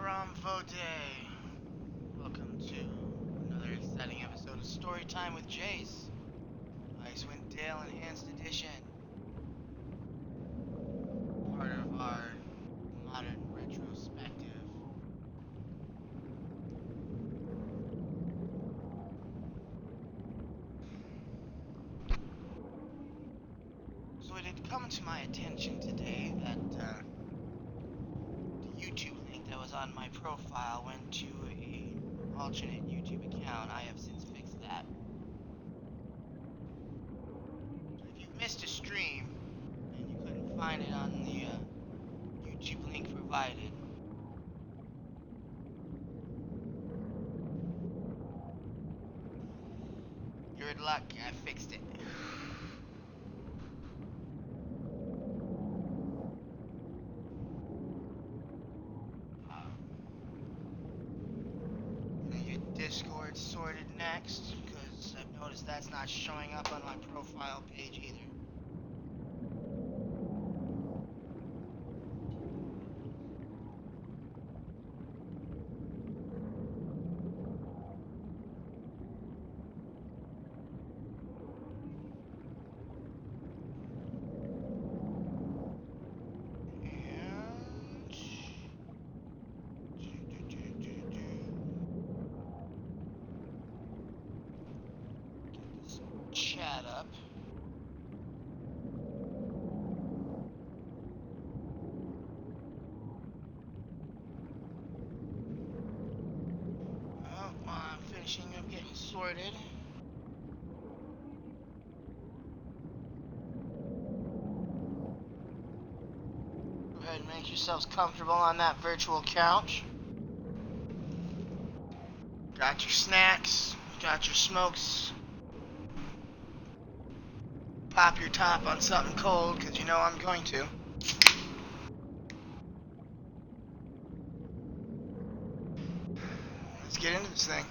Day. Welcome to another exciting episode of Storytime with Jace. Icewind Dale Enhanced Edition. Part of our modern retrospective. So it had come to my attention today that the YouTube link that was on my profile went to an alternate YouTube account. I have since fixed that. So if you've missed a stream and you couldn't find it on the YouTube link provided, you're in luck. I fixed it. Discord sorted next, because I've noticed that's not showing up on my profile page either. Chat up. Well, while I'm finishing up getting sorted, go ahead and make yourselves comfortable on that virtual couch. Got your snacks, got your smokes. Pop your top on something cold, because you know I'm going to. Let's get into this thing.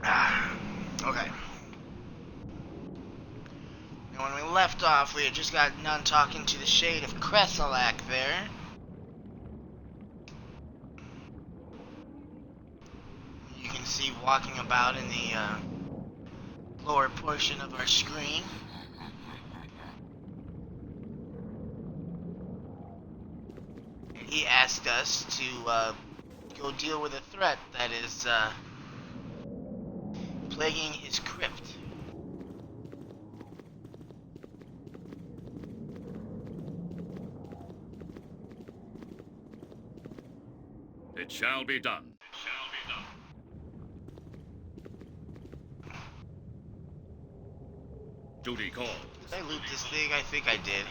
Okay. Now when we left off, we had just got done talking to the Shade of Kresalak there. You can see walking about in the lower portion of our screen. He asked us to go deal with a threat that is plaguing his crypt. It shall be done. Duty calls. Did I loot this thing? I think I did.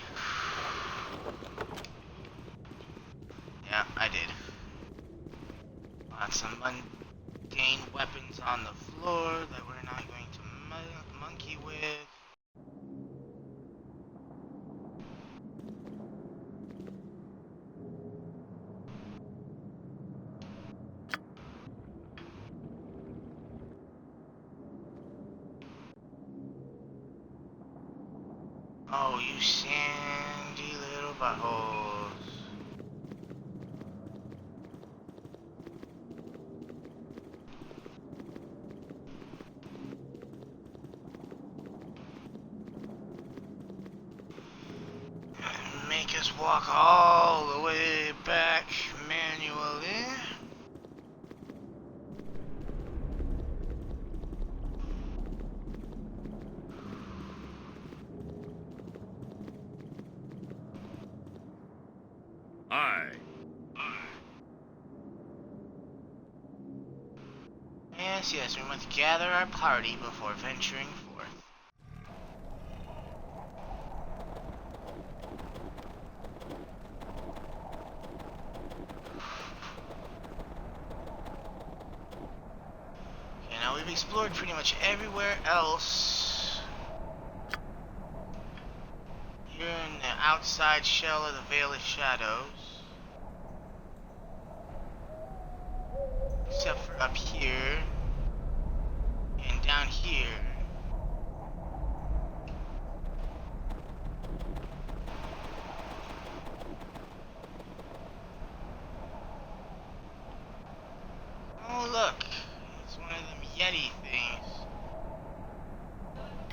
Yeah, I did. Lots of mundane weapons on the floor that we're not going to monkey with. Oh, you sandy little buttholes. Make us walk all the way back manually. Aye. Yes, we must gather our party before venturing forth. Okay, now we've explored pretty much everywhere else. Here in the outside shell of the Vale of Shadows. Except for up here. And down here. things.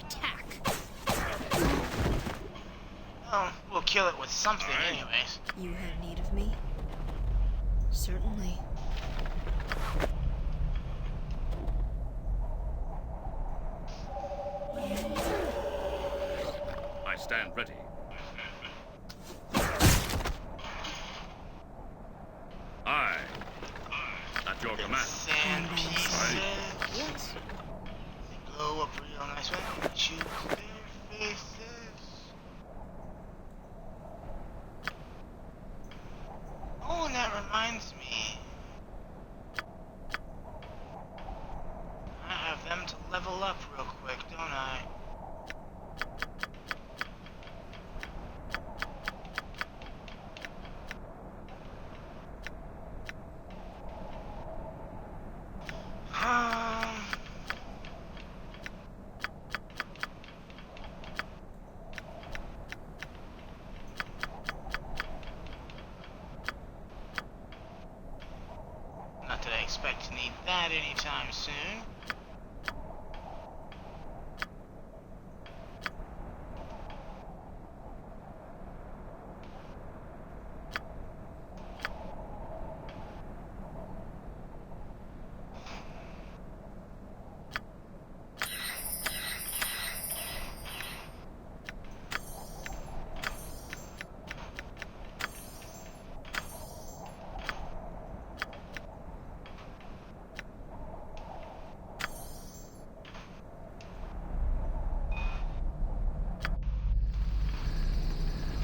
Attack. Oh, we'll kill it with something Alright. anyways. You have need of me? Certainly. I stand ready. Aye. At your command. Sand pieces. Yes. Glow up real nice one. Choose their faces. Oh, and that reminds me. I have them to level up real quick, don't I? Not that I expect to need that anytime soon.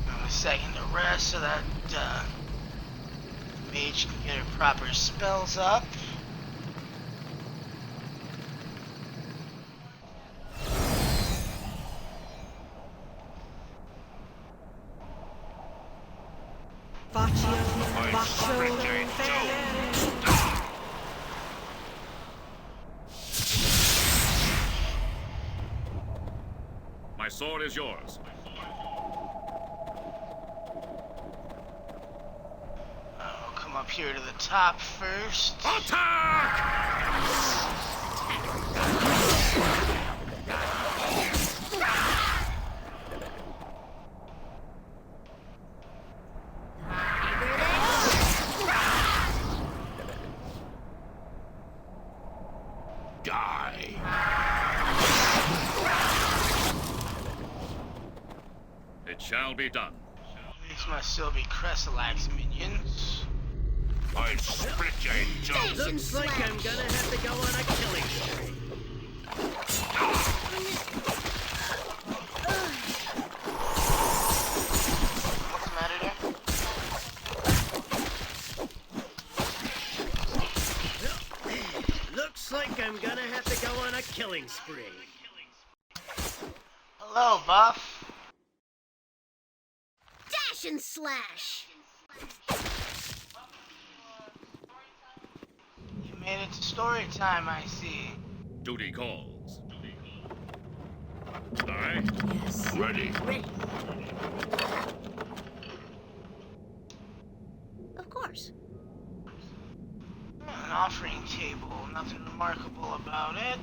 A second to rest so that mage can get her proper spells up. My sword is yours. I'll come up here to the top first. Attack! Die. It shall be done. These must still be Cressalax minions. I split you in two. Looks like I'm gonna have to go on a killing spree. What's the matter there? Looks like I'm gonna have to go on a killing spree. Hello, Buff. Dash and slash. You made it to story time, I see. Duty calls. Aye. Yes. Ready. Ready. Of course. An offering table, nothing remarkable about it.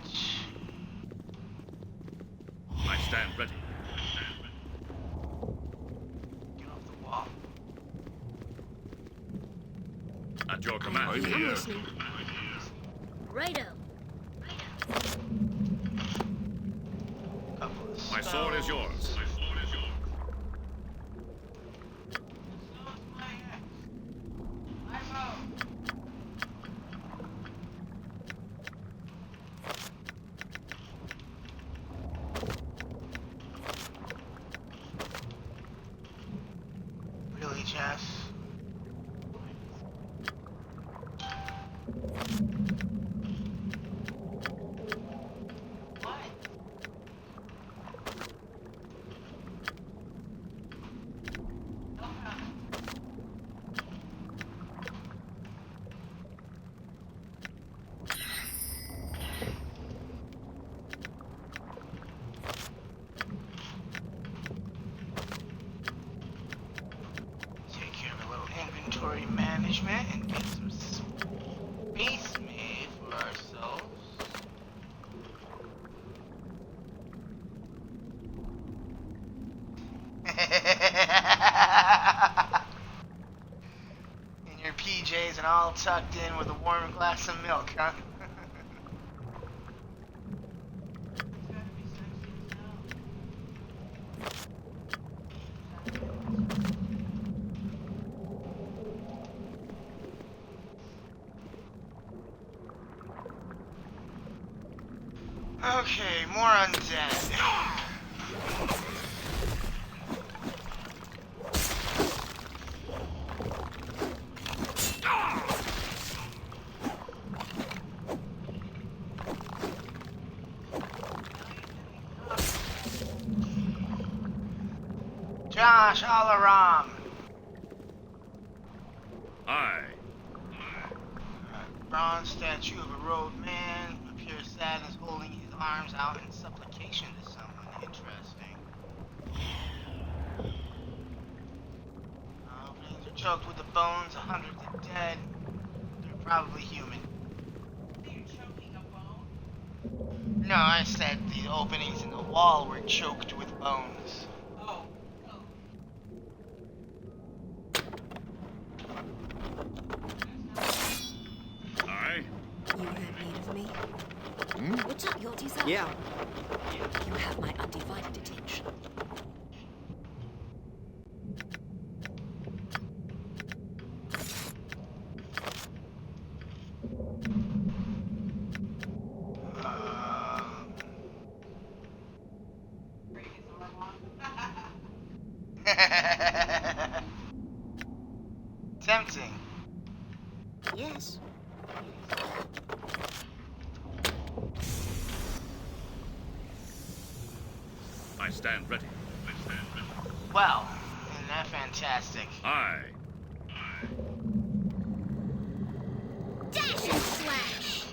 I stand ready. Get off the wall. At your command. I'm listening. Righto. Couple of My sword is spells. yours. Really, Jess? What? all tucked in with a warm glass of milk, huh? Okay, more undead. Josh, Alaram. Aye. Bronze statue of a robed man appears sad and is holding his arms out in supplication to someone. Interesting. Openings are choked with the bones of hundreds of dead. They're probably human. You're choking a bone? No, I said the openings in the wall were choked with bones. Oh. Aye. You have need of me? What's up your desire? Yeah. You have my undivided attention. Break his arm off. Tempting. Yes. I stand ready. Well, isn't that fantastic? Aye. Dash and slash!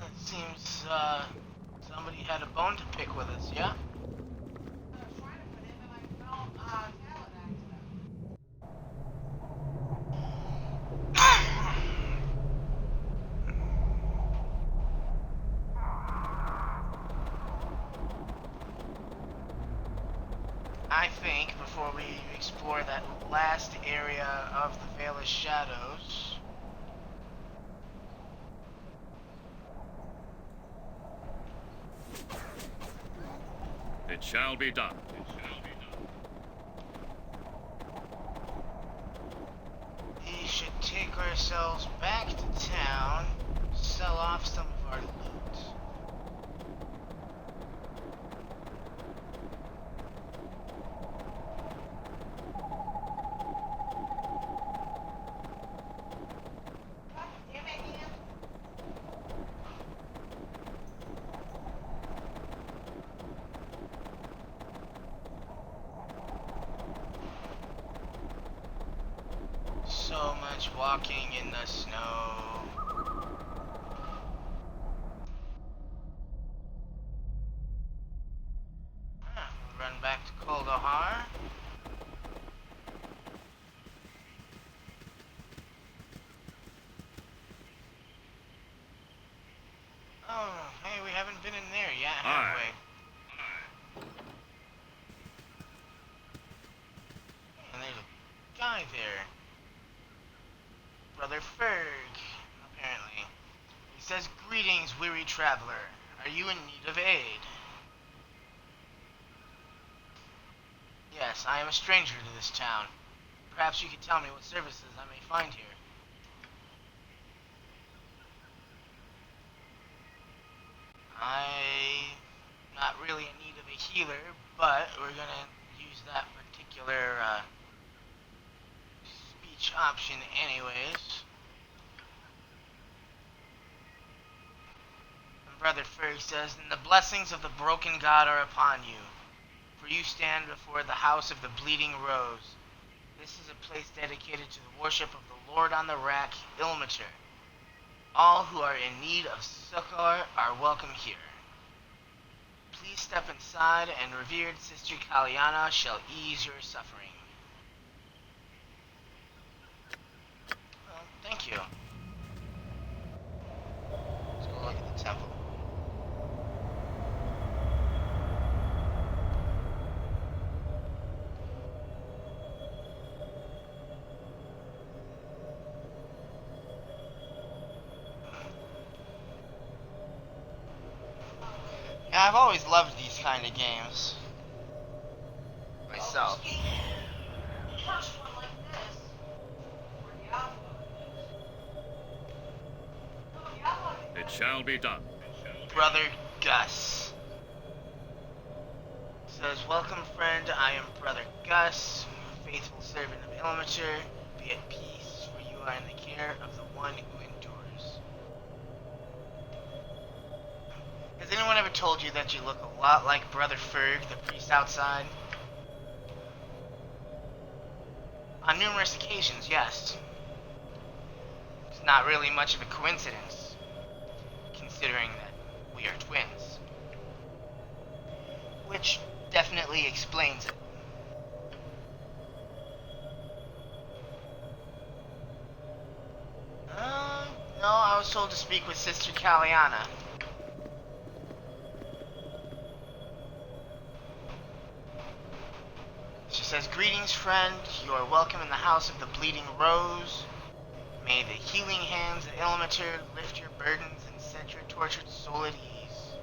It seems, somebody had a bone to pick with us, yeah? I was trying to put him in my phone, talent accident. I think before we explore that last area of the Vale of Shadows, It shall be done. we should take ourselves back to town, sell off some of our loot. God damn it, Ian. So much walking in the snow. Run back to Kuldahar. Oh, hey, we haven't been in there yet, have Aye. we? And there's a guy there. Brother Ferg, apparently. He says, "Greetings, weary traveler. Are you in need of aid?" "Yes, I am a stranger to this town. Perhaps you could tell me what services I may find here." I'm not really in need of a healer, but we're gonna use that particular speech option anyways. And Brother Ferg says, "And the blessings of the broken god are upon you, for you stand before the house of the Bleeding Rose. This is a place dedicated to the worship of the Lord on the Rack, Ilmater. All who are in need of succor are welcome here. Please step inside, and revered Sister Kaliana shall ease your suffering." Well, thank you. Let's go look at the temple. Yeah, I've always loved these kind of games. Myself. First one like this. Or Diablo is. No, Diablo It shall be done. Brother Gus. Says, welcome friend, I am Brother Gus, faithful servant of Ilmater. Be at peace, for you are in the care of the one who endures. Has anyone ever told you that you look a lot like Brother Ferg, the priest outside? On numerous occasions, yes. It's not really much of a coincidence, considering that we are twins. Which definitely explains it. No, I was told to speak with Sister Caliana. She says, greetings, friend. You are welcome in the house of the Bleeding Rose. May the healing hands of Ilmater lift your burdens and set your tortured soul at ease.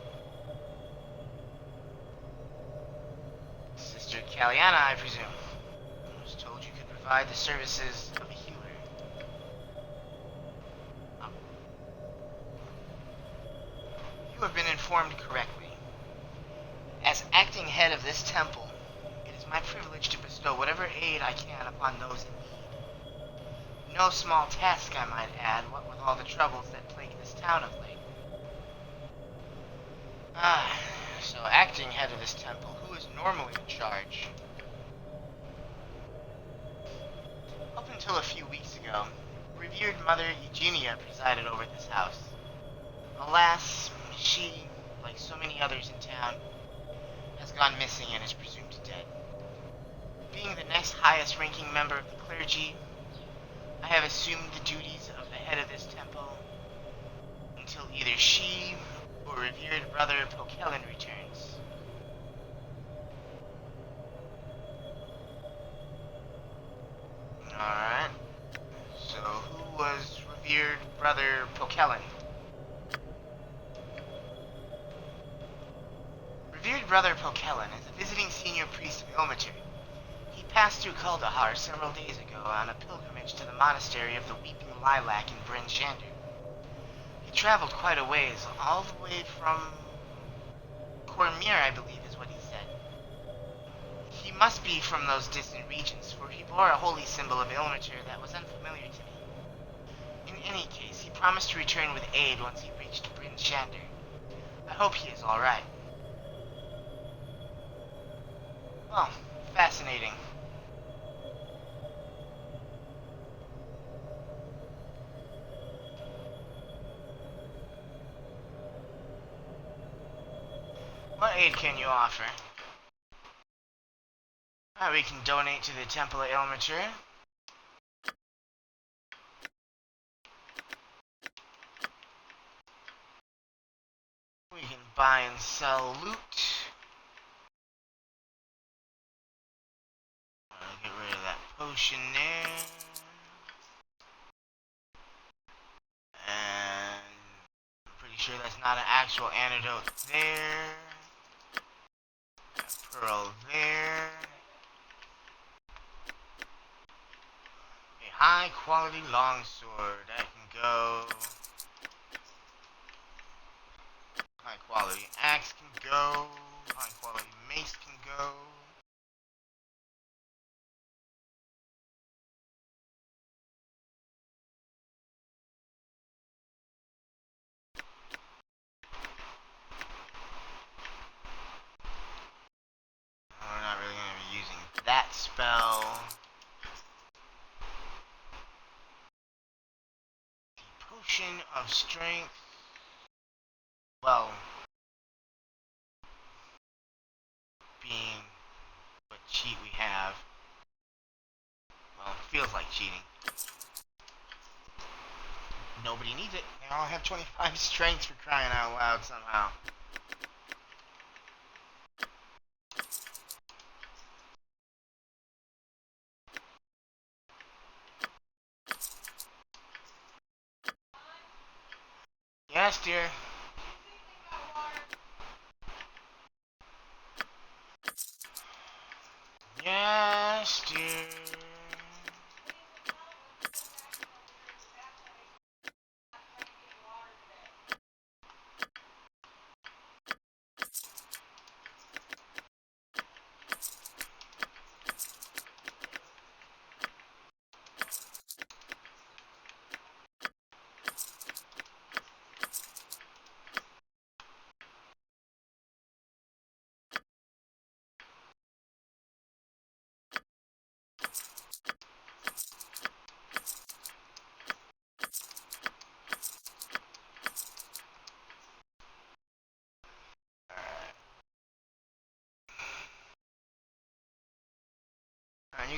Sister Caliana, I presume. I was told you could provide the services of a healer. You have been informed correctly. As acting head of this temple, it is my privilege to bestow whatever aid I can upon those in need. No small task, I might add, what with all the troubles that plague this town of late. So acting head of this temple, who is normally in charge? Up until a few weeks ago, revered Mother Eugenia presided over this house. Alas, she, like so many others in town, has gone missing and is presumed dead. Being the next highest ranking member of the clergy, I have assumed the duties of the head of this temple until either she or revered Brother Pokellen returns. Alright. So who was revered Brother Pokellen? Revered Brother Pokellen is a visiting senior priest of Ilmater. He passed through Kuldahar several days ago on a pilgrimage to the monastery of the Weeping Lilac in Bryn Shander. He traveled quite a ways, all the way from Cormyr, I believe is what he said. He must be from those distant regions, for he bore a holy symbol of Ilmater that was unfamiliar to me. In any case, he promised to return with aid once he reached Bryn Shander. I hope he is alright. Well, fascinating. What aid can you offer? We can donate to the Temple of Ilmater. We can buy and sell loot. I'll get rid of that potion there. And I'm pretty sure that's not an actual antidote there. A pearl there. A high quality longsword. That can go. High quality axe can go. High quality mace can go. We're not really going to be using that spell. The potion of strength. Well, being what cheat we have. Well, it feels like cheating. Nobody needs it. They all have 25 strength for crying out loud somehow. Yes, dear.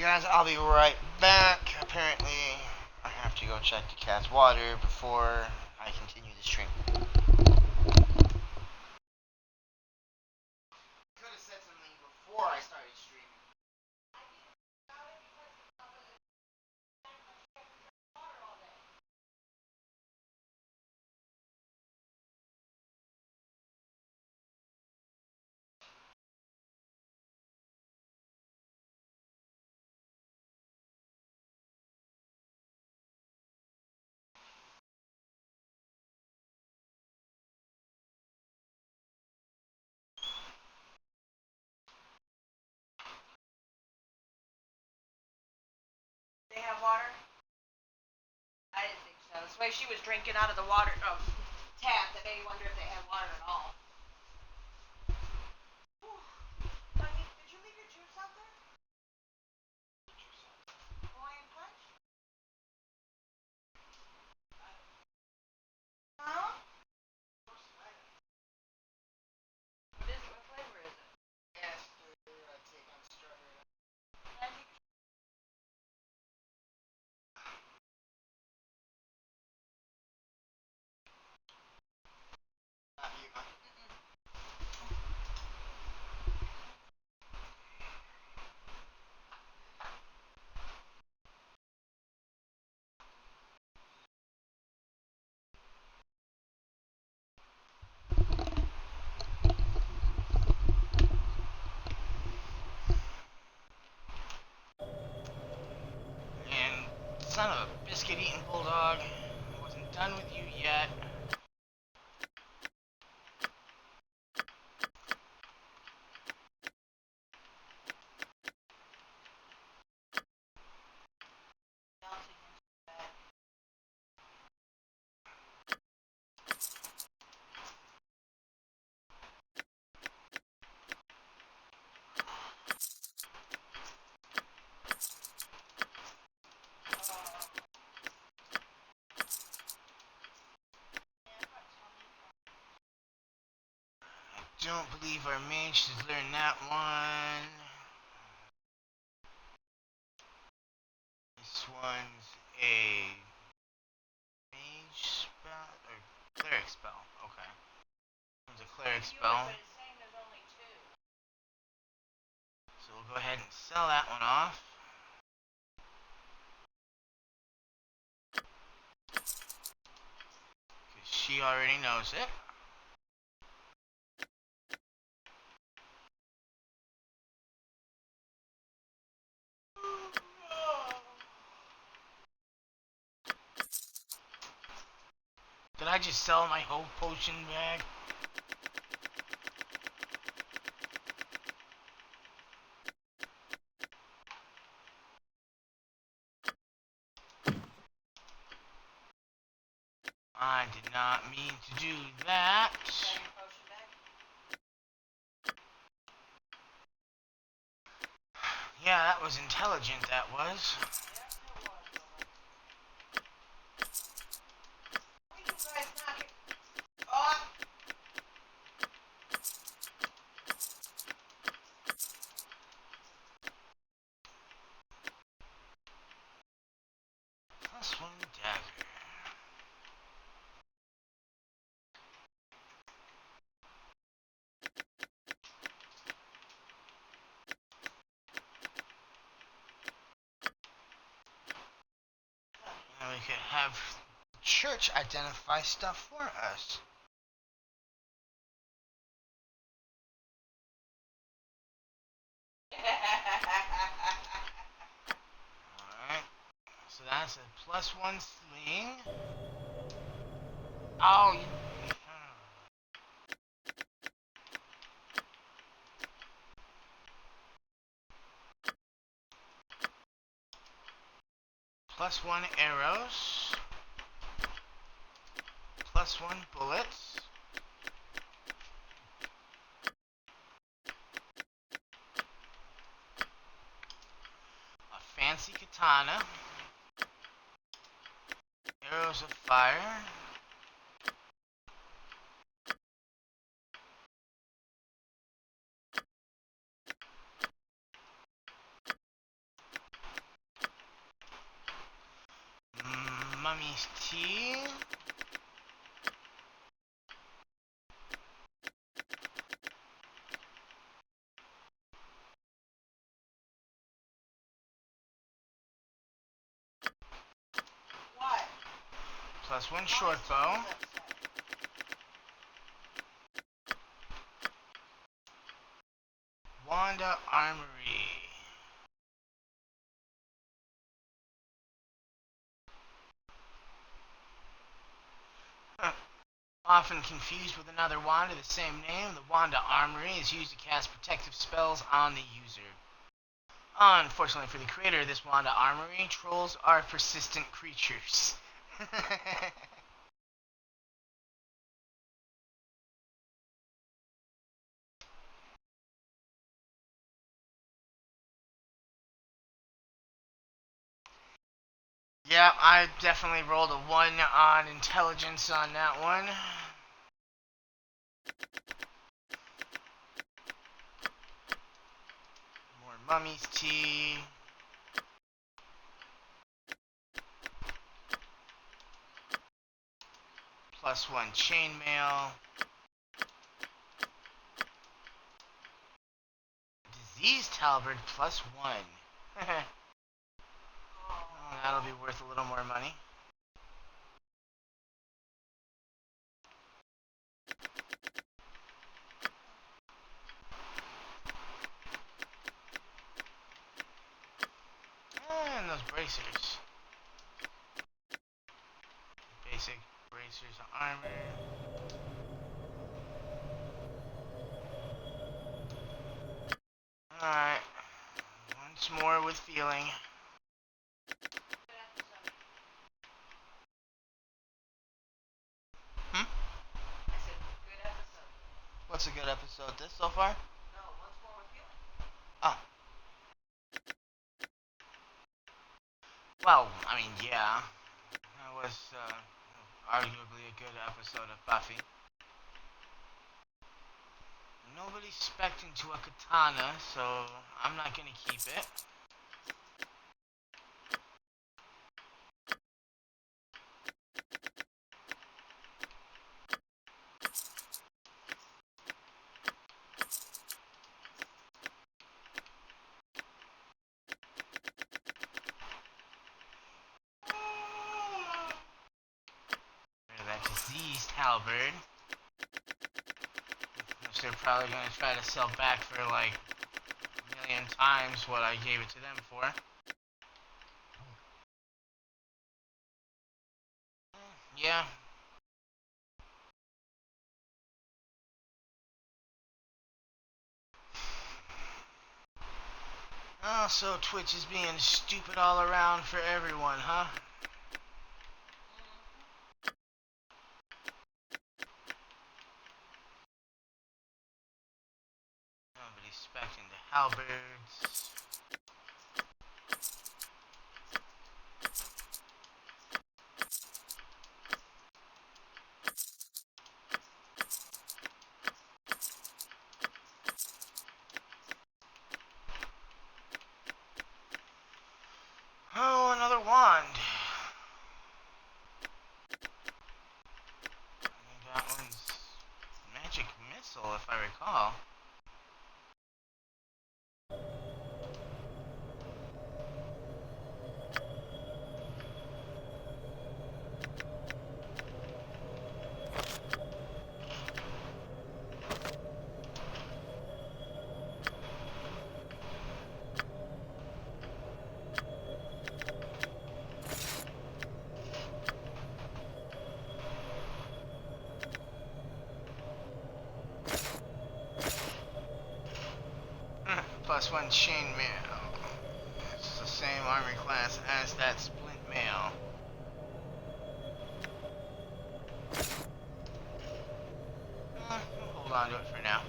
guys, I'll be right back. Apparently, I have to go check the cat's water before I continue the stream. Could have said something before I started streaming. They have water? I didn't think so. That's the way she was drinking out of the water tap that made me wonder if they had water at all. Honey, did you leave your juice out there? Hawaiian punch? Huh? What is it? What flavor is it? Yes, take on strawberry. Not you, huh? And son of a biscuit eating bulldog, I wasn't done with you yet. Don't believe our mage should learn that one. This one's a mage spell or cleric spell. Okay, it's a cleric spell. But it's saying there's only two. So we'll go ahead and sell that one off. Because she already knows it. Did I just sell my whole potion bag? I did not mean to do that. Is that your potion bag? Yeah, that was intelligent, that was. Yes, it was. What are you guys knocking? Oh! Plus one dagger. And we could have the church identify stuff for us. Alright. So that's a plus one sling. Oh, you. Plus one arrows. Plus one bullets. A fancy katana. Arrows of fire. Mummy's tea. What? +1 short bow. Wanda Armory. Often confused with another wand of the same name, the Wanda Armory is used to cast protective spells on the user. Unfortunately for the creator of this Wanda Armory, trolls are persistent creatures. Yeah, I definitely rolled a 1 on intelligence on that one. More Mummy's tea. +1 chainmail. Diseased halberd +1. Oh, that'll be worth a little more money. And those bracers. Basic bracers armor. Alright. Once more with feeling. Hmm? I said, good episode. What's a good episode this so far? No, once more with feeling. Oh. Well, I mean, yeah. That was arguably a good episode of Buffy. Nobody's spec'd into a katana, so I'm not gonna keep it. That diseased halberd. Which they're probably going to try to sell back for like a million times what I gave it to them for. Yeah. Oh, so Twitch is being stupid all around for everyone, huh? Nobody's spec'ing the halberds. Oh, another wand. I think that one's magic missile, if I recall. +1 chainmail. It's the same armor class as that splint mail. We'll hold on to it for now.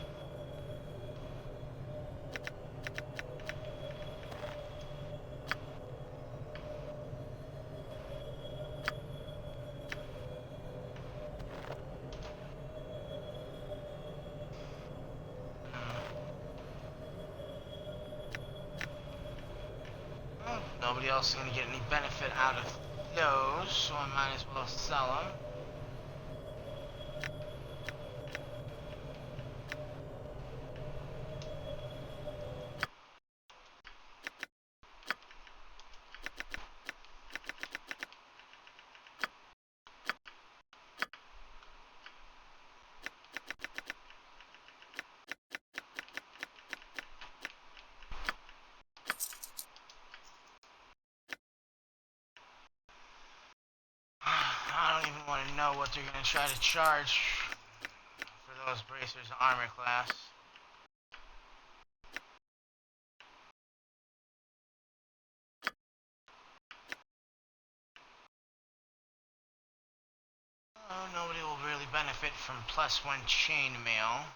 Well, nobody else is going to get any benefit out of those, so I might as well sell them. I don't even want to know what they're going to try to charge for those bracers armor class. Oh, nobody will really benefit from +1 chainmail.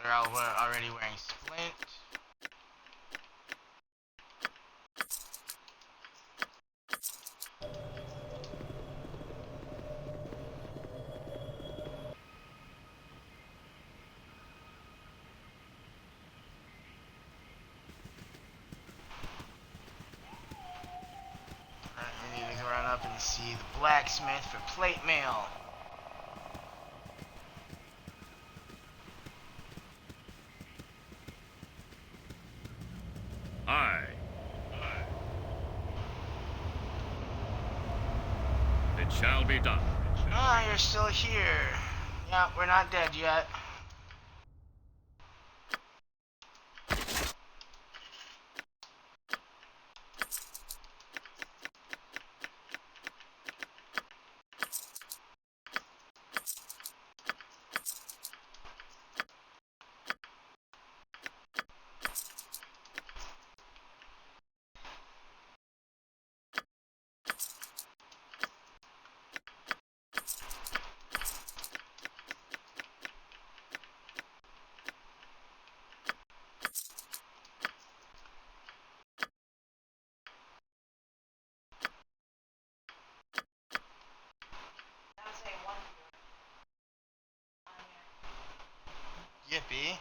They're all already wearing splint. I need to run up and see the blacksmith for plate mail. Aye. It shall be done. Ah, you're still here. Yeah, we're not dead yet. I'll say one on here. Yippee.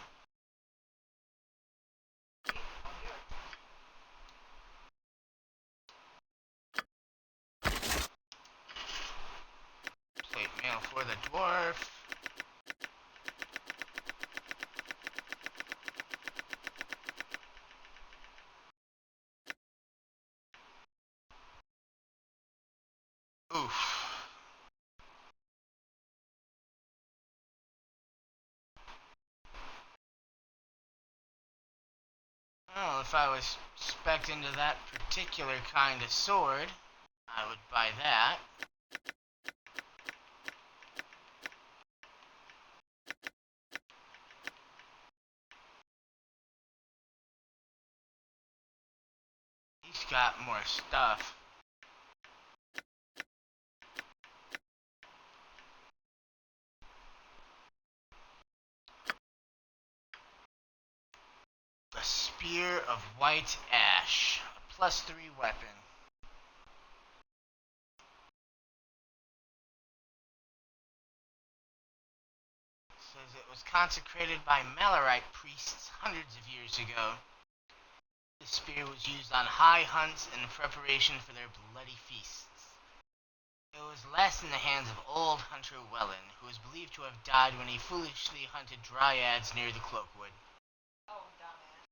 Plate mail for the dwarf. Oof. Well, if I was spec'd into that particular kind of sword, I would buy that. He's got more stuff. The Spear of White Ash, a +3 weapon. Says it was consecrated by Malorite priests hundreds of years ago. The spear was used on high hunts in preparation for their bloody feasts. It was last in the hands of old hunter Wellen, who is believed to have died when he foolishly hunted dryads near the Cloakwood. Oh, dumbass.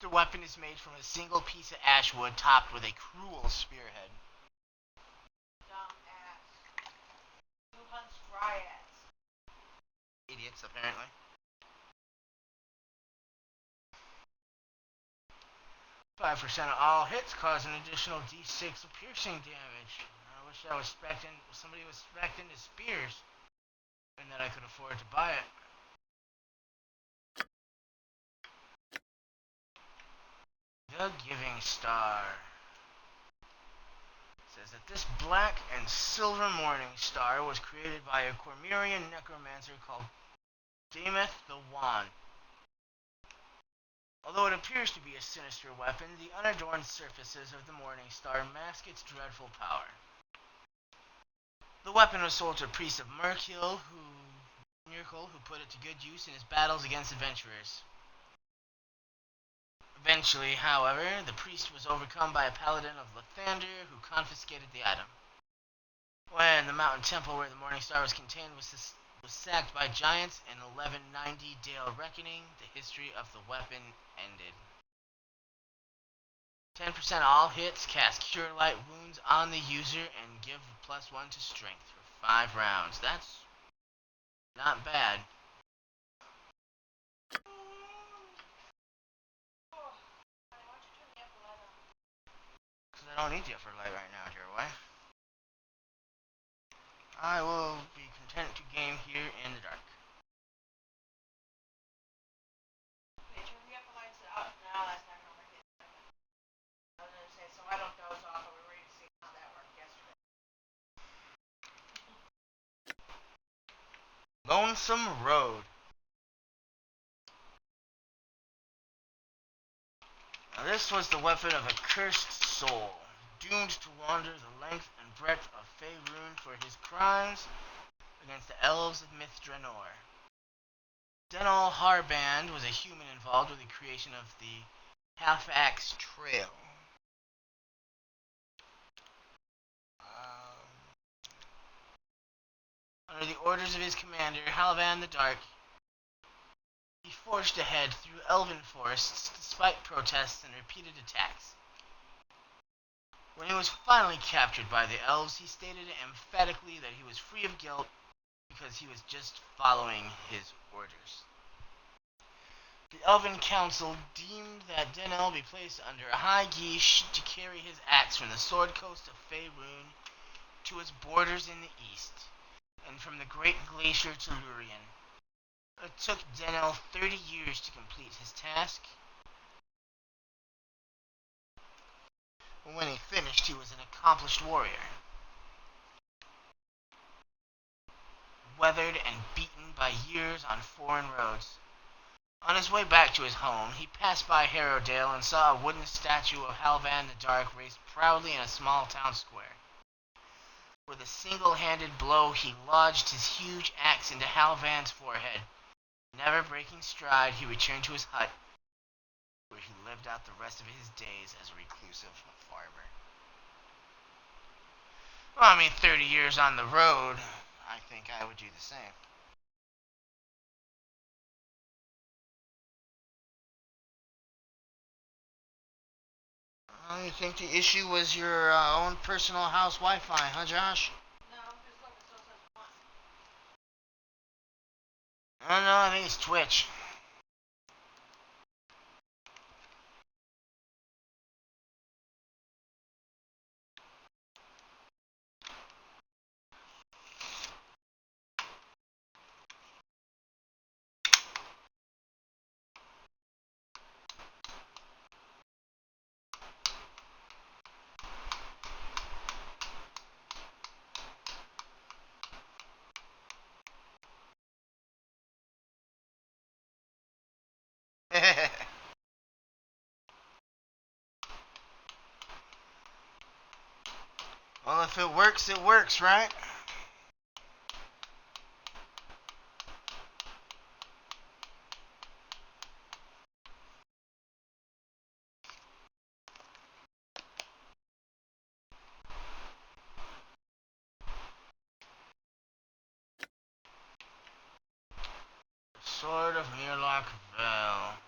The weapon is made from a single piece of ash wood topped with a cruel spearhead. Dumbass. Who hunts dryads? Idiots, apparently. 5% of all hits cause an additional d6 of piercing damage. I wish I was somebody was spec'd into spears, and that I could afford to buy it. The Giving Star. It says that this black and silver morning star was created by a Cormyrian necromancer called Dameth the Wan. Although it appears to be a sinister weapon, the unadorned surfaces of the morning star mask its dreadful power. The weapon was sold to a priest of Myrkil, who put it to good use in his battles against adventurers. Eventually, however, the priest was overcome by a paladin of Lathander who confiscated the item. When the mountain temple where the Morning Star was contained was sacked by giants in 1190 Dale Reckoning, the history of the weapon ended. 10% all hits cast Cure Light Wounds on the user and give +1 to strength for 5 rounds. That's not bad. Because I don't need the upper light right now, dear wife. I will be content to game here in the dark. They turn the upper lights out. No, that's not gonna work. I was gonna say, so I don't doze off, but we're ready to see how that worked yesterday. Lonesome Road. Now this was the weapon of a cursed soul, doomed to wander the length and breadth of Faerun for his crimes against the elves of Mithranor. Denal Harband was a human involved with the creation of the Half-Axe Trail. Under the orders of his commander, Halvan the Dark, he forged ahead through elven forests despite protests and repeated attacks. When he was finally captured by the elves, he stated emphatically that he was free of guilt because he was just following his orders. The Elven Council deemed that Denel be placed under a high geesh to carry his axe from the Sword Coast of Faerun to its borders in the east, and from the Great Glacier to Lurien. It took Denel 30 years to complete his task. When he finished, he was an accomplished warrior. Weathered and beaten by years on foreign roads. On his way back to his home, he passed by Harrowdale and saw a wooden statue of Halvan the Dark raised proudly in a small town square. With a single-handed blow, he lodged his huge axe into Halvan's forehead. Never breaking stride, he returned to his hut, where he lived out the rest of his days as a reclusive farmer. Well, 30 years on the road, I think I would do the same. You think the issue was your own personal house Wi-Fi, huh, Josh? No, because look, it still says 1. I don't know, I think it's Twitch. Well, if it works, right? Sword of Murloc Vale.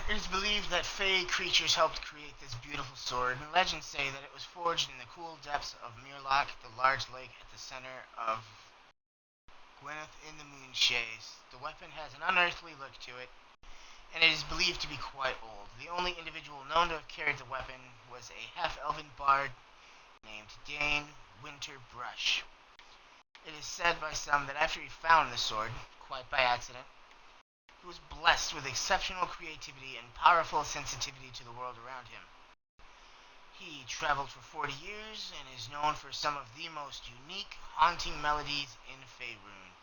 It is believed that Fey creatures helped create this beautiful sword, and legends say that it was forged in the cool depths of Murloc, the large lake at the center of Gwyneth in the Moonshaes. The weapon has an unearthly look to it, and it is believed to be quite old. The only individual known to have carried the weapon was a half-elven bard named Dane Winterbrush. It is said by some that after he found the sword, quite by accident, he was blessed with exceptional creativity and powerful sensitivity to the world around him. He traveled for 40 years and is known for some of the most unique, haunting melodies in Faerun.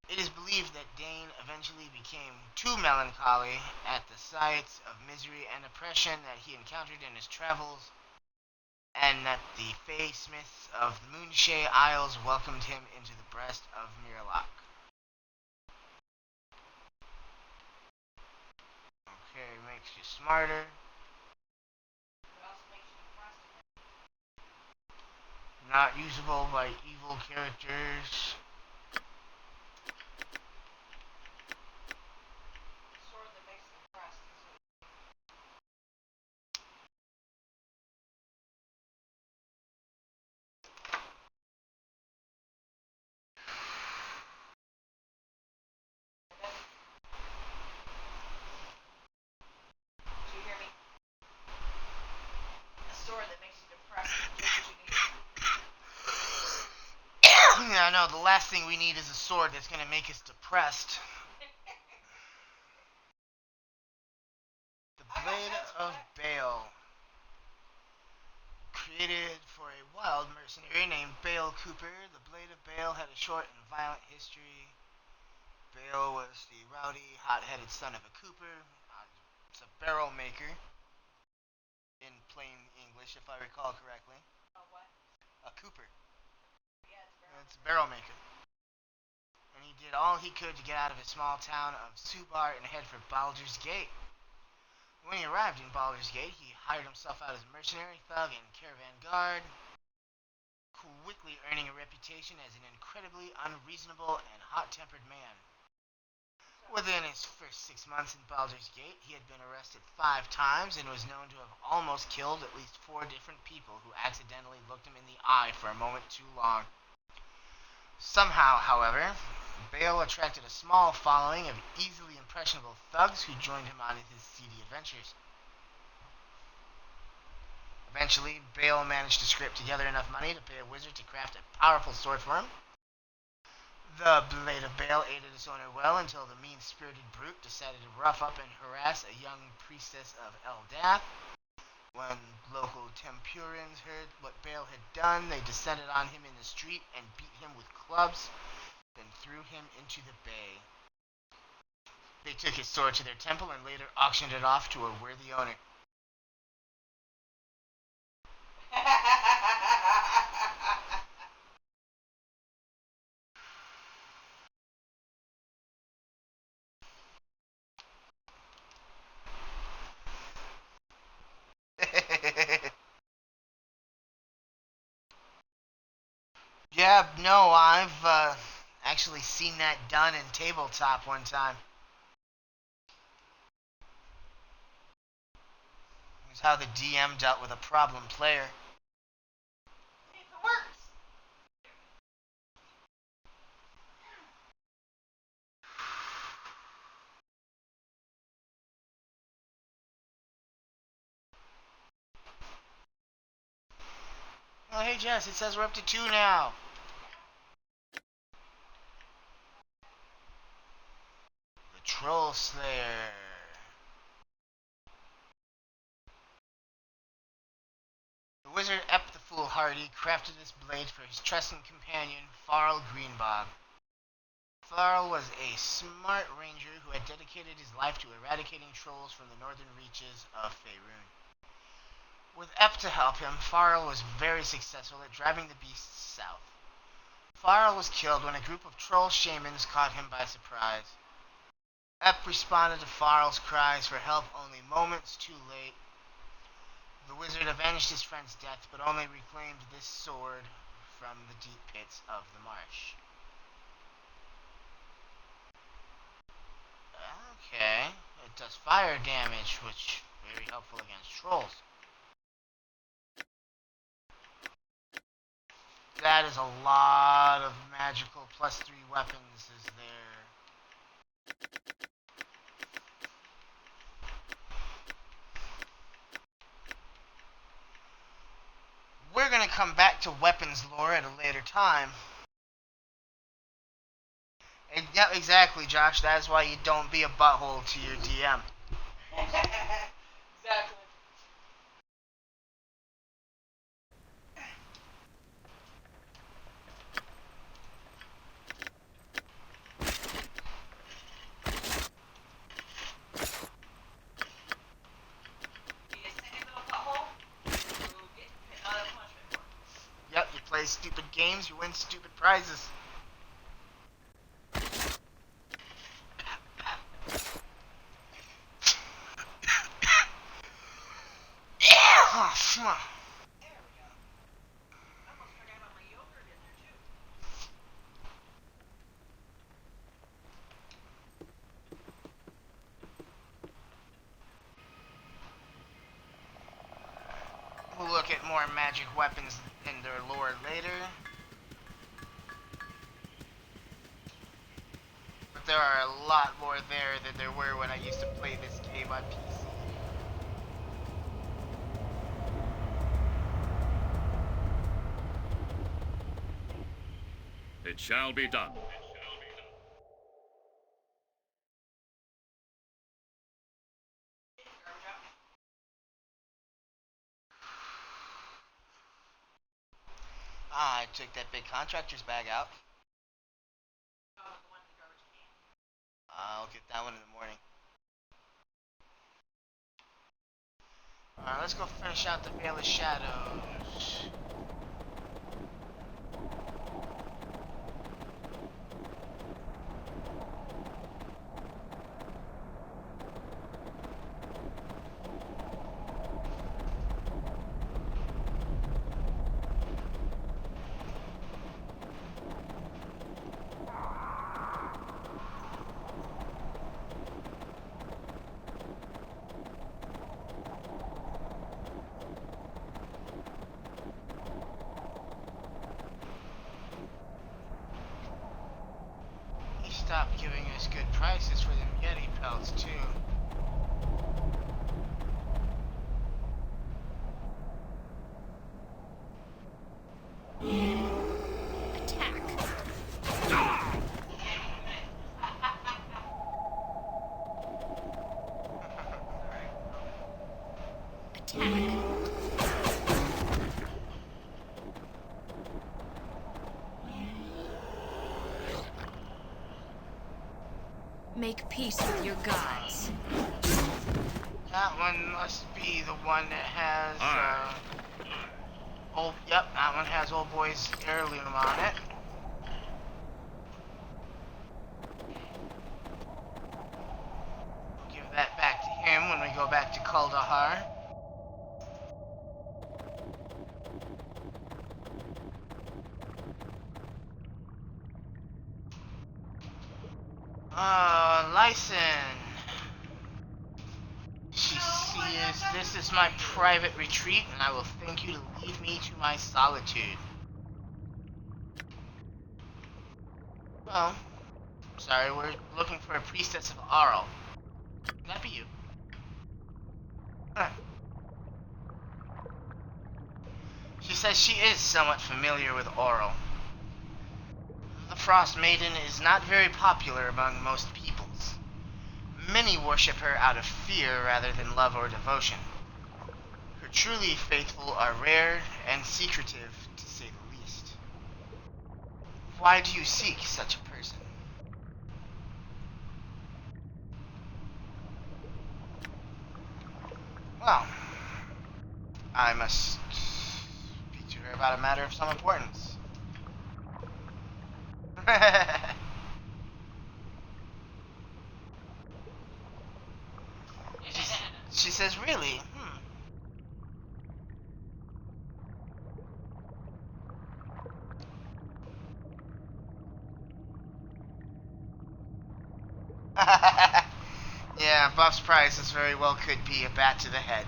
It is believed that Dane eventually became too melancholy at the sights of misery and oppression that he encountered in his travels, and that the Fey Smiths of the Moonshae Isles welcomed him into the breast of Mirlock. Okay, makes you smarter. What else makes you depressed? Not usable by evil characters. Sword that makes you depressed. Do you hear me? A sword that makes you depressed is just what you need. Yeah, no, the last thing we need is a sword that's going to make us depressed. The Blade of Bale. Created for a wild mercenary named Bale Cooper, the Blade of Bale had a short and violent history. Bale was the rowdy, hot-headed son of a cooper. It's a barrel maker, in plain English, if I recall correctly. Oh, what? A cooper. Yeah, it's barrel. It's a barrel maker. And he did all he could to get out of his small town of Subar and head for Baldur's Gate. When he arrived in Baldur's Gate, he hired himself out as a mercenary, thug, and caravan guard, quickly earning a reputation as an incredibly unreasonable and hot-tempered man. Within his first 6 months in Baldur's Gate, he had been arrested 5 times and was known to have almost killed at least 4 different people who accidentally looked him in the eye for a moment too long. Somehow, however, Bale attracted a small following of easily impressionable thugs who joined him on his seedy adventures. Eventually, Bale managed to scrape together enough money to pay a wizard to craft a powerful sword for him. The Blade of Bale aided its owner well until the mean-spirited brute decided to rough up and harass a young priestess of Eldath. When local Tempurians heard what Bale had done, they descended on him in the street and beat him with clubs, then threw him into the bay. They took his sword to their temple and later auctioned it off to a worthy owner. Yeah, no, I've actually seen that done in tabletop one time. It was how the DM dealt with a problem player. See if it works. Oh, hey Jess, it says we're up to 2 now. The Troll Slayer. The wizard Ep the Foolhardy crafted this blade for his trusting companion, Farl Greenbog. Farl was a smart ranger who had dedicated his life to eradicating trolls from the northern reaches of Faerun. With Ep to help him, Farl was very successful at driving the beasts south. Farl was killed when a group of troll shamans caught him by surprise. Ep responded to Farl's cries for help only moments too late. The wizard avenged his friend's death, but only reclaimed this sword from the deep pits of the marsh. Okay, it does fire damage, which is very helpful against trolls. That is a lot of magical +3 weapons is there. We're going to come back to weapons lore at a later time. And yeah, exactly, Josh. That is why you don't be a butthole to your DM. Exactly. play stupid games, you win stupid prizes. Oh, shma. There we go. I almost forgot about my yogurt in there too. We'll look at more magic weapons and their lore later. But there are a lot more there than there were when I used to play this game on PC. It shall be done. Ah, I took that big contractor's bag out. Oh, the one in the garbage can. I'll get that one in the morning. Alright, let's go finish out the Vale of Shadows. He stopped giving us good prices for them Yeti pelts, too. Attack. Attack. Make peace with your gods. That one must be the one that has, Aye. yep, that one has old boy's heirloom on it. Give that back to him when we go back to Kuldahar. Lyson. She sees this is my private retreat, and I will thank you to leave me to my solitude. Well, sorry, we're looking for a priestess of Arl. Can that be you? Huh. She says she is somewhat familiar with Auril. The Frost Maiden is not very popular among most peoples. Many worship her out of fear rather than love or devotion. Her truly faithful are rare and secretive, to say the least. Why do you seek such a person? Well, I must speak to her about a matter of some importance. She says, really? Yeah, Buff's price as very well could be a bat to the head.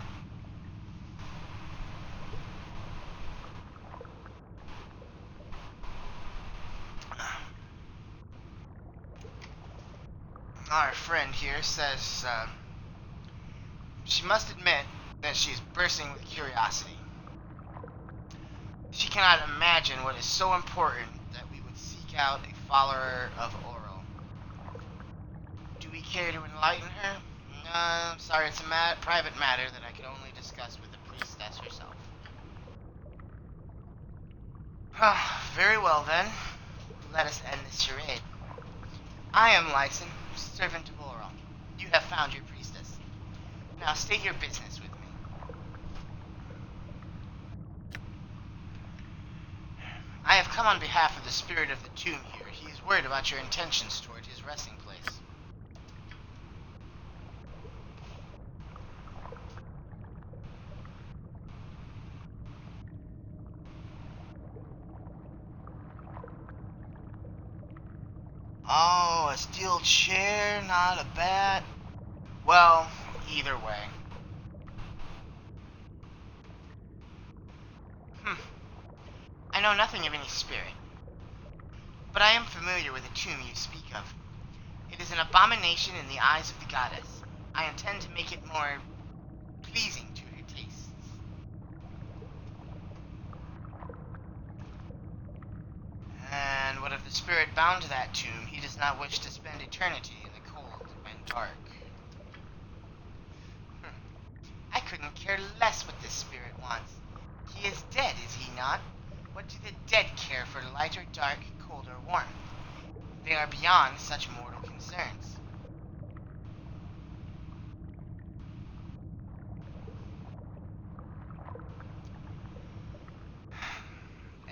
Our friend here says she must admit that she is bursting with curiosity. She cannot imagine what is so important that we would seek out a follower of Auril. Do we care to enlighten her? I'm sorry, it's a private matter that I can only discuss with the priestess herself. Very well then. Let us end this charade. I am Lyson, servant of Auril. You have found your priestess. Now state your business with me. come on behalf of the spirit of the tomb here. He is worried about your intentions toward his resting place. Oh, a steel chair, not a bat. Well, either way. I know nothing of any spirit, but I am familiar with the tomb you speak of. It is an abomination in the eyes of the goddess. I intend to make it more pleasing to her tastes. And what of the spirit bound to that tomb? He does not wish to spend eternity in the cold and dark. I couldn't care less what this spirit wants. He is dead, is he not? What do the dead care for light or dark, cold or warm? They are beyond such mortal concerns.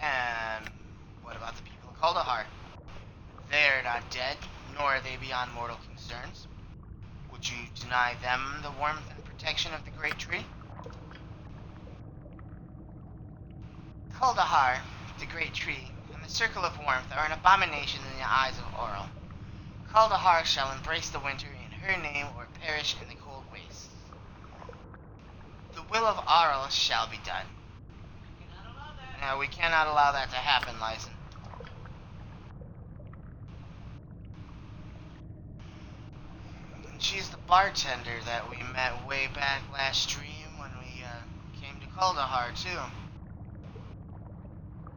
And what about the people of Kaldahar? They're not dead, nor are they beyond mortal concerns. Would you deny them the warmth and protection of the great tree? Kaldahar, the great tree, and the circle of warmth are an abomination in the eyes of Auril. Kaldahar shall embrace the winter in her name or perish in the cold wastes. The will of Auril shall be done. No, we cannot allow that to happen, Lyson. She's the bartender that we met way back last stream when we came to Kaldahar, too.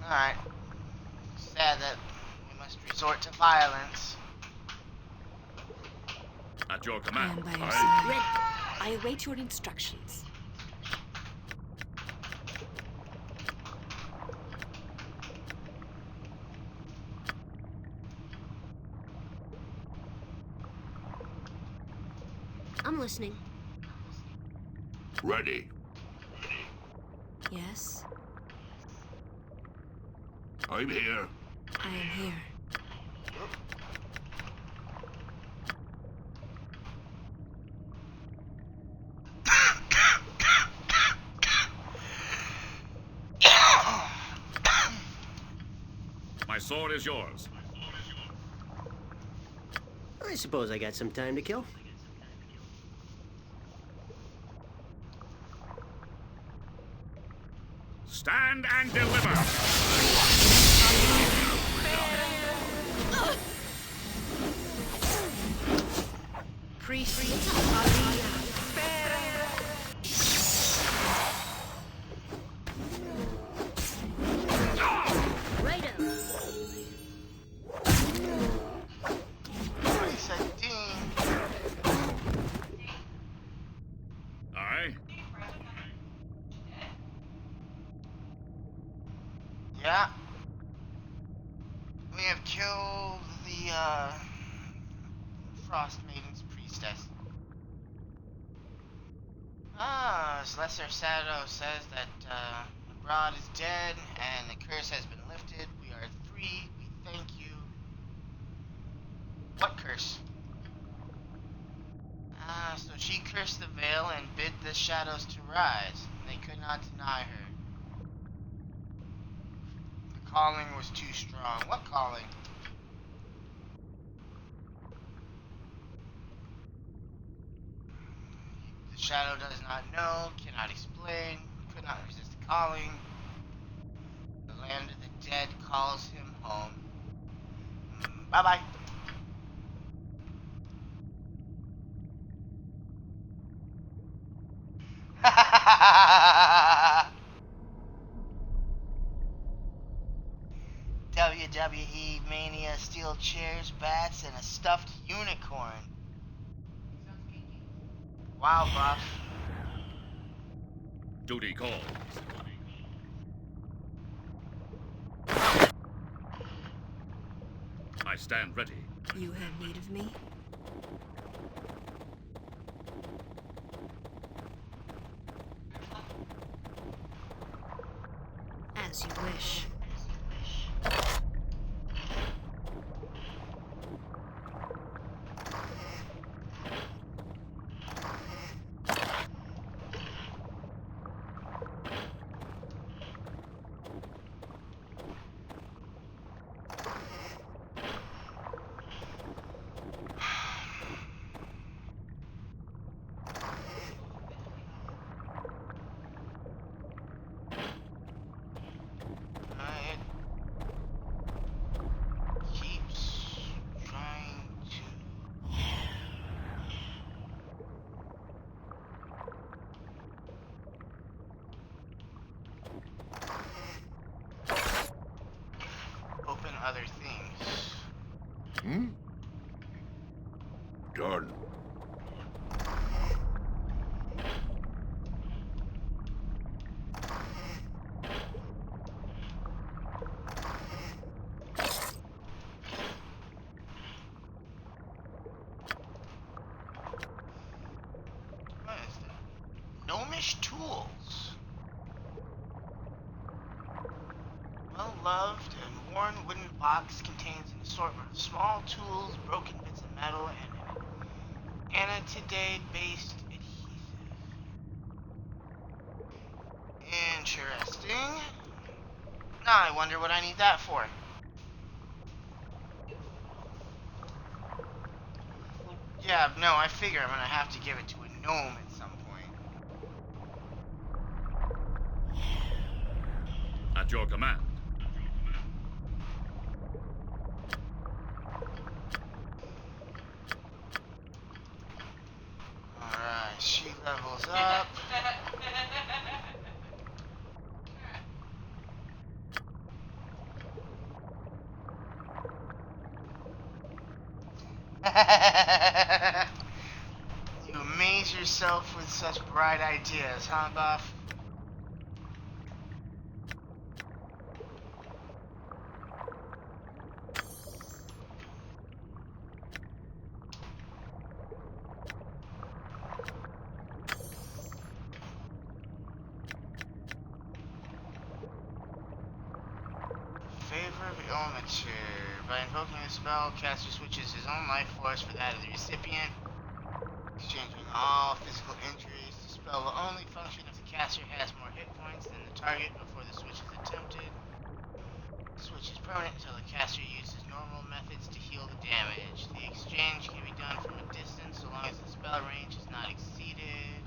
Alright. Sad that we must resort to violence. At your I command. am by your Aye. side. I await your instructions. I'm listening. Ready. Yes, I'm here. I am here. My sword is yours. I suppose I got some time to kill. Stand and deliver. Priest, Righto. He said, Dean. Aye. Yeah. We have killed the, Frost Maiden's priestess. Lesser Shadow says that, Broad is dead and the curse has been lifted. We are free. We thank you. What curse? So she cursed the veil and bid the shadows to rise. They could not deny her. The calling was too strong. What calling? The shadow does not know, cannot explain, could not resist the calling. The land of the dead calls him home. Bye-bye. WWE Mania, steel chairs, bats, and a stuffed unicorn. Wow, buff. Duty calls. I stand ready. you have need of me? As you wish. other things. Hmm? Done. What is that? Gnomish tools. Well-loved and worn wooden box contains an assortment of small tools, broken bits of metal, and an anatidate-based adhesive. Interesting. Now I wonder what I need that for. Yeah, no, I figure I'm gonna have to give it to a gnome at some point. At your command. Alright, she levels up. You amaze yourself with such bright ideas, huh, Buff? Favor of Ilmature. By invoking the spell, caster switches his own life force for that of the recipient, exchanging all physical injuries. The spell will only function if the caster has more hit points than the target before the switch is attempted. The switch is permanent until the caster uses normal methods to heal the damage. The exchange can be done from a distance so long as the spell range is not exceeded.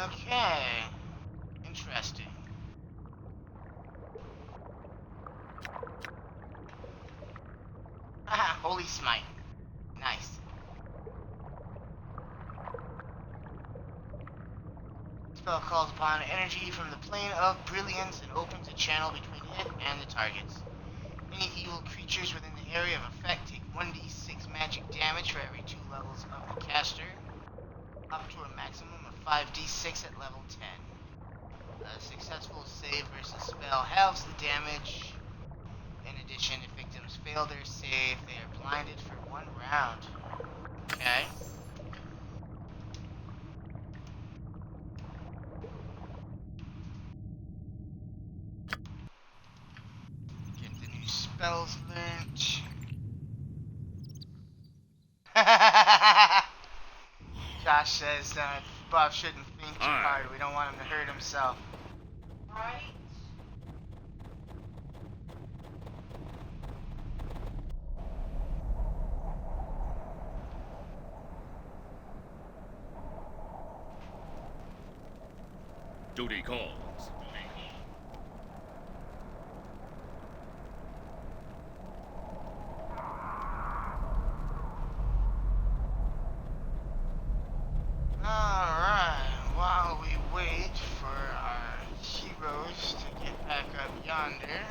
Okay. Interesting. Haha, Holy Smite. Nice. Spell calls upon energy from the plane of brilliance and opens a channel between it and the targets. Any evil creatures within the area of effect take 1d6 magic damage for every 2 levels of the caster, up to a maximum of 5d6 at level 10. A successful save versus spell halves the damage. In addition, if victims fail their save, they are blinded for 1 round. Okay. Get the new spells learnt. Josh says Buff shouldn't think too Aye. hard. We don't want him to hurt himself. Right? Duty calls. Alright, while we wait for our heroes to get back up yonder.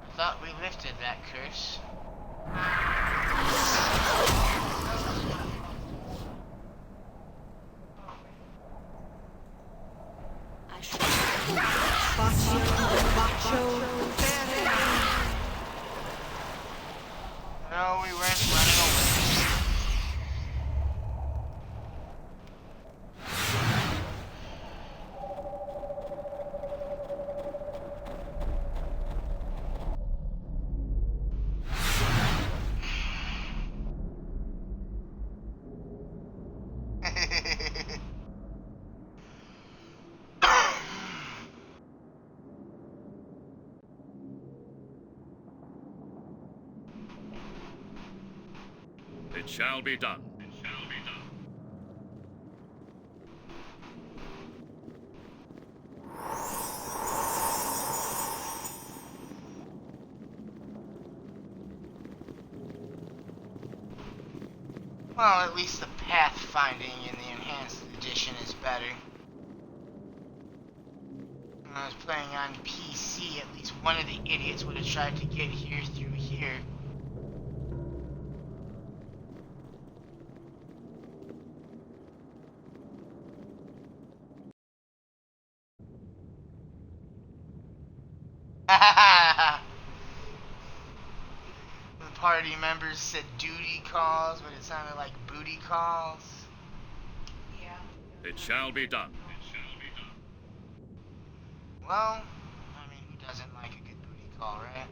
I thought we lifted that curse. I shall. Bacho. No, we weren't running away. It shall be done. Well, at least the pathfinding in the enhanced edition is better. When I was playing on PC, at least one of the idiots would have tried to get here through here. The party members said duty calls, but it sounded like booty calls. Yeah. It shall be done. Well, I mean, who doesn't like a good booty call, right?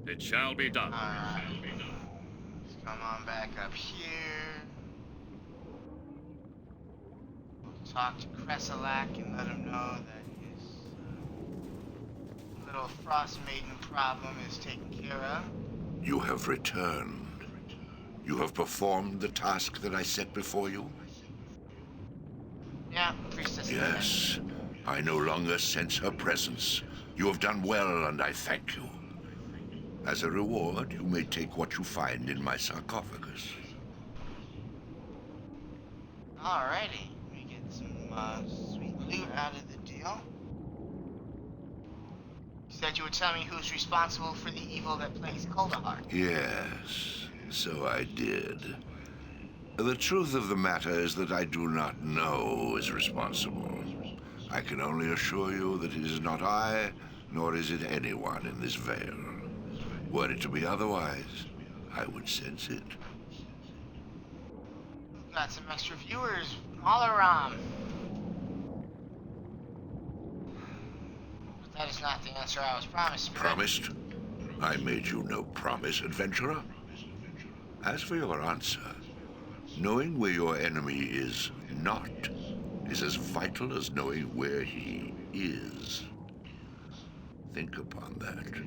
It shall be done. Alright. Let's come on back up here. We'll talk to Kresalak and let him know that his little Frost Maiden problem is taken care of. You have returned. You have performed the task that I set before you? Yeah, Priestess. Yes. I no longer sense her presence. You have done well, and I thank you. As a reward, you may take what you find in my sarcophagus. Alrighty. We get some sweet loot out of the deal. You said you would tell me who's responsible for the evil that plagues Kuldahar. Yes, so I did. The truth of the matter is that I do not know who is responsible. I can only assure you that it is not I, nor is it anyone in this vale. Were it to be otherwise, I would sense it. We've got some extra viewers all around. But that is not the answer I was promised, Spirit. Promised? I made you no promise, adventurer. As for your answer, knowing where your enemy is not is as vital as knowing where he is. Think upon that.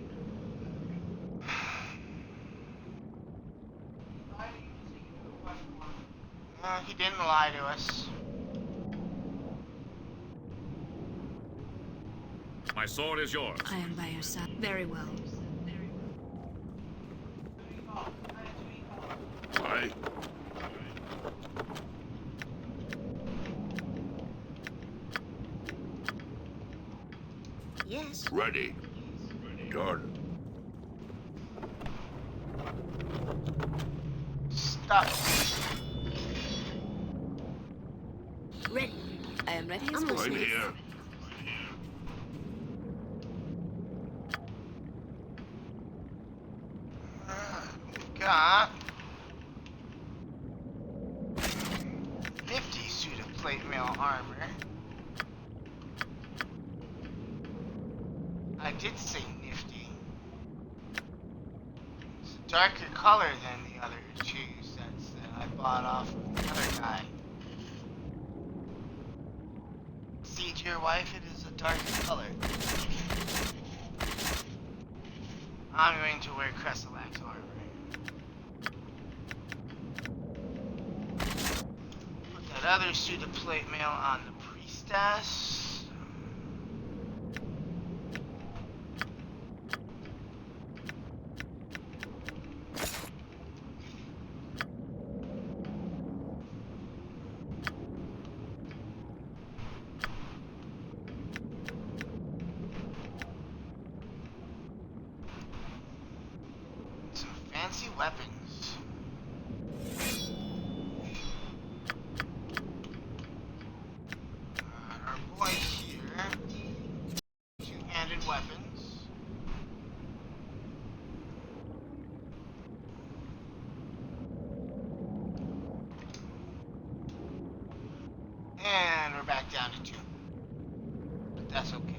He didn't lie to us. My sword is yours. I am by your side. Very well. I... Yes. Ready. Done. Stop. Ready. I am ready as I'm I'm listening. here. We've got nifty suit of plate mail armor. I did say nifty. It's a darker color than the other two sets that I bought off of the other guy. See, to your wife, it is a darker color. I'm going to wear Kresalak's armor. Put that other suit of plate mail on the priestess. Some fancy weapons. Our boy here. Two-handed weapons. And we're back down to 2. But that's okay.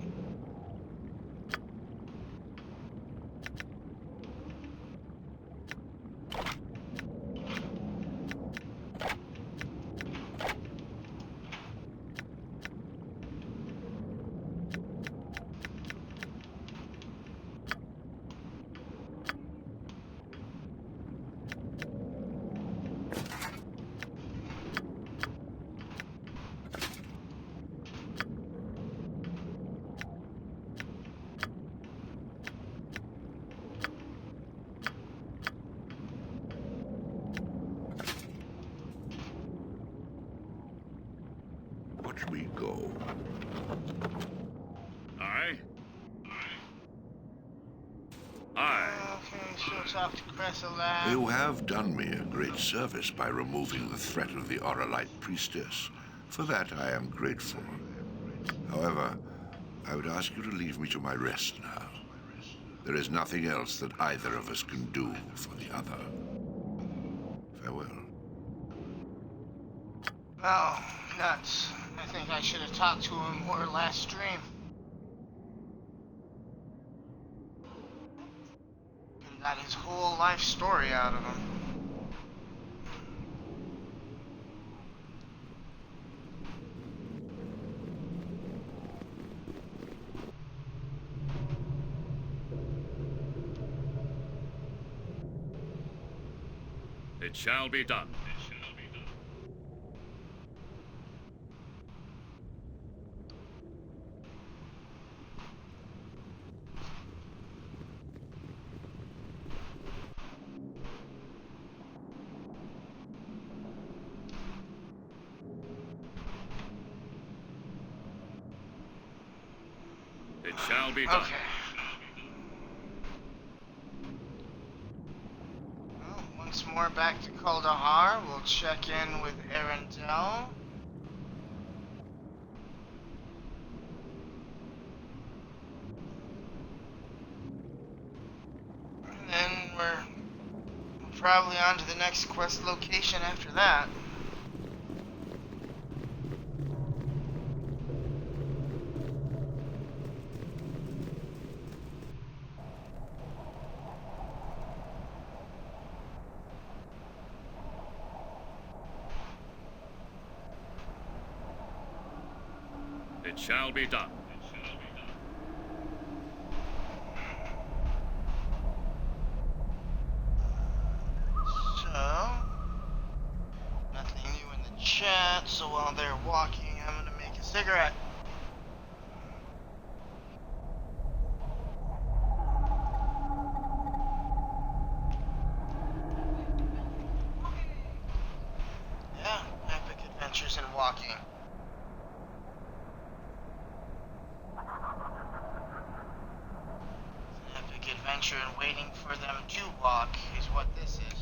Aye. Okay, so talk to Cresselat. You have done me a great service by removing the threat of the Auralite priestess. For that I am grateful. However, I would ask you to leave me to my rest now. There is nothing else that either of us can do for the other. Farewell. Oh, nuts. I think I should have talked to him more last stream. Could have got his whole life story out of him. It shall be done. It shall be done. Okay. Well, once more back to Kuldahar. We'll check in with Arendelle. And then we're probably on to the next quest location after that. It shall be done. So, nothing new in the chat, so while they're walking, I'm gonna make a cigarette. Yeah, epic adventures in walking. An epic adventure in waiting for them to walk is what this is.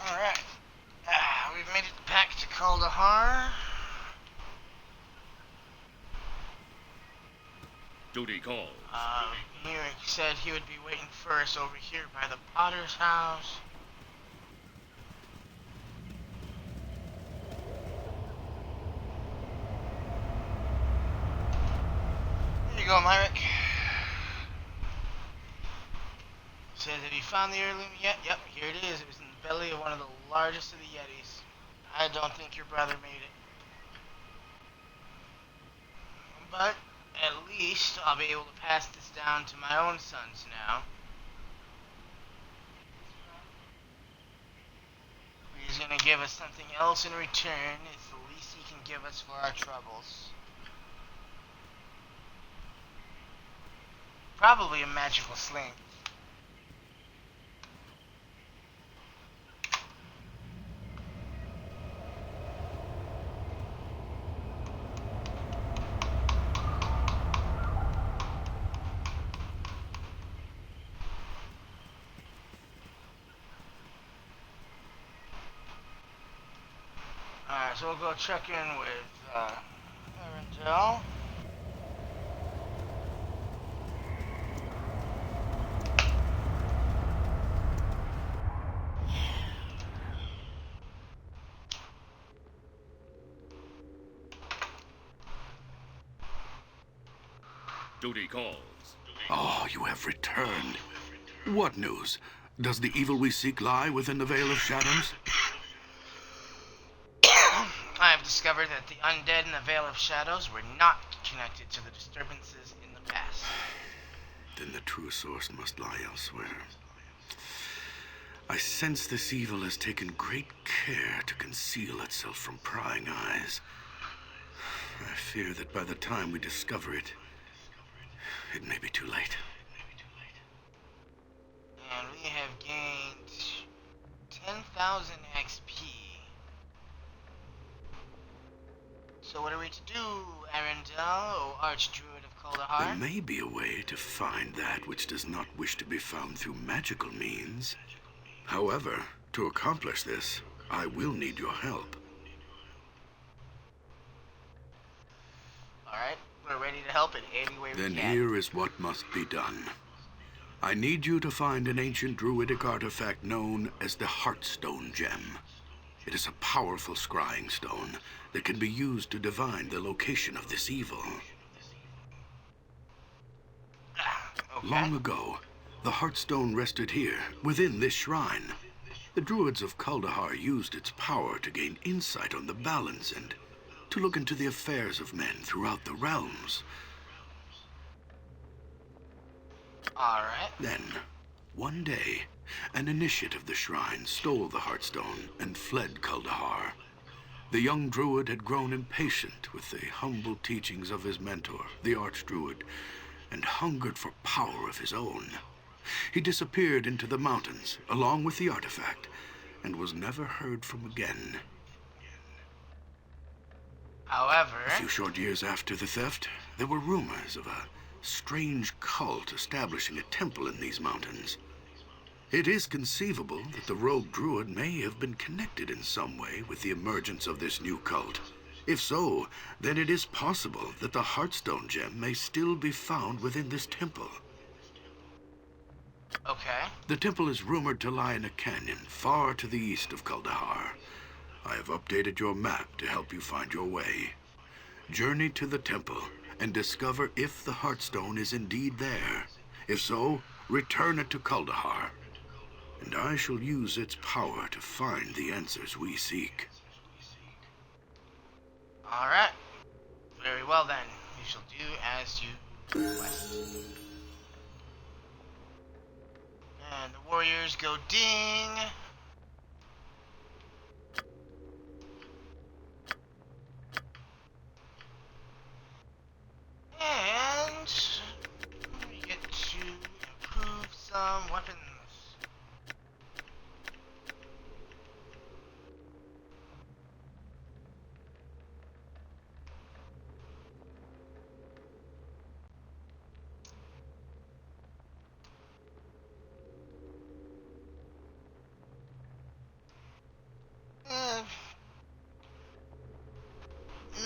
Alright. We've made it back to Kuldahar. Duty calls. Merrick said he would be waiting for us over here by the Potter's house. There you go, Myrick. Says, have you found the heirloom yet? Yep, here it is. It was in the belly of one of the largest of the Yetis. I don't think your brother made it. But at least I'll be able to pass this down to my own sons now. He's gonna give us something else in return. It's the least he can give us for our troubles. Probably a magical sling. Alright, so we'll go check in with Arendelle. Duty calls. Oh, you have returned. What news? Does the evil we seek lie within the Vale of Shadows? I have discovered that the undead in the Vale of Shadows were not connected to the disturbances in the past. Then the true source must lie elsewhere. I sense this evil has taken great care to conceal itself from prying eyes. I fear that by the time we discover it, it may be too late. And we have gained 10,000 XP. So what are we to do, Arendelle, O Archdruid of There Kaldahar? may be a way to find that which does not wish to be found through magical means. However, to accomplish this, I will need your help. Alright, we're ready to help in any way we Then can. here is what must be done. I need you to find an ancient druidic artifact known as the Heartstone Gem. It is a powerful scrying stone that can be used to divine the location of this evil. Okay. Long ago, the Heartstone rested here, within this shrine. The druids of Kaldahar used its power to gain insight on the balance and to look into the affairs of men throughout the realms. Alright. Then, one day, an initiate of the shrine stole the Heartstone and fled Kaldahar. The young druid had grown impatient with the humble teachings of his mentor, the Archdruid, and hungered for power of his own. He disappeared into the mountains, along with the artifact, and was never heard from again. However, A few short years after the theft, there were rumors of a strange cult establishing a temple in these mountains. It is conceivable that the rogue druid may have been connected in some way with the emergence of this new cult. If so, then it is possible that the Heartstone Gem may still be found within this temple. okay. The temple is rumored to lie in a canyon far to the east of Kaldahar. I have updated your map to help you find your way. Journey to the temple and discover if the Heartstone is indeed there. If so, return it to Kaldahar, and I shall use its power to find the answers we seek. Alright. Very well then. We shall do as you request. And the warriors go ding. And we get to improve some weapons.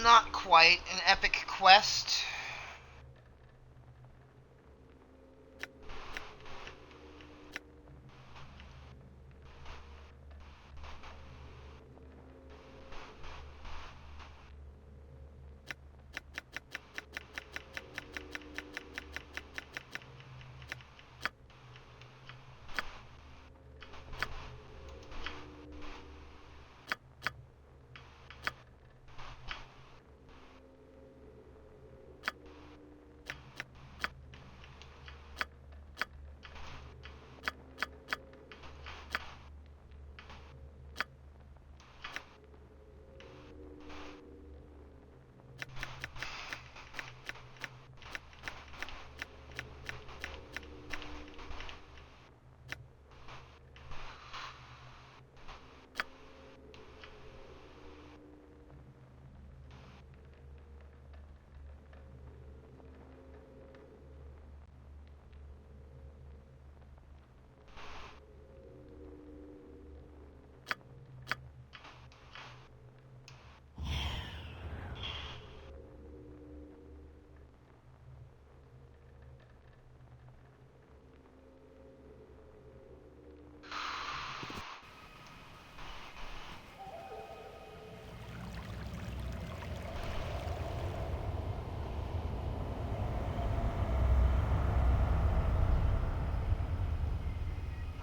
Not quite an epic quest.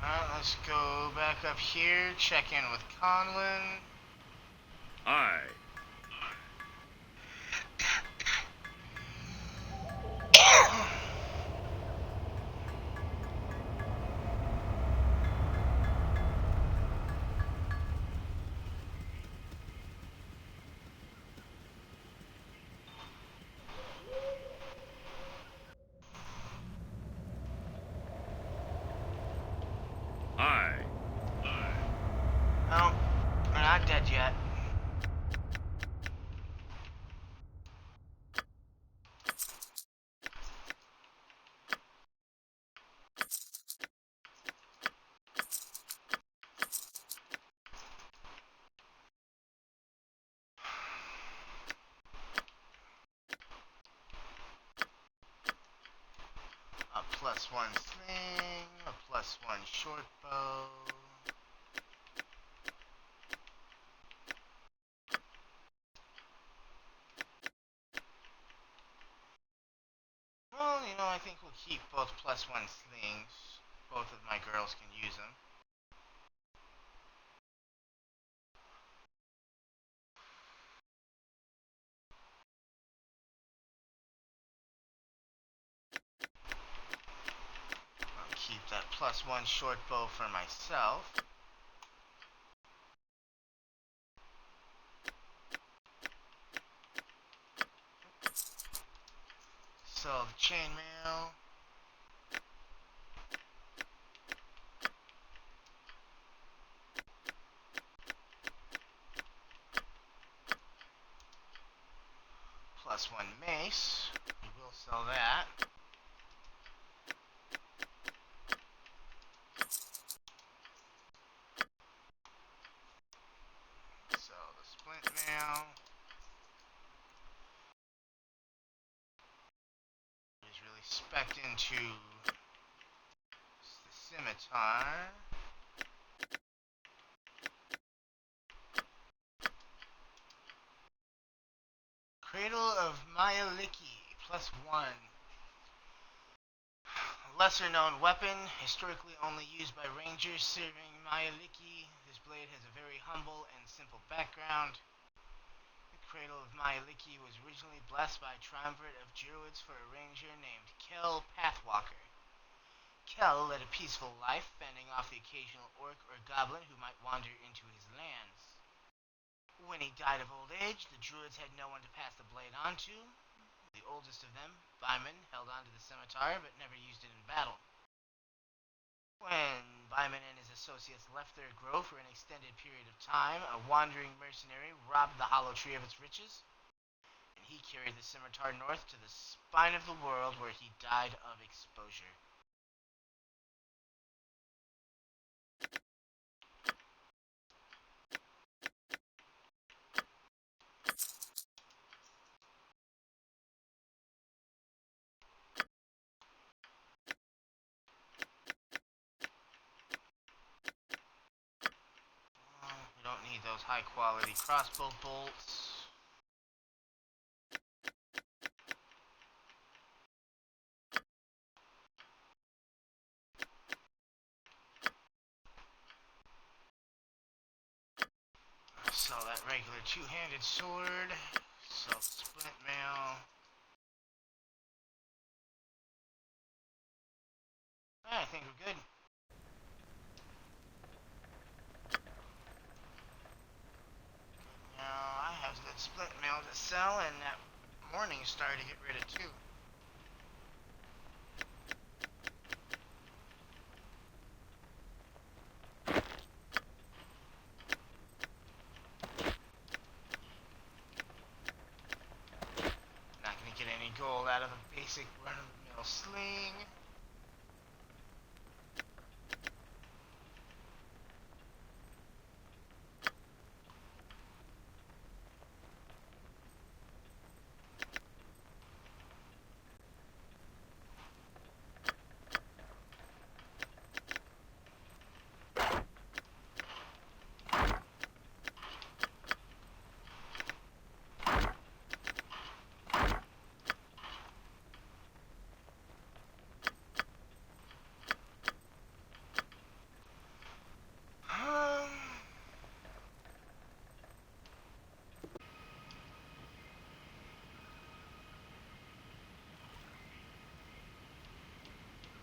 Alright, let's go back up here, check in with Conlon. Aye. not dead yet. A +1 sling, a +1 short bow. Well, I think we'll keep both +1 slings. Both of my girls can use them. I'll keep that +1 short bow for myself. Sell the chainmail. +1 mace. We will sell that. Sell the splint mail. Is really spec'd into the scimitar. Cradle of Mayaliki, +1. Lesser known weapon, historically only used by rangers serving Mayaliki. This blade has a very humble and simple background. The Cradle of Mayaliki was originally blessed by a triumvirate of druids for a ranger named Kel Pathwalker. Kel led a peaceful life, fending off the occasional orc or goblin who might wander into his lands. When he died of old age, the druids had no one to pass the blade on to. The oldest of them, Byman, held onto the scimitar but never used it in battle. When Byman and his associates left their grove for an extended period of time, a wandering mercenary robbed the hollow tree of its riches, and he carried the scimitar north to the spine of the world where he died of exposure. We don't need those high quality crossbow bolts. Sell that regular two-handed sword. Sell splint mail. I think we're good. Now I have that splint mail to sell and that morning star to get rid of too. Not gonna get any gold out of a basic run-of-the-mill sling.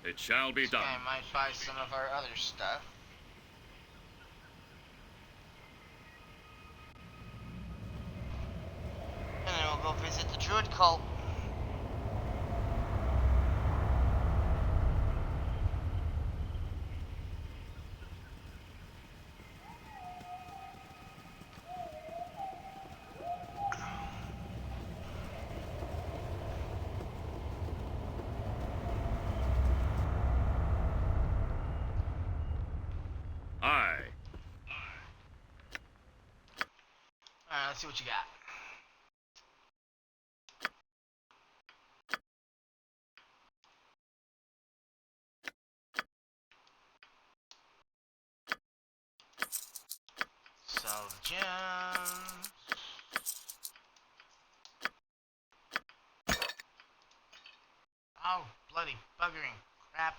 It shall be done. I might buy some of our other stuff. And then we'll go visit the druid cult. see what you got. Sell the gems. Oh, bloody buggering crap.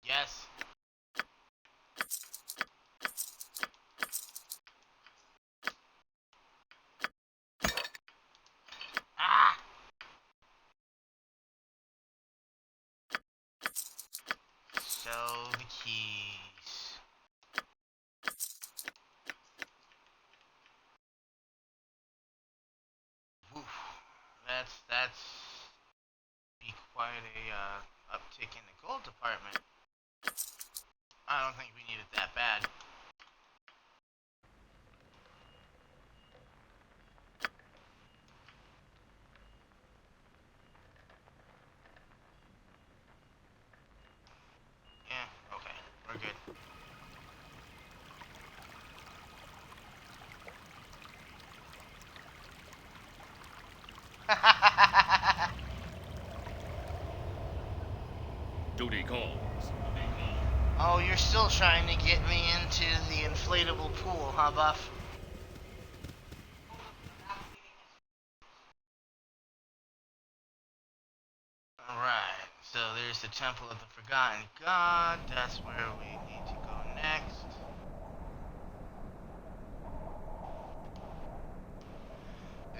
Yes. Ah! Sell the keys. Woof. That's be quite a uptick in the gold department. I don't think we need it that bad. Yeah, okay, we're good. Duty calls. Oh, you're still trying to get me into the inflatable pool, huh, Buff? Alright, so there's the Temple of the Forgotten God. That's where we need to go next.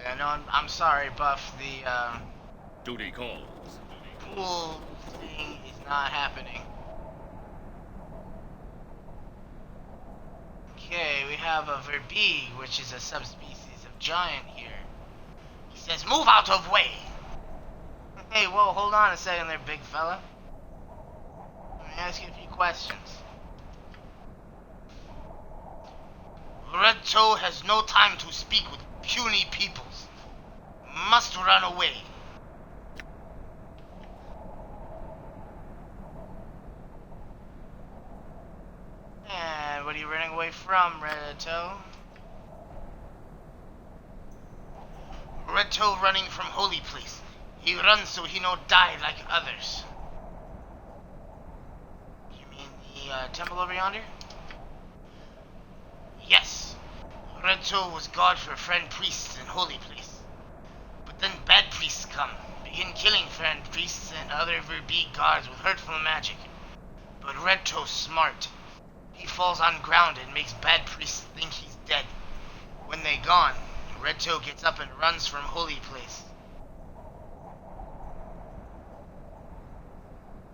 Yeah, no, I'm sorry, Buff. The Duty calls. pool thing is not happening. Okay, we have a Verbeeg, which is a subspecies of giant here. He says, move out of way! Hey, whoa, hold on a second there, big fella. Let me ask you a few questions. Red Toe has no time to speak with puny peoples. Must run away. And what are you running away from, Red Toe? Red Toe running from holy place. He runs so he no die like others. You mean the temple over yonder? Yes. Red Toe was god for friend priests in holy place. But then bad priests come, begin killing friend priests and other Verbeeg gods with hurtful magic. But Red Toe's smart. He falls on ground and makes bad priests think he's dead. When they gone, Red Toe gets up and runs from holy place.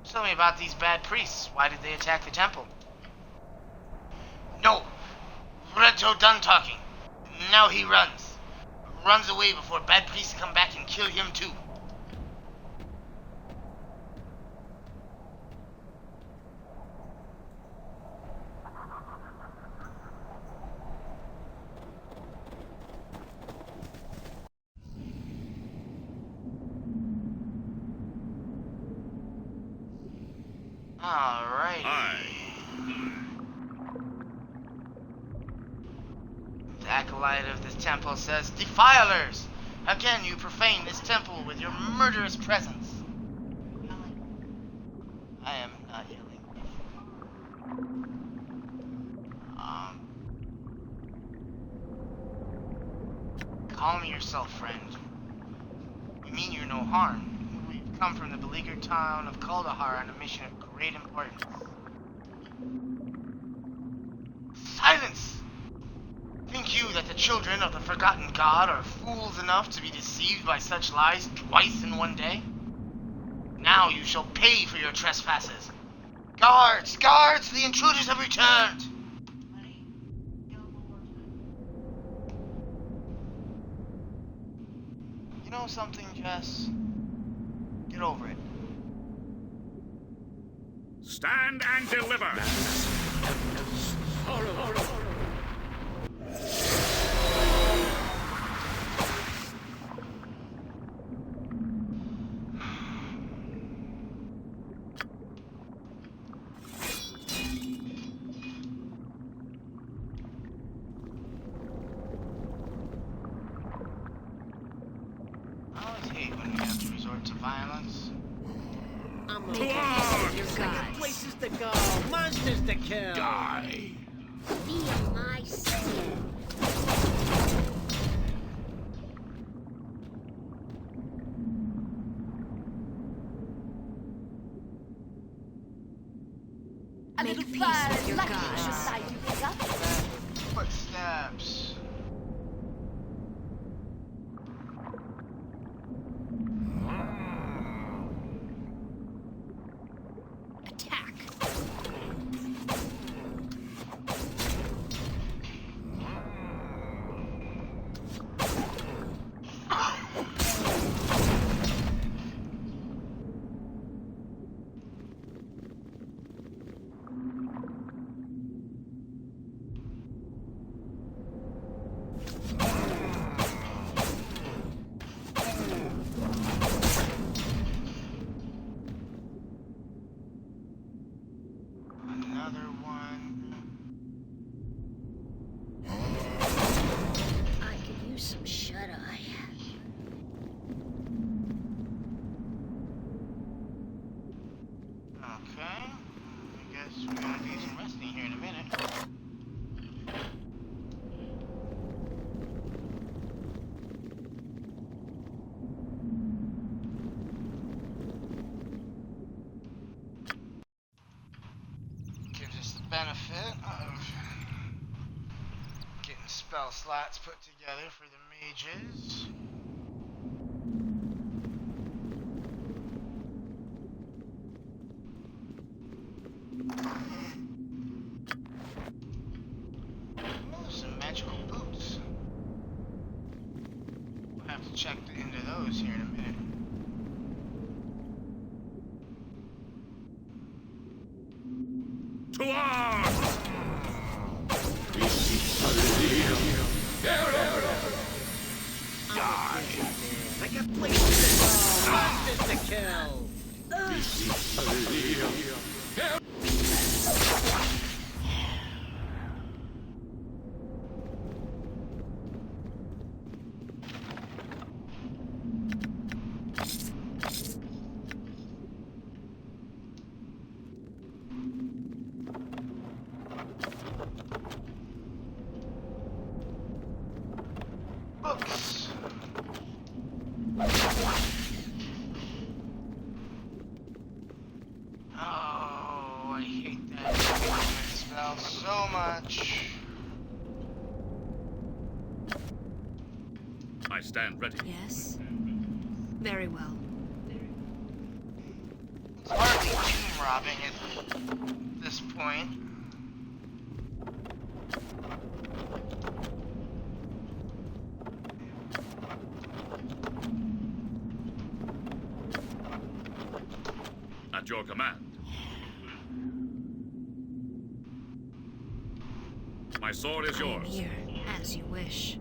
Tell me about these bad priests. Why did they attack the temple? No! Red Toe done talking. Now he runs. Runs away before bad priests come back and kill him too. Alrighty. Aye. The acolyte of this temple says, Defilers! How can you profane this temple with your murderous presence? I am not yelling. Calm yourself, friend. We mean you no harm. We've come from the beleaguered town of Kaldahar on a mission of great importance. Silence! Think you that the children of the forgotten god are fools enough to be deceived by such lies twice in one day? Now you shall pay for your trespasses. Guards! Guards! The intruders have returned! You know something, Jess? Get over it. Stand and deliver. Make To peace arms! with your gods. I got places to go, monsters to kill. Die. Feel my skin. Make peace with your gods. Footsteps. Attack. Another one. I could use some shut-eye. Okay. I guess we're gonna do some resting here in a minute. Gives us the benefit of getting spell slots put together for the mages. Oh, some magical boots. We'll have to check into those here in a minute. To arms! I got places to go, monsters to kill. Books. Oh, I hate that spell so much. I stand ready. Yes? Very well. It's hardly tomb robbing at this point. At your command. My sword is I am yours. here, as you wish.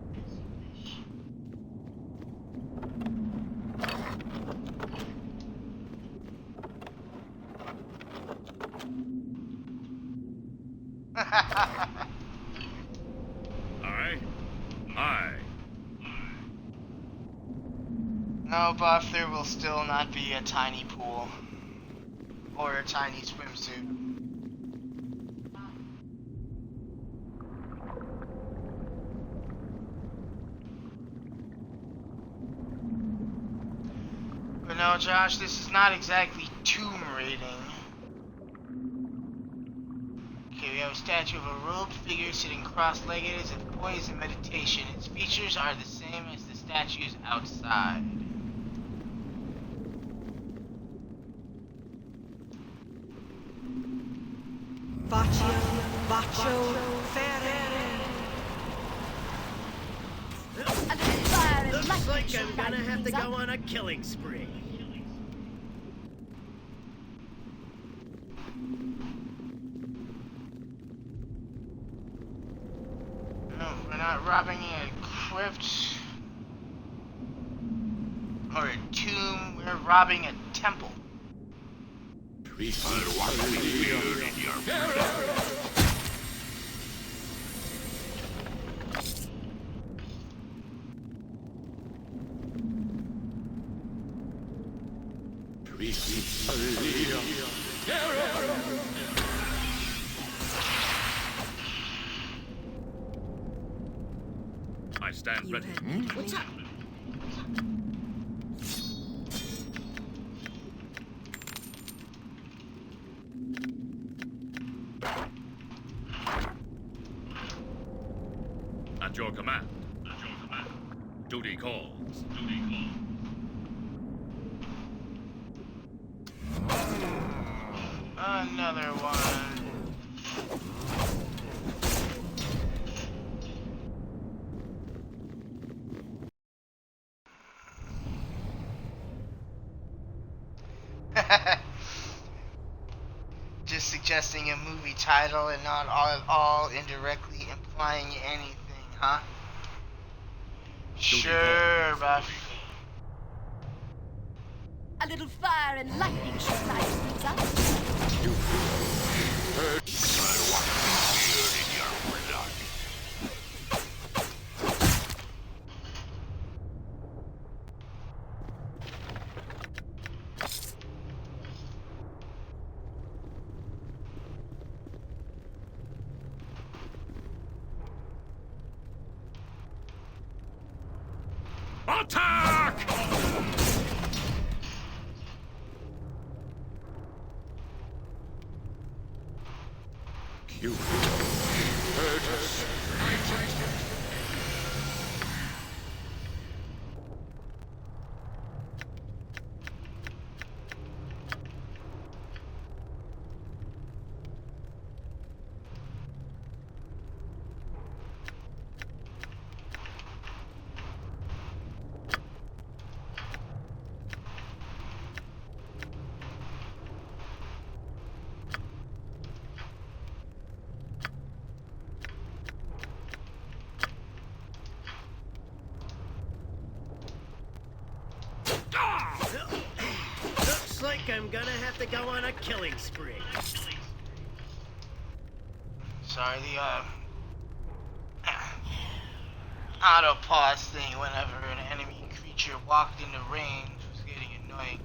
Aye. No, Buff, there will still not be a tiny pool. Or a tiny swimsuit. But no, Josh, this is not exactly tomb raiding. Okay, we have a statue of a robed figure sitting cross-legged as if poised in meditation. Its features are the same as the statues outside. Bacio Ferre. Looks like I'm gonna have to go on a killing spree. No, we're not robbing a crypt or a tomb. We're robbing a temple. stand You ready. had me What's up? At your command. Duty calls. Another one. Just suggesting a movie title and not all indirectly implying anything, huh? Sure, Buff. A little fire and lightning should light things up. Attack! You hurt us. Looks like I'm gonna have to go on a killing spree. Sorry, the auto pause thing whenever an enemy creature walked into range was getting annoying.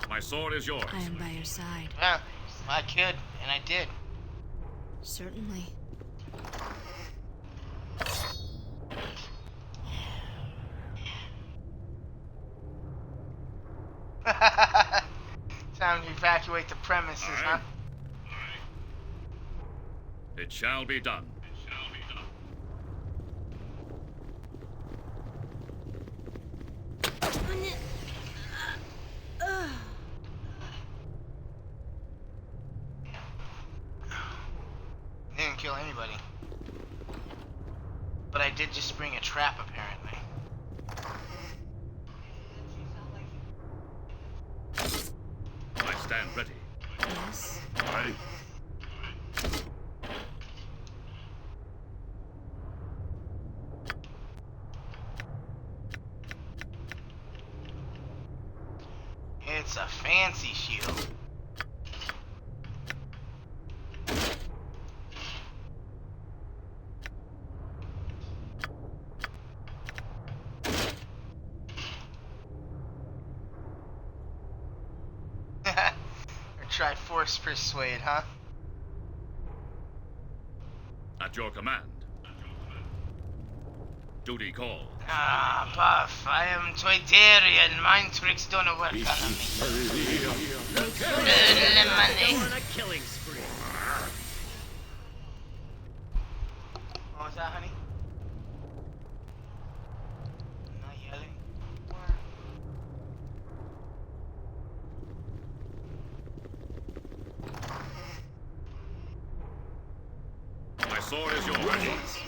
My sword is yours. I am by your side. Yeah, I could, and I did. Certainly. Time to evacuate the premises, huh? It shall be done. Didn't kill anybody. But I did just spring a trap, apparently. I stand ready. Yes. Aye. It's a fancy shield. Or try force persuade, huh? At your command. Duty calls. Ah, Buff, I am Toydarian. Mind tricks don't work on me. Looks like I'm gonna have to go on a killing spree. What was that, honey? I'm not yelling. My sword is yours.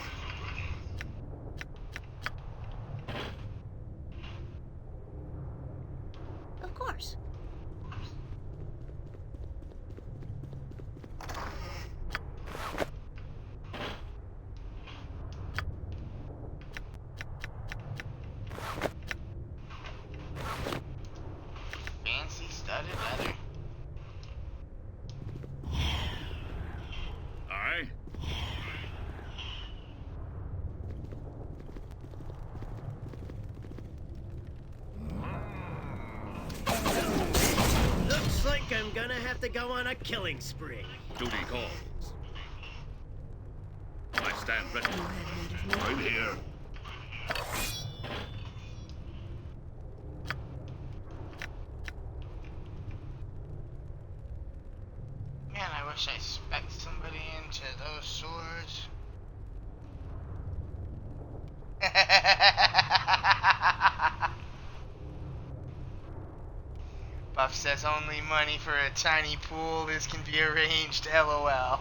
Of course. Fancy studded leather. Aye. Looks like I'm gonna have to go on a killing spree. Duty calls. I stand ready. You have need of me. Right here. Man, I wish I spec'd somebody into those swords. Buff says only money for a tiny pool. This can be arranged. LOL.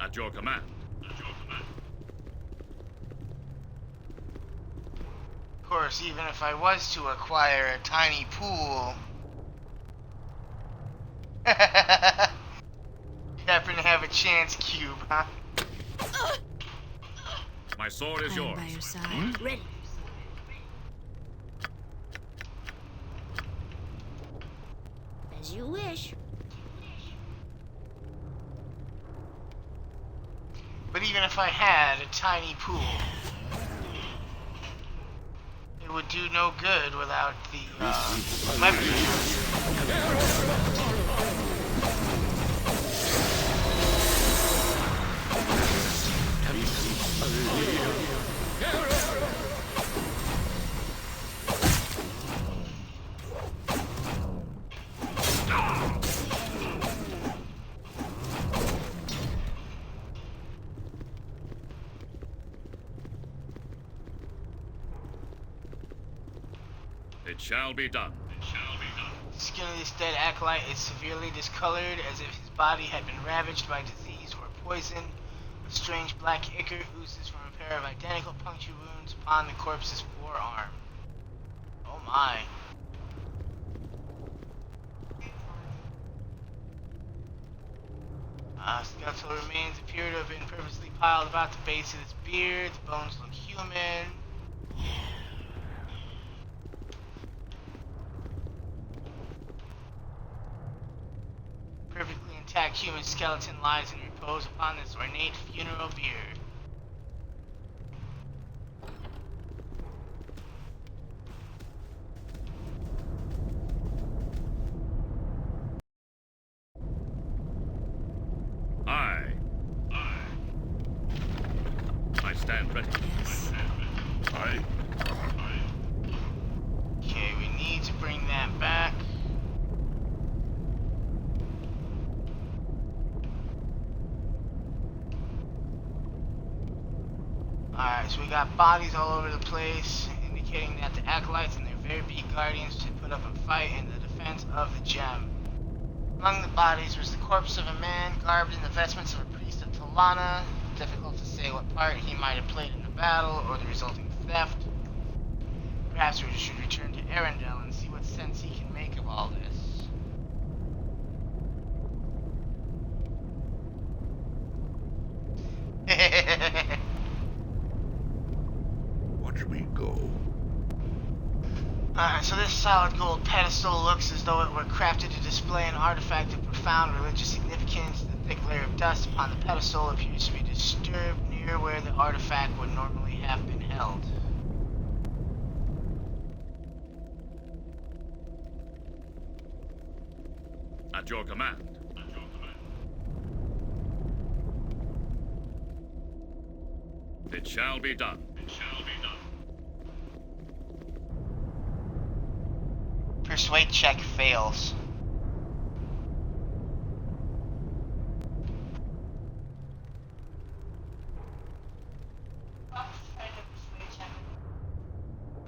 At your command. Of course, even if I was to acquire a tiny pool, you happen to have a chance cube, huh? My sword is I am yours. by your side. Ready. As you wish. But even if I had a tiny pool, it would do no good without the weapons. It shall be done. The skin of this dead acolyte is severely discolored, as if his body had been ravaged by disease or poison. A strange black ichor oozes from a pair of identical puncture wounds upon the corpse's forearm. Oh my. Skeletal remains appear to have been purposely piled about the base of its beard. The bones look human. Perfectly intact human skeleton lies in repose upon this ornate funeral bier. I stand ready. Yes. Aye. Okay, we need to bring that back. Alright, so we got bodies all over the place, indicating that the acolytes and their very big guardians should put up a fight in the defense of the gem. Among the bodies was the corpse of a man garbed in the vestments of a priest of Talana. Difficult to say what part he might have played in the battle or the resulting theft. Perhaps we should return to Arendelle and see what sense he can make of all this. Watch me go. Alright, so this solid gold pedestal looks as though it were crafted to display an artifact of profound religious significance. The thick layer of dust upon the pedestal appears to be disturbed near where the artifact would normally have been held. At your command. It shall be done. Persuade check fails.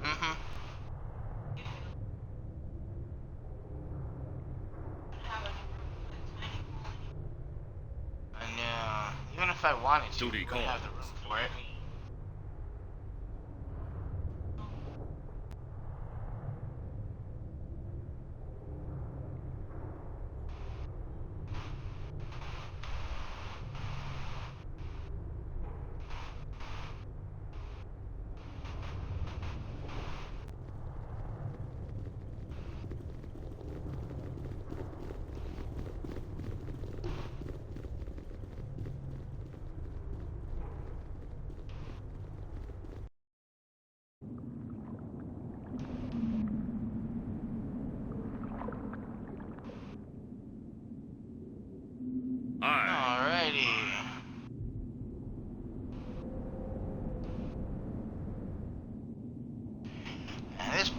Mm-hmm. I know. Even if I wanted to, Duty we would called. have the room for it.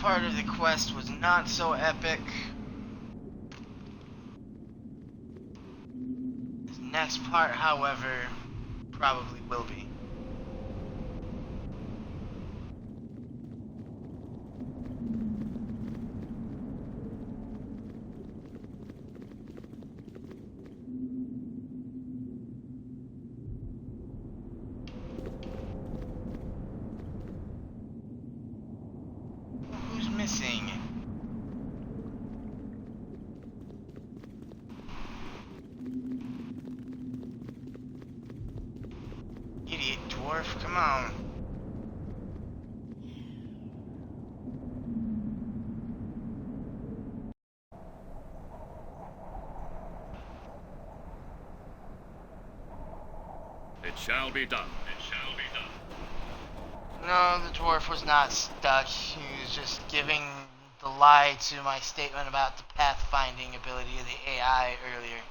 part of the quest was not so epic. This next part, however, probably will be. Who's missing? Idiot dwarf, come on. It shall be done. It shall be done. No, the dwarf was not stuck. He was just giving the lie to my statement about the pathfinding ability of the AI earlier.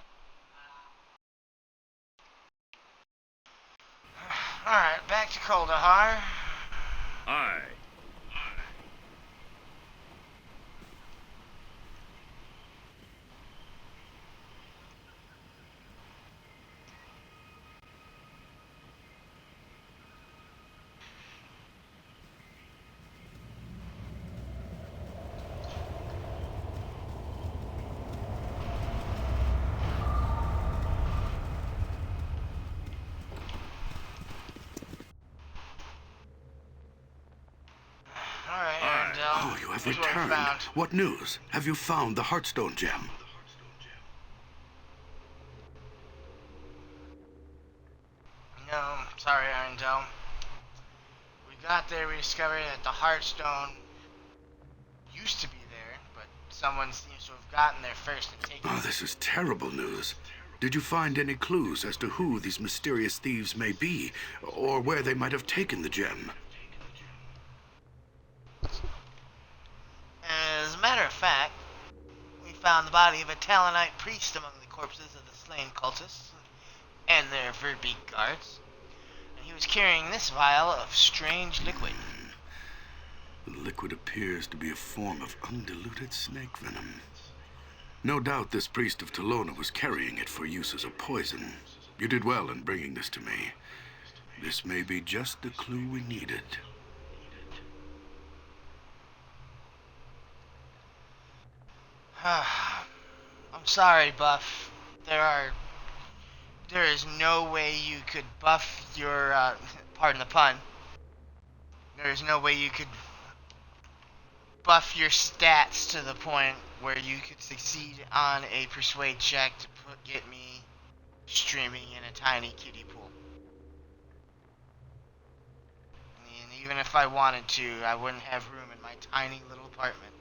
Alright, back to Kuldahar. Aye. Alright, Aye. Arendelle. Oh, you have Here's what we returned. found. What news? Have you found the Heartstone gem? No, sorry, Arendelle. We got there, we discovered that the Heartstone used to be there, but someone seems to have gotten there first and taken Oh, it. this is terrible news. Did you find any clues as to who these mysterious thieves may be, or where they might have taken the gem? As a matter of fact, we found the body of a Talonite priest among the corpses of the slain cultists and their Verbeek guards. And he was carrying this vial of strange liquid. The liquid appears to be a form of undiluted snake venom. No doubt this priest of Talona was carrying it for use as a poison. You did well in bringing this to me. This may be just the clue we needed. I'm sorry, Buff. There is no way you could buff your, pardon the pun. There is no way you could buff your stats to the point where you could succeed on a persuade check to get me streaming in a tiny kiddie pool. And even if I wanted to, I wouldn't have room in my tiny little apartment.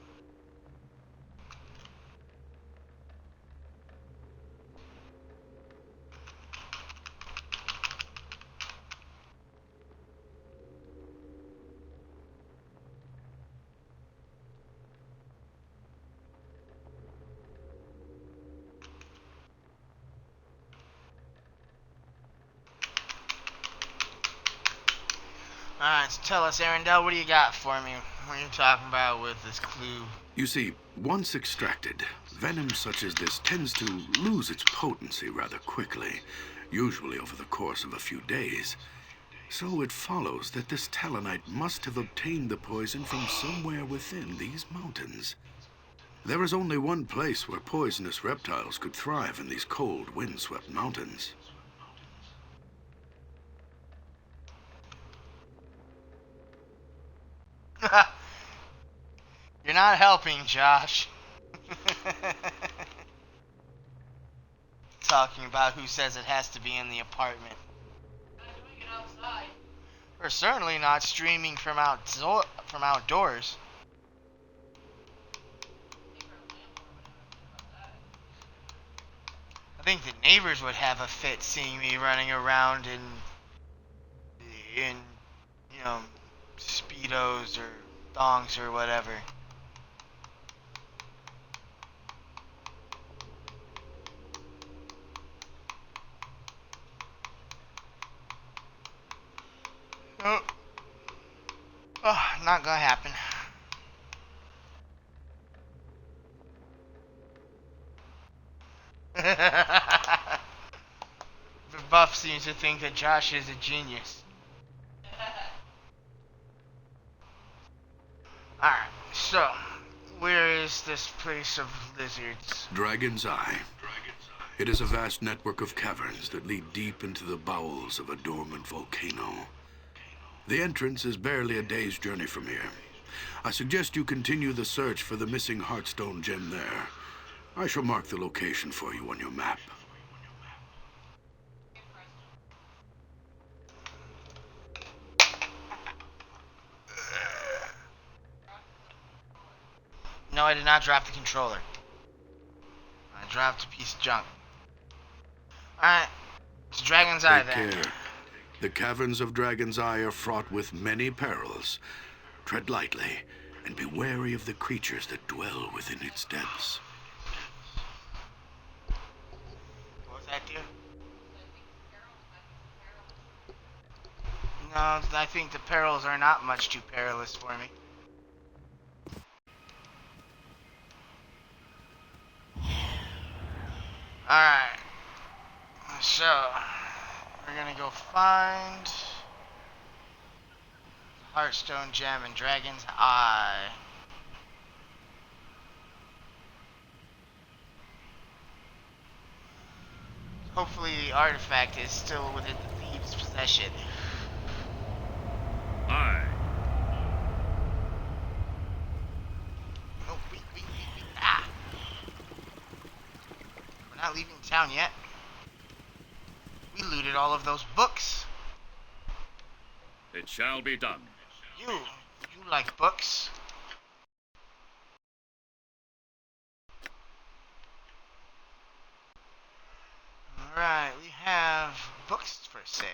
Alright, so tell us, Arendelle, what do you got for me? What are you talking about with this clue? You see, once extracted, venom such as this tends to lose its potency rather quickly, usually over the course of a few days. So it follows that this Talonite must have obtained the poison from somewhere within these mountains. There is only one place where poisonous reptiles could thrive in these cold, windswept mountains. You're not helping, Josh. Talking about who says it has to be in the apartment. Not doing it outside. We're certainly not streaming from outdoors. I think the neighbors would have a fit seeing me running around in you know, Speedos or thongs or whatever. Oh, not gonna happen. seems to think that Josh is a genius. Alright, so, where is this place of lizards? Dragon's Eye. It is a vast network of caverns that lead deep into the bowels of a dormant volcano. The entrance is barely a day's journey from here. I suggest you continue the search for the missing Heartstone gem there. I shall mark the location for you on your map. No, I did not drop the controller. I dropped a piece of junk. Alright, it's Dragon's Eye Take then. care. The caverns of Dragon's Eye are fraught with many perils. Tread lightly, and be wary of the creatures that dwell within its depths. What was that, dear? No, I think the perils are not much too perilous for me. Alright. So, we're gonna go find Heartstone Gem and Dragon's Eye. Hopefully the artifact is still within the thieves' possession. Aye. Oh, wait. Ah! We're not leaving town yet. We looted all of those books. It shall be done. You like books. Alright, we have books for sale.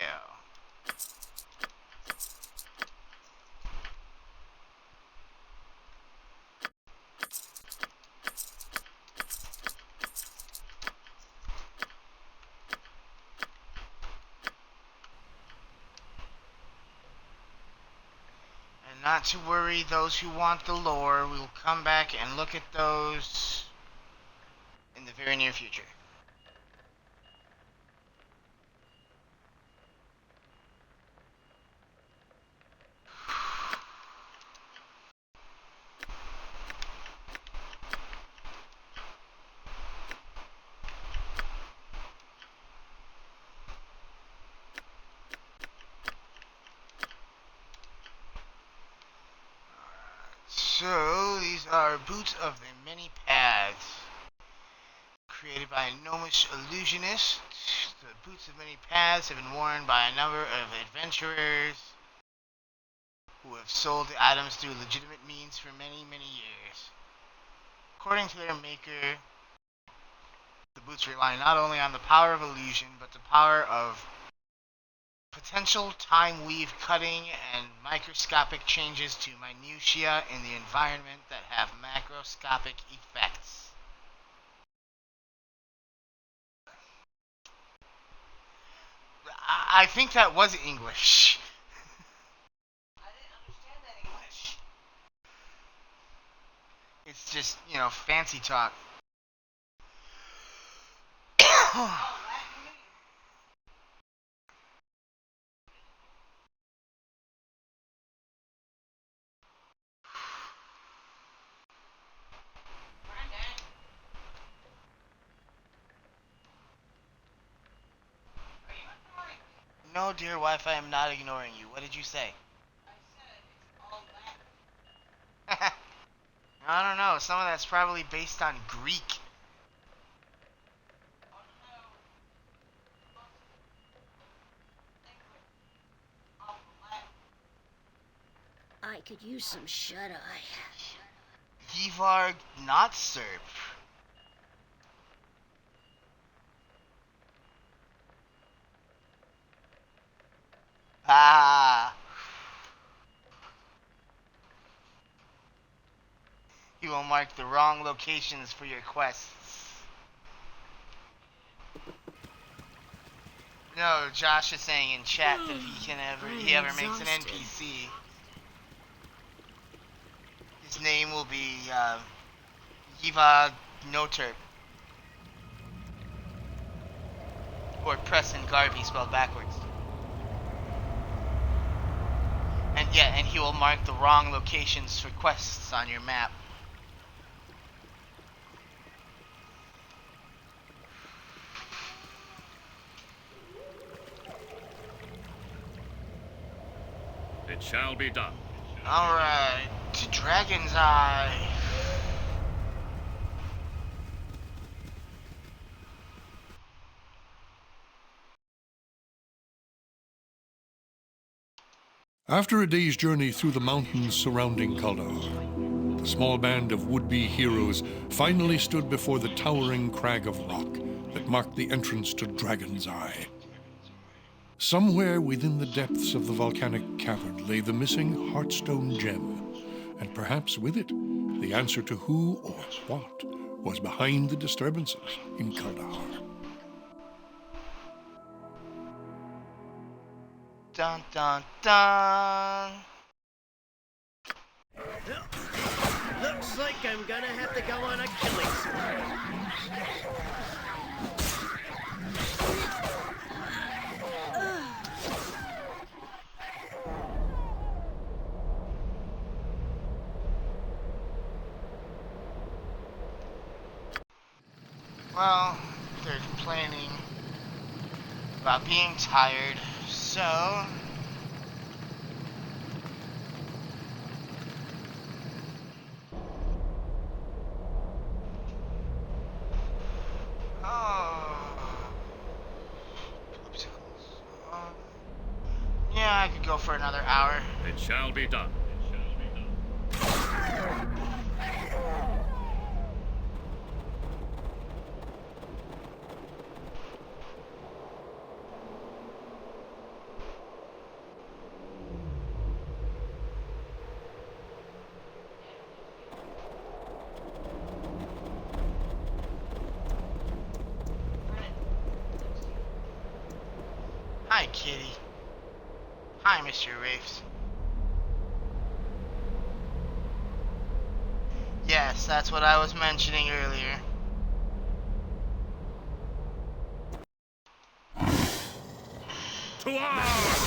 And not to worry, those who want the lore, we will come back and look at those in the very near future. So, these are boots of the many paths. Created by a gnomish illusionist, the boots of many paths have been worn by a number of adventurers who have sold the items through legitimate means for many, many years. According to their maker, the boots rely not only on the power of illusion, but the power of potential time weave cutting and microscopic changes to minutiae in the environment that have macroscopic effects. I think that was English. I didn't understand that English. It's just, fancy talk. Oh, Latin New Year. Granddad. Are you ignoring me? No, dear wife, I am not ignoring you. What did you say? I said it's all Latin. I don't know. Some of that's probably based on Greek. Oh no. All Latin. I could use some shut-eye. Vivar not Serp. Ah. You will mark the wrong locations for your quests. No, Josh is saying in chat that if he ever makes an exhausted. NPC, his name will be Yiva Noter. Or Preston Garvey spelled backwards. And yeah, and he will mark the wrong locations for quests on your map. It shall be done. Alright, to Dragon's Eye. After a day's journey through the mountains surrounding Kaldahar, the small band of would-be heroes finally stood before the towering crag of rock that marked the entrance to Dragon's Eye. Somewhere within the depths of the volcanic cavern lay the missing Heartstone gem, and perhaps with it, the answer to who or what was behind the disturbances in Kaldahar. Dun dun dun! Looks like I'm gonna have to go on a killing spree. Well, they're complaining about being tired, so... Yeah, I could go for another hour. It shall be done. Hi, Kitty. Hi, Mr. Rafes. Yes, that's what I was mentioning earlier. To arms!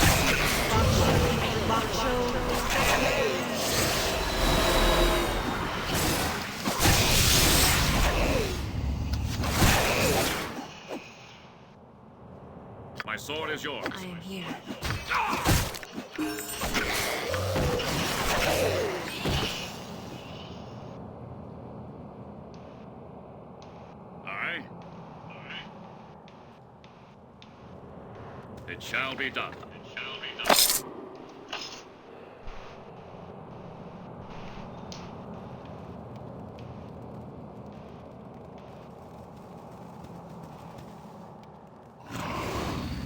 My sword is yours. I am here. Aye. It shall be done. It shall be done.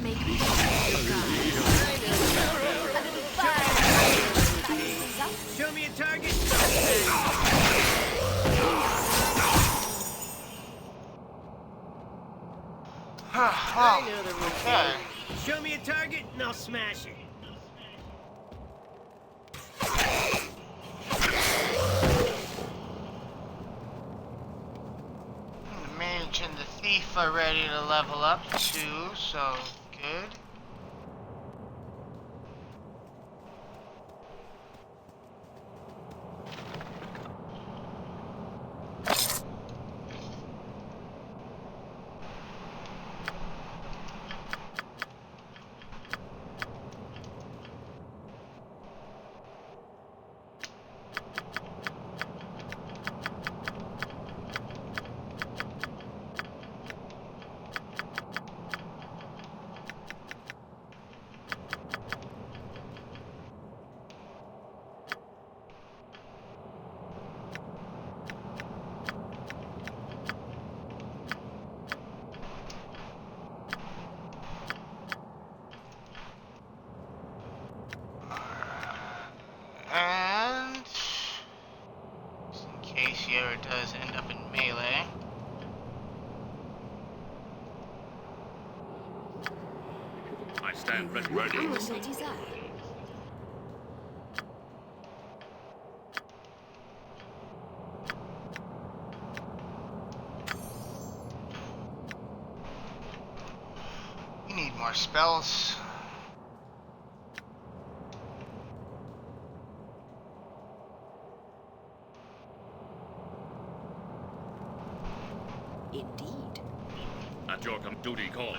Make me Show me a target. I know the routine. Show me a target and I'll smash it. The mage and the thief are ready to level up too, so good. And just in case he ever does end up in melee. I stand ready. I will so desire. spells. Indeed. At your duty call.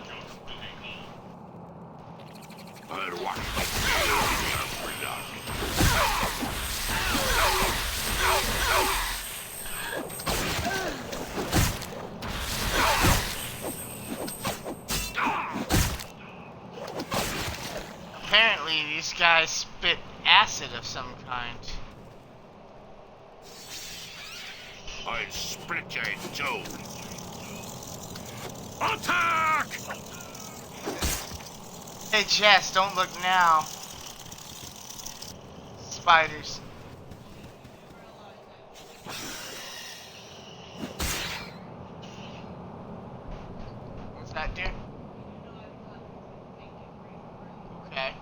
I'll watch Apparently, these guys spit acid of some kind. I'll split your toes. Attack! Hey, Jess, don't look now. Spiders. What's that, dear? Okay.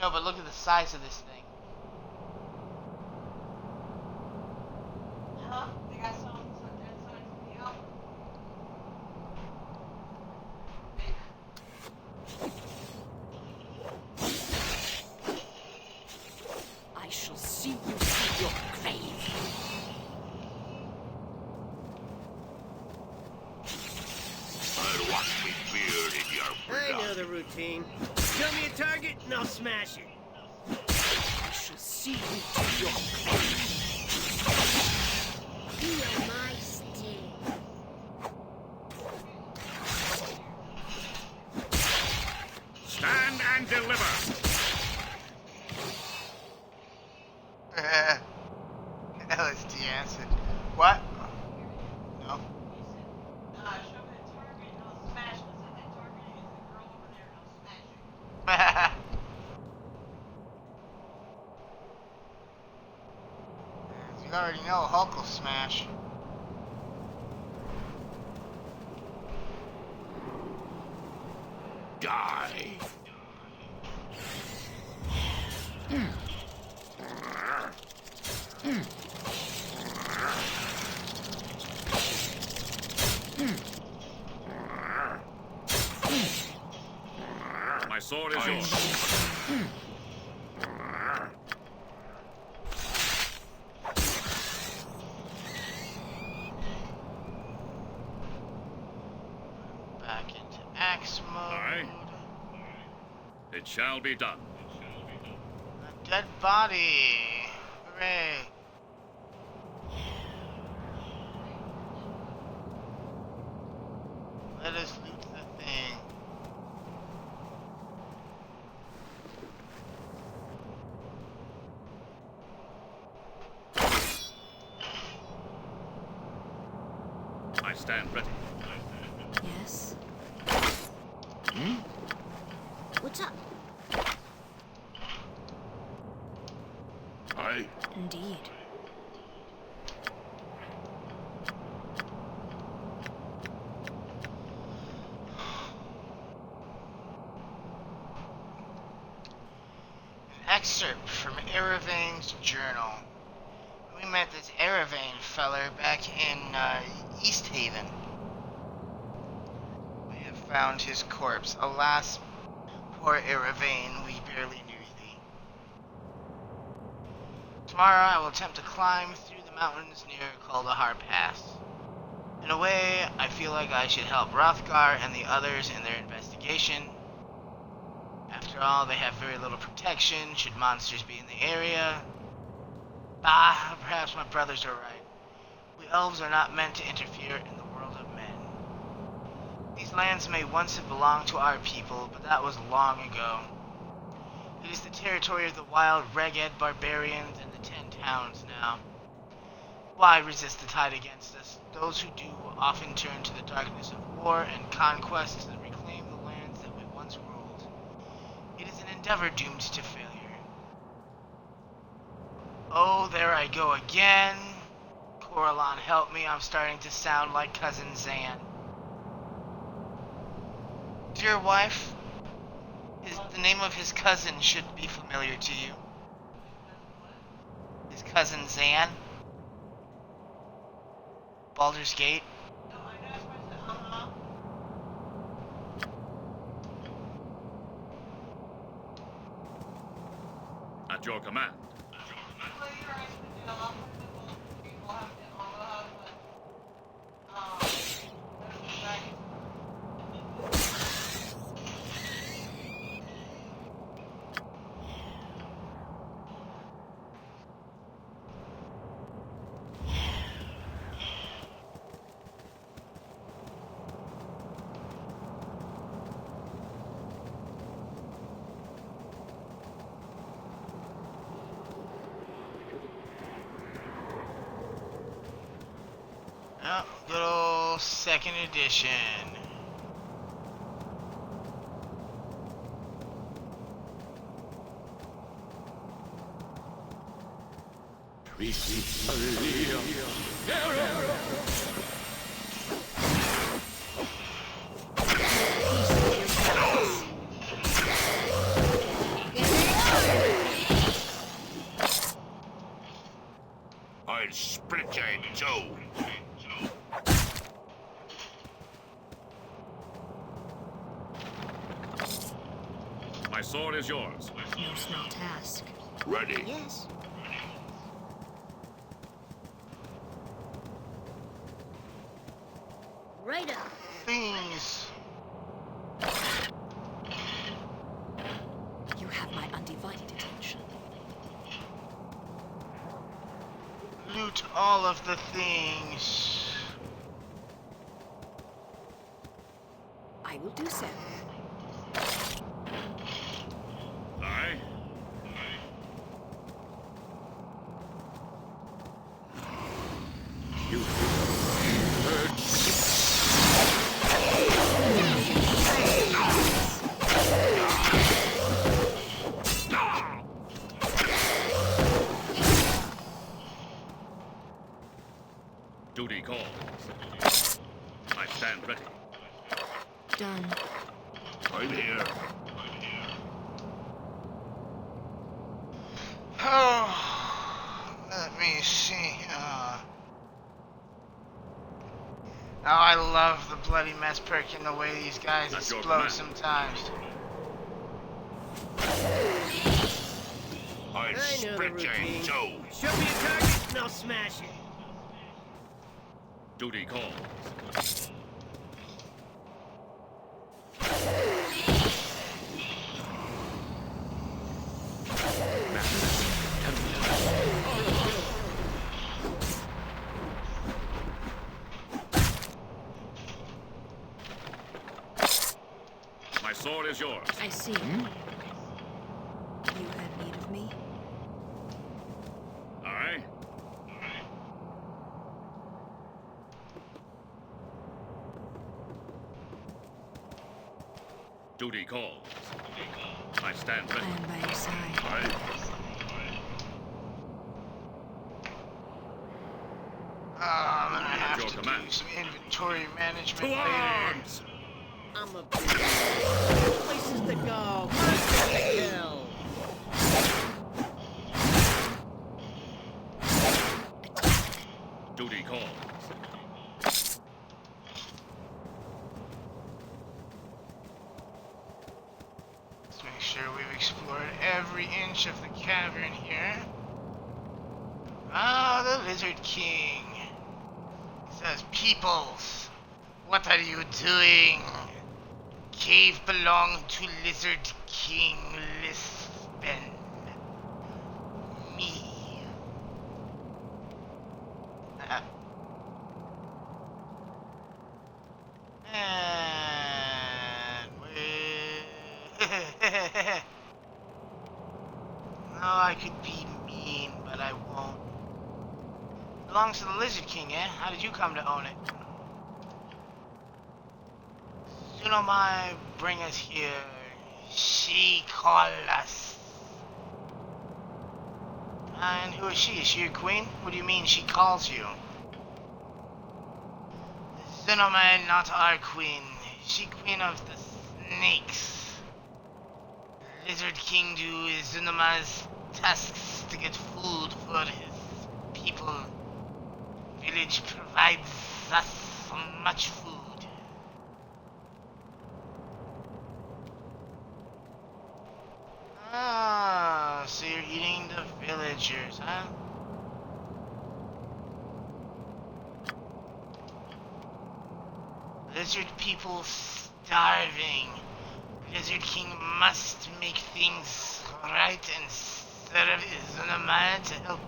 No, but look at the size of this thing. Huh? They got some dead signs of the album. I shall see you to your grave. I'll watch me beard in your I know the routine. Show me a target and I'll smash it. I shall see you to your grave. Feel my sting. Stand and deliver. LSD acid. What? No. Show me a target and I'll smash it. So that target is the girl over there and I'll smash it. As you already know, Hulk will smash. die. My sword is yours. Back into axe mode. Aye. It shall be done. A dead body. Hooray. Let us loot the thing. I stand ready. Yes? What's up? Aye. Indeed. An excerpt from Erevang's journal. We met this Erevang feller back in East Haven. We have found his corpse. Alas, poor Erevang, we barely knew thee. Tomorrow I will attempt to climb through the mountains near Kaldahar Pass. In a way, I feel like I should help Hrothgar and the others in their investigation. After all, they have very little protection should monsters be in the area. Ah, perhaps my brothers are right. We elves are not meant to interfere in the world of men. These lands may once have belonged to our people, but that was long ago. It is the territory of the wild Reged barbarians and the 10 towns now. Why resist the tide against us? Those who do often turn to the darkness of war and conquest and reclaim the lands that we once ruled. It is an endeavor doomed to failure. Oh, there I go again. Coralon, help me. I'm starting to sound like Cousin Zan. Dear wife, the name of his cousin should be familiar to you. His cousin Zan. Baldur's Gate. At your command. Well, you're Icewind Dale. I'll put the both people have to all have Oh, good old second edition. I'll split you in two. My sword is yours. No small task. Ready. Yes. Right up. Things. You have my undivided attention. Loot all of the things. I will do so. Aye. Duty called. I stand ready. Done. I'm here. Oh, let me see. Oh, I love the bloody mess perk and the way these guys That's your explode command. sometimes. I'll I know the split you in routine. two. Show me a target and I'll smash it. Duty called. My sword is yours. I see. You have need of me? Aye. Duty called. I stand I ready. am by your side. Aye. I'm gonna have your to do command. some inventory management To later. arms! I'm a big places to go. Monsters to kill. Duty called. Let's make sure we've explored every inch of the cavern here. Ah, the Lizard King. He says, peoples, what are you doing? Cave belonged to Lizard King Lisbon. Me. And no, I could be mean, but I won't. Belongs to the Lizard King, eh? How did you come to own it? Tsunomai bring us here. She call us. And who is she? Is she your queen? What do you mean she calls you? Tsunomai not our queen. She queen of the snakes. Lizard King do Tsunomai's tasks to get food for his people. Village provides us so much food. Ah, so you're eating villagers, huh? Lizard people starving. Lizard King must make things right and serve Zunamaya to help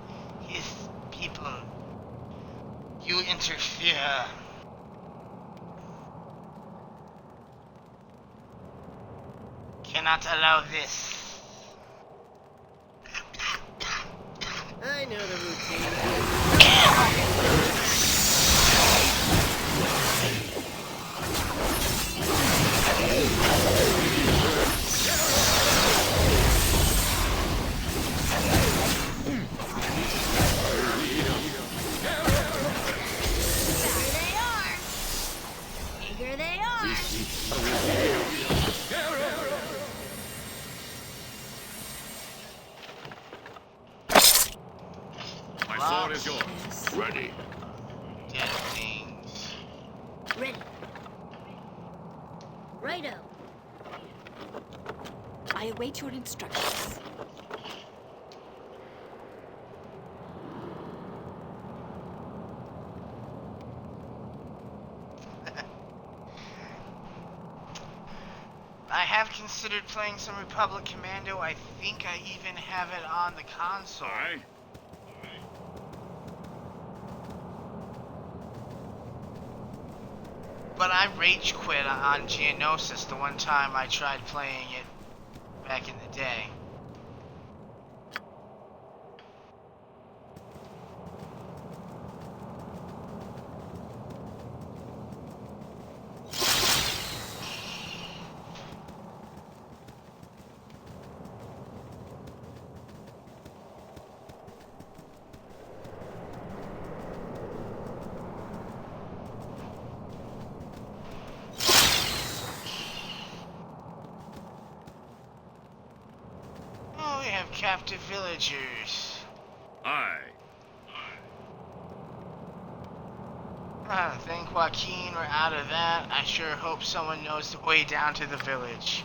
his people. You interfere. Cannot allow this. I know the routine. Here they are. My sword is yours. Ready. Dead things. Ready. Righto. I await your instructions. I have considered playing some Republic Commando. I think I even have it on the console. Aye. But I rage quit on Geonosis the one time I tried playing it back in the day. Oh, we have captive villagers. Aye. Thank Joaquin we're out of that. I sure hope someone knows the way down to the village.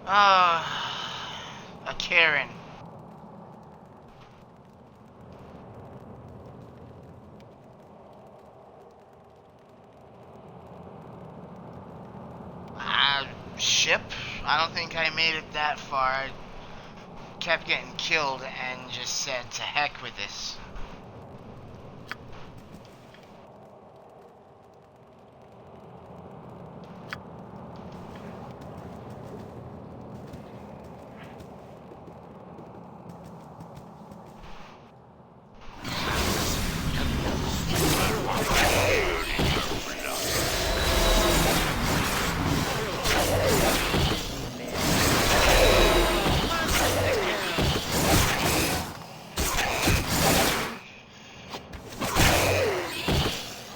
A Karen. Ship? I don't think I made it that far. I kept getting killed and just said to heck with this.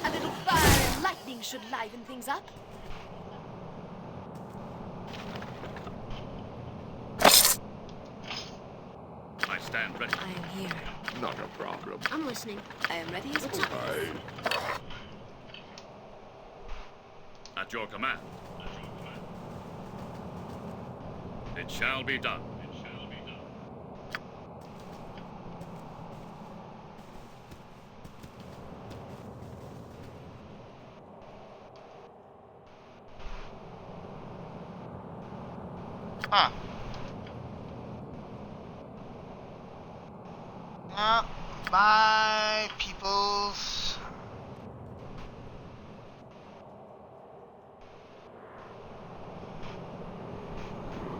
A little fire and lightning should liven things up. I stand ready. I am here. Not a problem. I'm listening. I am ready as What's always. up? At your command. It shall be done. Huh. Bye, peoples.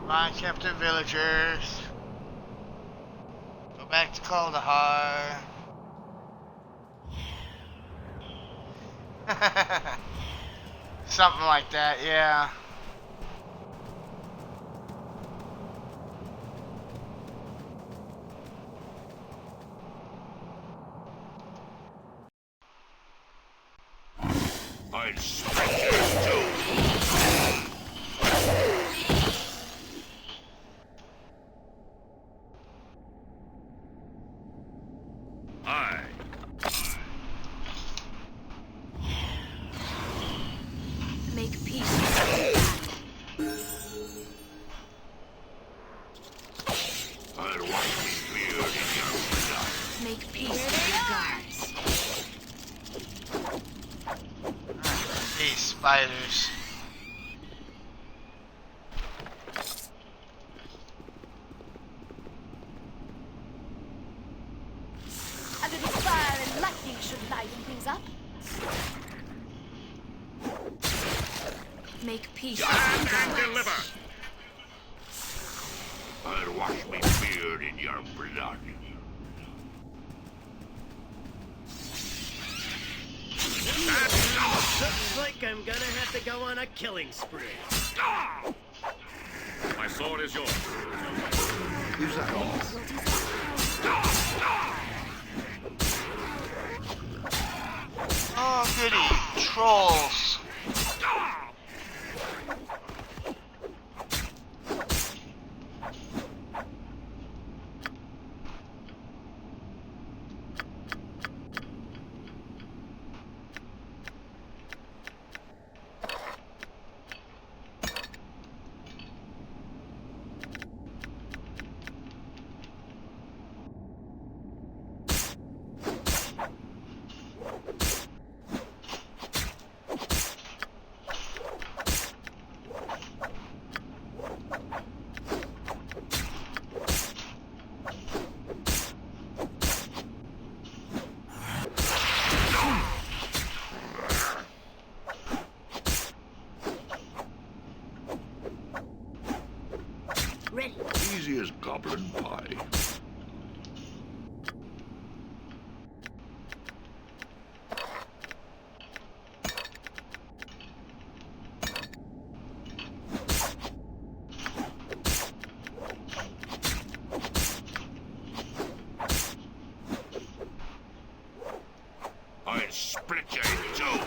Bye, captive villagers. Go back to Kaldahar. Something like that, yeah. I'll smash you too. Aye. I'll wash me beard in your blood. Make peace with your gods. These spiders. A little fire and lightning should lighten things up. Make peace Stand with and your gods. deliver. I'll wash me beard in your blood. Looks like I'm gonna have to go on a killing spree. My sword is yours. Is that all? Oh, goody. Trolls. Ready. Easy as goblin pie. I'll split you in two.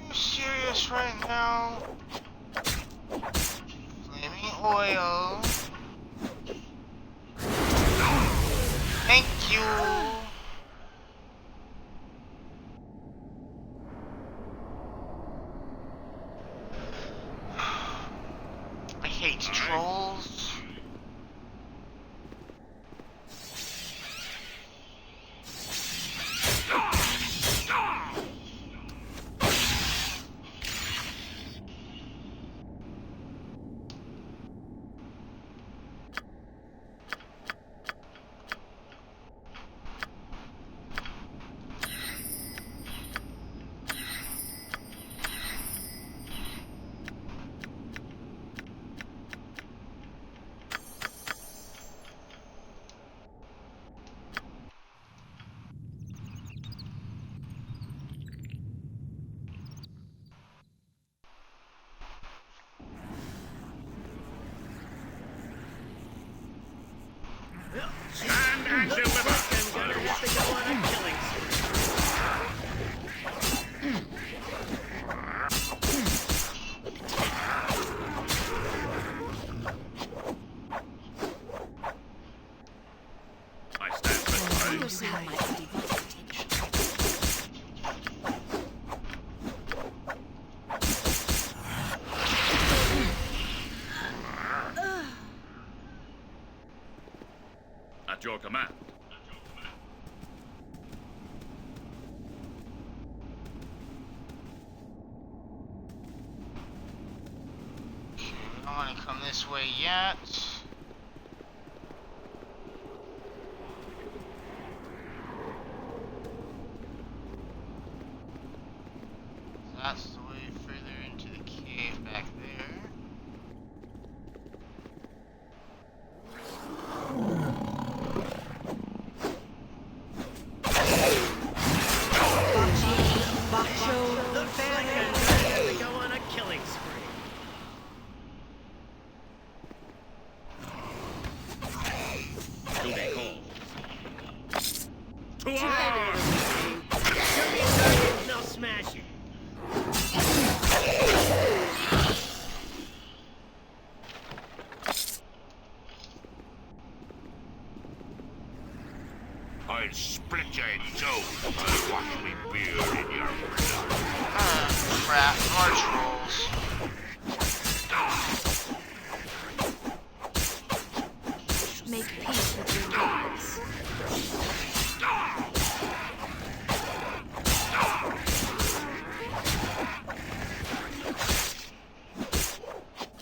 You serious right now? Flaming oil. Thank you. I hate trolls. Stand and deliver. I'm gonna have to go on a killing spree. I stand with Those sound like advantage. At your command. I don't want to come this way yet. That's the way further into the cave back there. Looks like I'm gonna have to go on a killing spree. Duty called. To Show arms! me a target and I'll smash it. I'll split you in two. I'll wash me beard in your blood. Crap. More trolls. Make peace with your gods.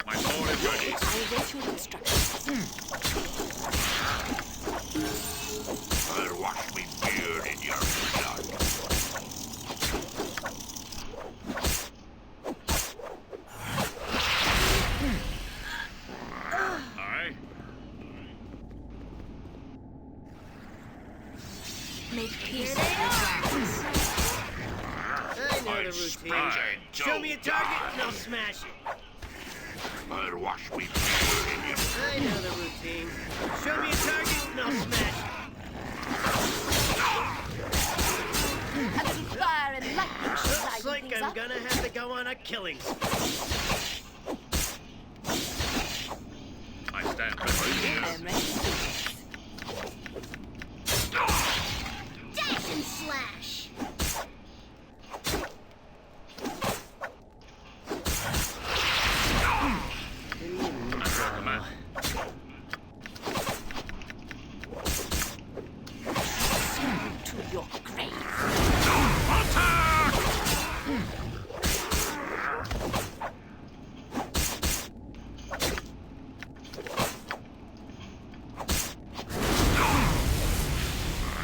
My sword is ready. I await your instructions. I'll wash me beard in your blood. Aye. Make peace with your gods. I know the routine. Show me a target and I'll smash it. I'll wash me beard in your I know the routine. Show me a target and I'll smash it. A little fire and lightning should Looks liven like things I'm up. gonna have to go on a killing spree. I stand I ready. am ready to speak. Dash and slash. At your command. To your grave.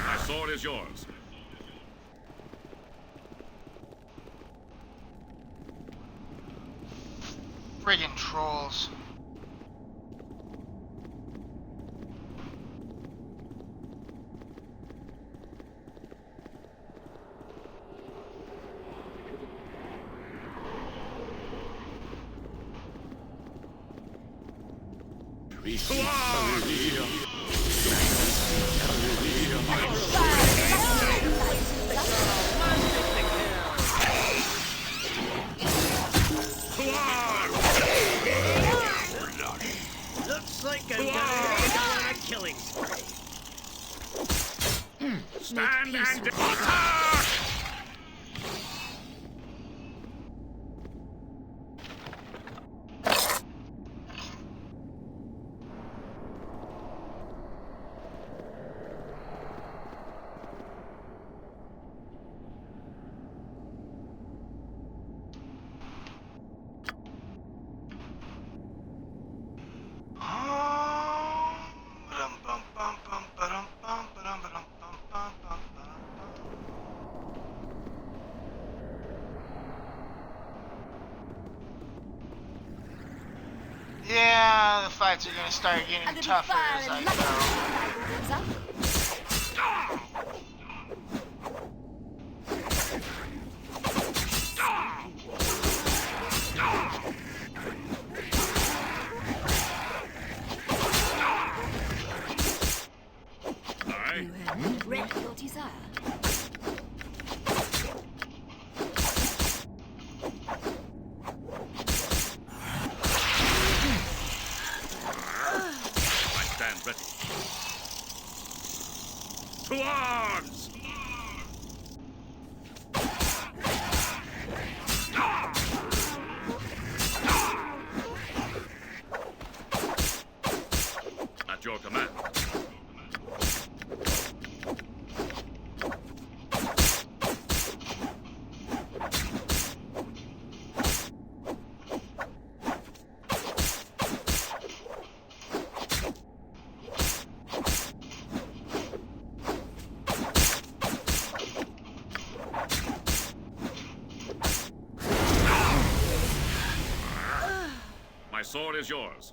My sword is yours. Friggin' trolls. Looks like I'm gonna have to go on a killing spree. Stand and Yeah, the fights are gonna start A getting little tougher fire as I and go. lightning should liven things up. Aye. You have read your desire. I stand ready. To arms! At your command. My sword is yours.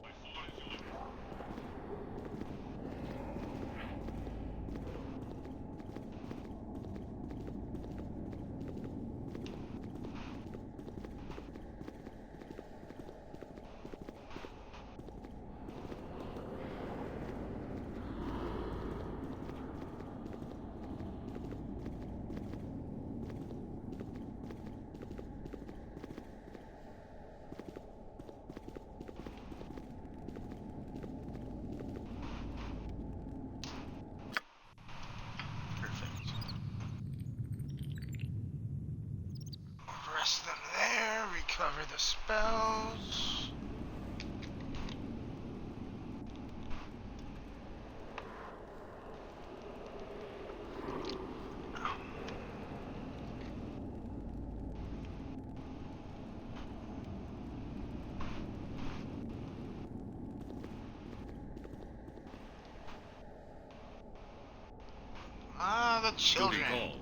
Oh, the To be children. called.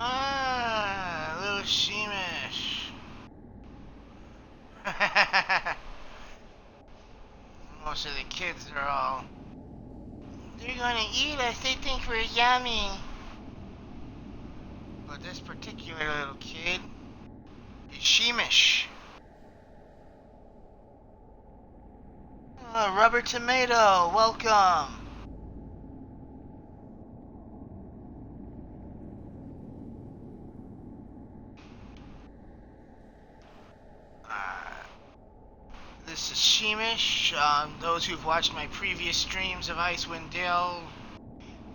Ah, little Sheemish. Most of the kids are all. They're gonna eat us. They think we're yummy. But this particular little kid is Sheemish. Oh, Rubber Tomato, welcome. This is Sheemish. Those who've watched my previous streams of Icewind Dale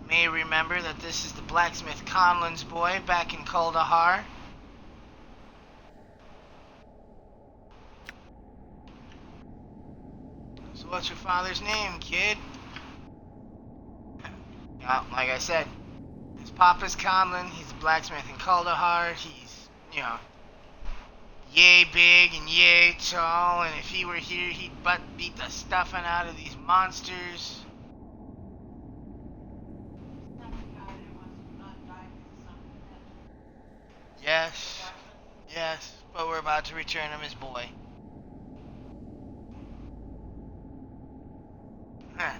may remember that this is the blacksmith Conlin's boy back in Kuldahar. So what's your father's name, kid? Like I said, his papa's Conlin. He's a blacksmith in Kuldahar. He's, yay big and yay tall, and if he were here, he'd beat the stuffing out of these monsters. Yes, but we're about to return him his boy. Huh.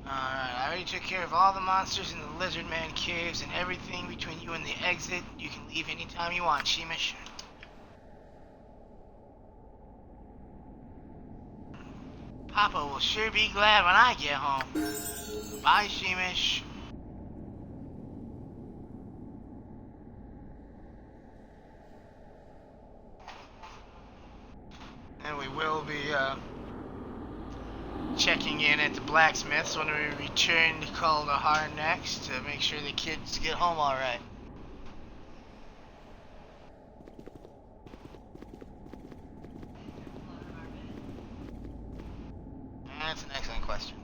Alright, I already took care of all the monsters in the Lizard Man caves and everything between you and the exit. You can leave anytime you want, Sheemish. Papa will sure be glad when I get home. Bye, Sheemish. And we will be, checking in at the blacksmiths when we return to Kuldahar next to make sure the kids get home alright. That's an excellent question.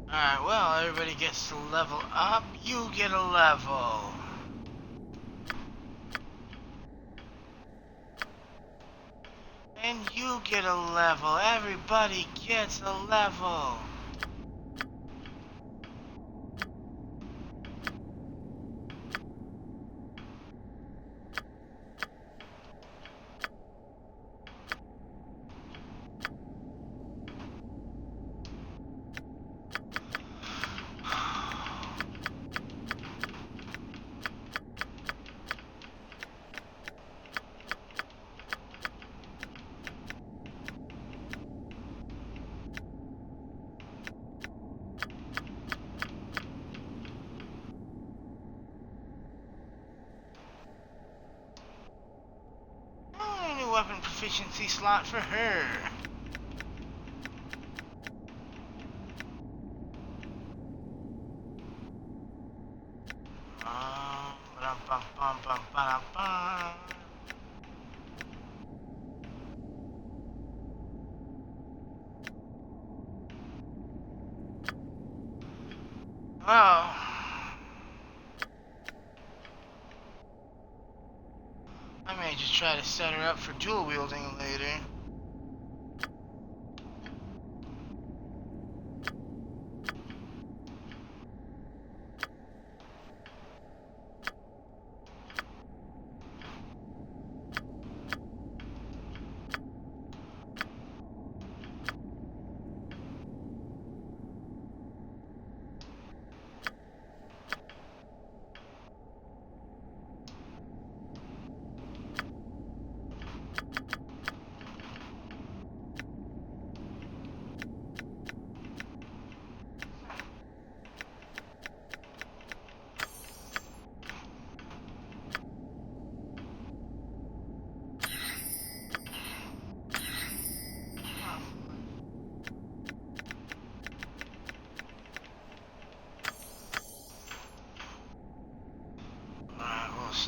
Alright, well, everybody gets to level up. You get a level. And you get a level. Everybody gets a level. New weapon proficiency slot for her. Ba-dum-bum-bum-bum-ba-dum-bum. Well, I may just try to set her up for dual wielding later.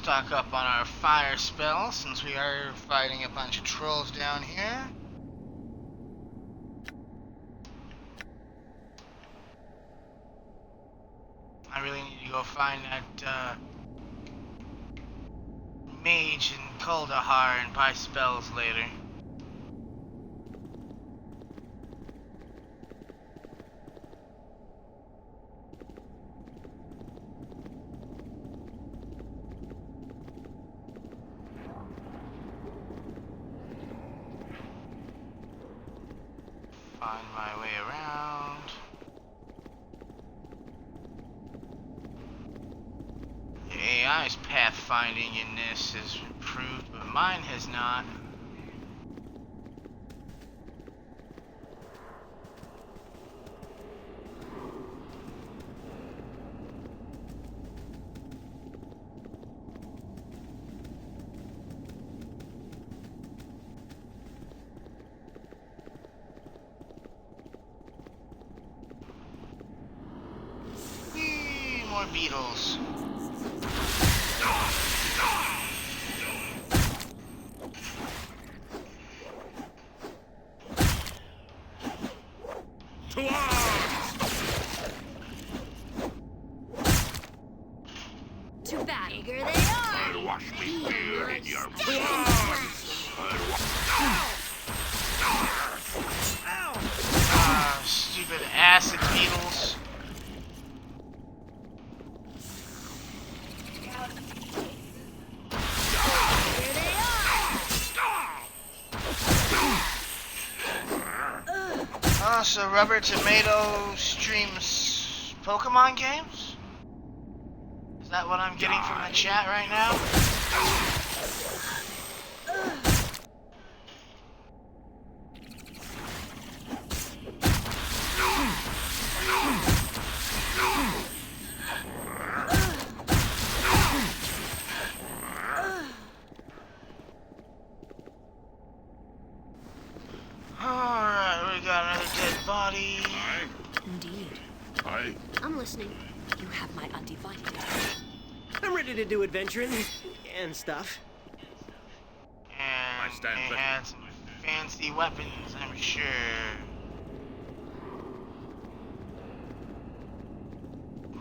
stock up on our fire spells since we are fighting a bunch of trolls down here. I really need to go find that mage in Kuldahar and buy spells later. Find my way around. The AI's pathfinding in this has improved, but mine has not. Whee, more beetles. Too bad. Here they are. I'll wash me beard in your Dashing slash. Stupid acid beetles. Here they are. Oh, so Rubber Tomato streams Pokemon games? Is that what I'm getting from the chat right now? Alright, we got another dead body. Indeed. I'm listening. You have my undivided attention. I'm ready to do adventuring and stuff. And stand they ready. had some fancy weapons, I'm sure.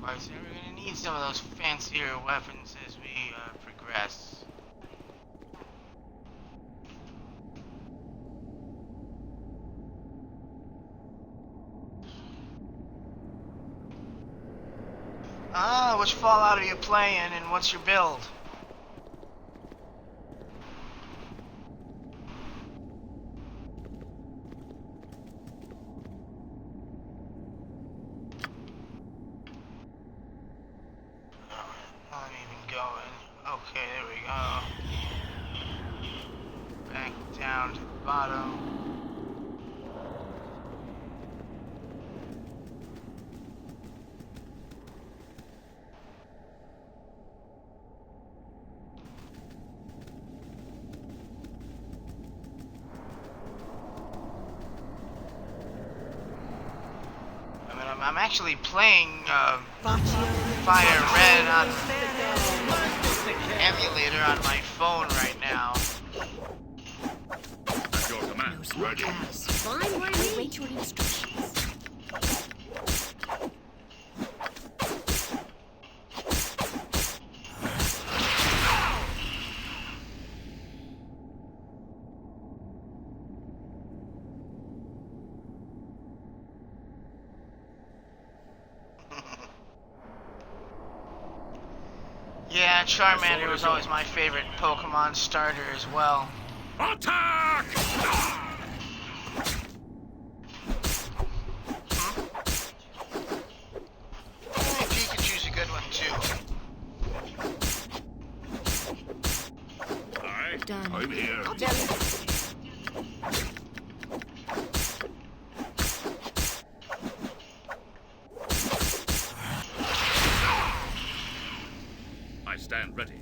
Quite soon we're gonna need some of those fancier weapons as we progress. Ah, which Fallout are you playing and what's your build? Not even going. Okay, there we go. Back down to the bottom. I'm actually playing Fire Red on emulator on my phone right now. At your command. No smart pass. Fine by me. Await your instructions. Yeah, Charmander was always my favorite Pokemon starter as well. Attack! Maybe Pikachu's a good one too. Aye. Done. I'm here. I'll tell you. I stand ready.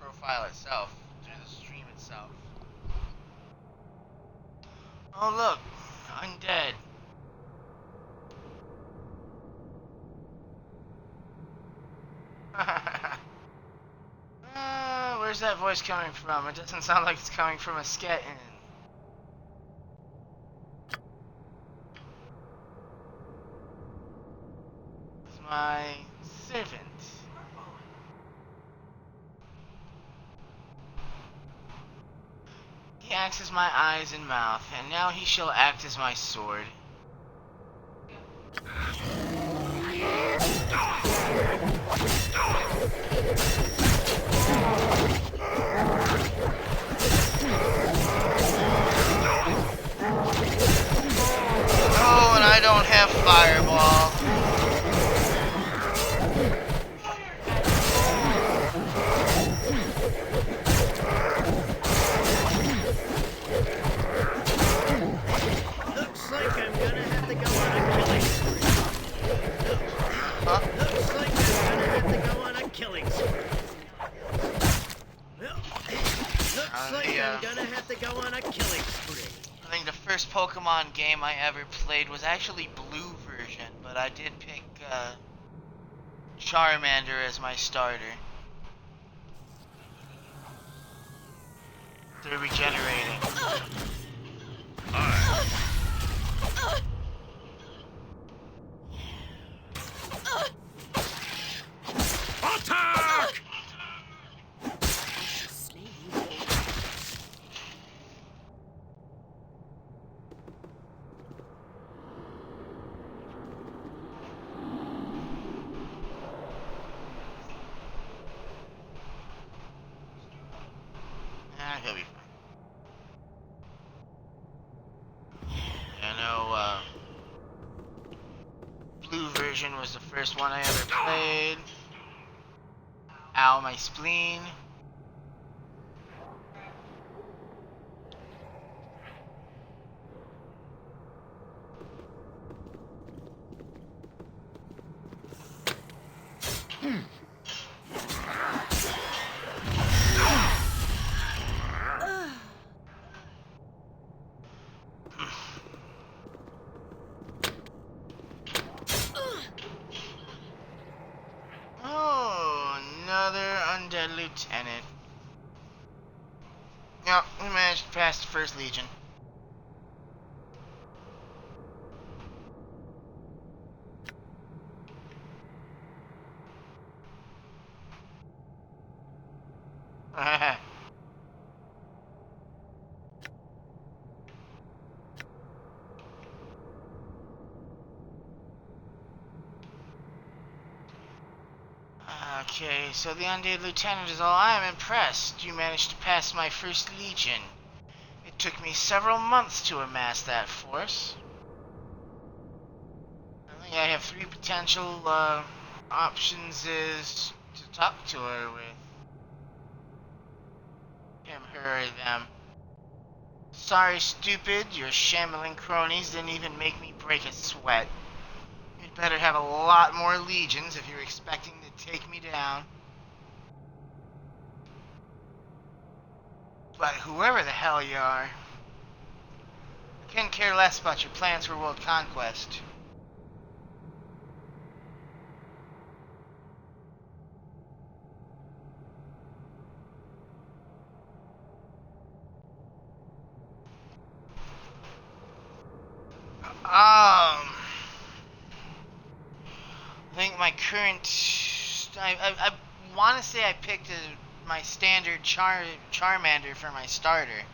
profile itself, through the stream itself. Oh look, undead. Where's that voice coming from? It doesn't sound like it's coming from a skeleton. It's my servant. He acts as my eyes and mouth, and now he shall act as my sword. Oh, and I don't have fireball. Looks like I'm gonna have to go on a killing spree. Huh? Looks like I'm gonna have to go on a killing spree. Looks like I'm gonna have to go on a killing spree. I think the first Pokemon game I ever played was actually Blue version, but I did pick Charmander as my starter. They're regenerating. Attack! He'll be fine. I know, Blue version was the first one I ever played. Ow, my spleen. Oh, another undead lieutenant. Yep, we managed to pass the first legion. Okay, so the undead lieutenant is all. I am impressed. You managed to pass my first legion. It took me several months to amass that force. I think I have 3 potential options is to talk to her with. Him, her, or them. Sorry, stupid. Your shambling cronies didn't even make me break a sweat. You'd better have a lot more legions if you're expecting to take me down. But whoever the hell you are, I couldn't care less about your plans for world conquest. I think my current... I want to say I picked my standard Charmander for my starter.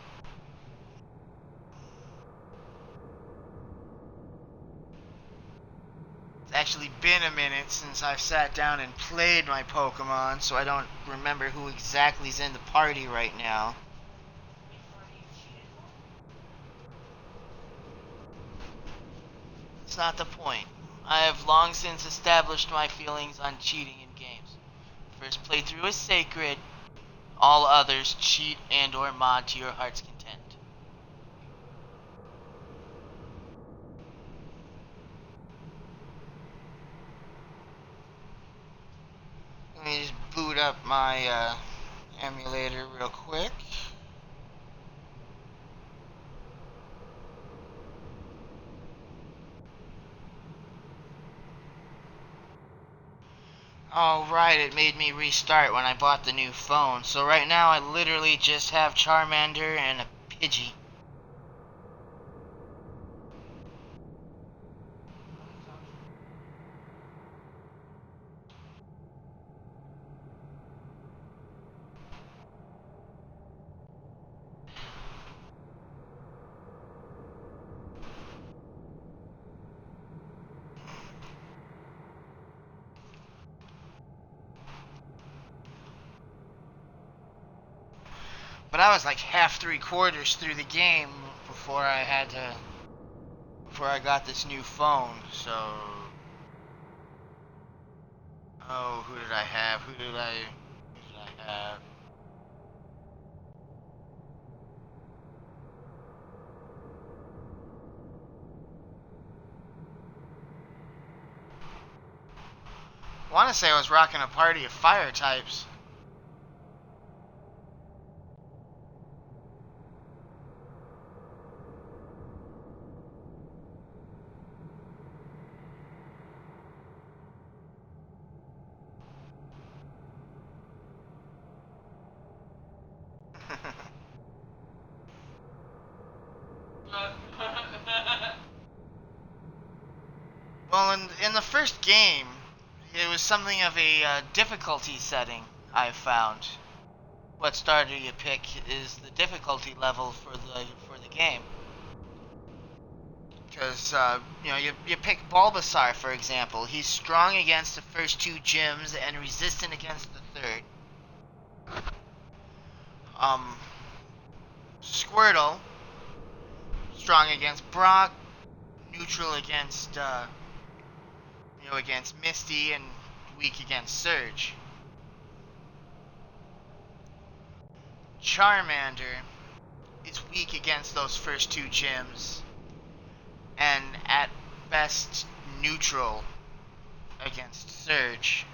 It's actually been a minute since I've sat down and played my Pokemon, so I don't remember who exactly is in the party right now. It's not the point. I have long since established my feelings on cheating in games. First playthrough is sacred. All others cheat and or mod to your heart's content. Let me just boot up my emulator real quick. Oh, right, it made me restart when I bought the new phone. So right now I literally just have Charmander and a Pidgey. But I was like half, 3/4 through the game before I got this new phone. So, oh, who did I have? Who did I have? I want to say I was rocking a party of fire types. Well, in the first game, it was something of a difficulty setting I found. What starter you pick is the difficulty level for the game. Because you pick Bulbasaur, for example. He's strong against the first 2 gyms and resistant against the third. Squirtle, strong against Brock, neutral against against Misty, and weak against Surge. Charmander is weak against those first 2 gyms, and at best neutral against Surge.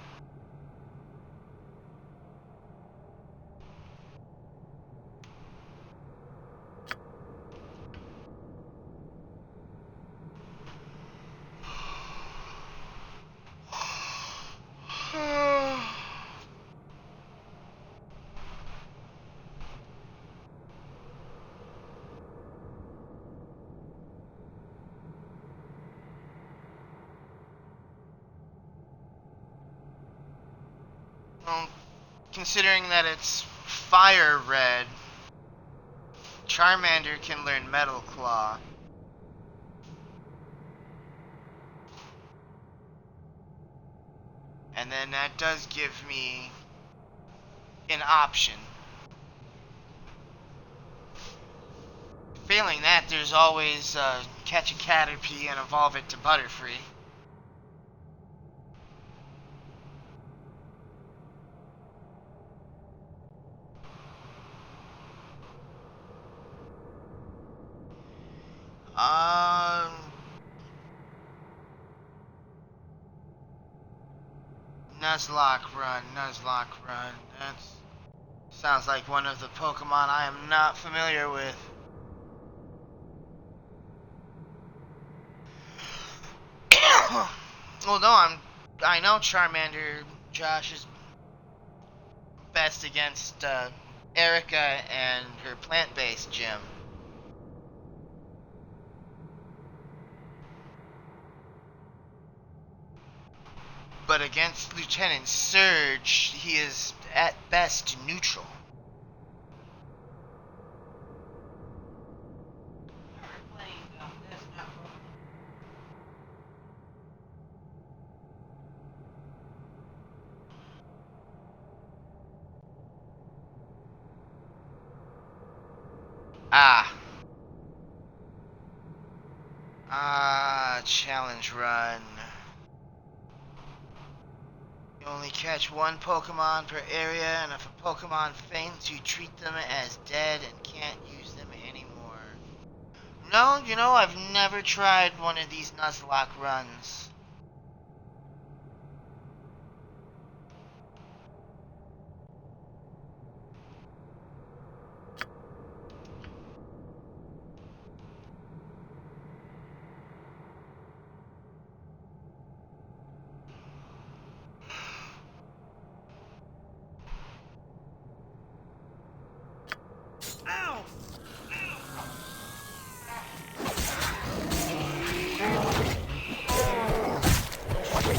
Well, considering that it's Fire Red, Charmander can learn Metal Claw. And then that does give me an option. Failing that, there's always catch a Caterpie and evolve it to Butterfree. Nuzlocke Run. That sounds like one of the Pokemon I am not familiar with. Well, no, I know Charmander, Josh, is best against Erica and her plant-based gym. But against Lieutenant Surge, he is at best neutral. Challenge run. You only catch 1 Pokemon per area, and if a Pokemon faints, you treat them as dead and can't use them anymore. No, I've never tried one of these Nuzlocke runs.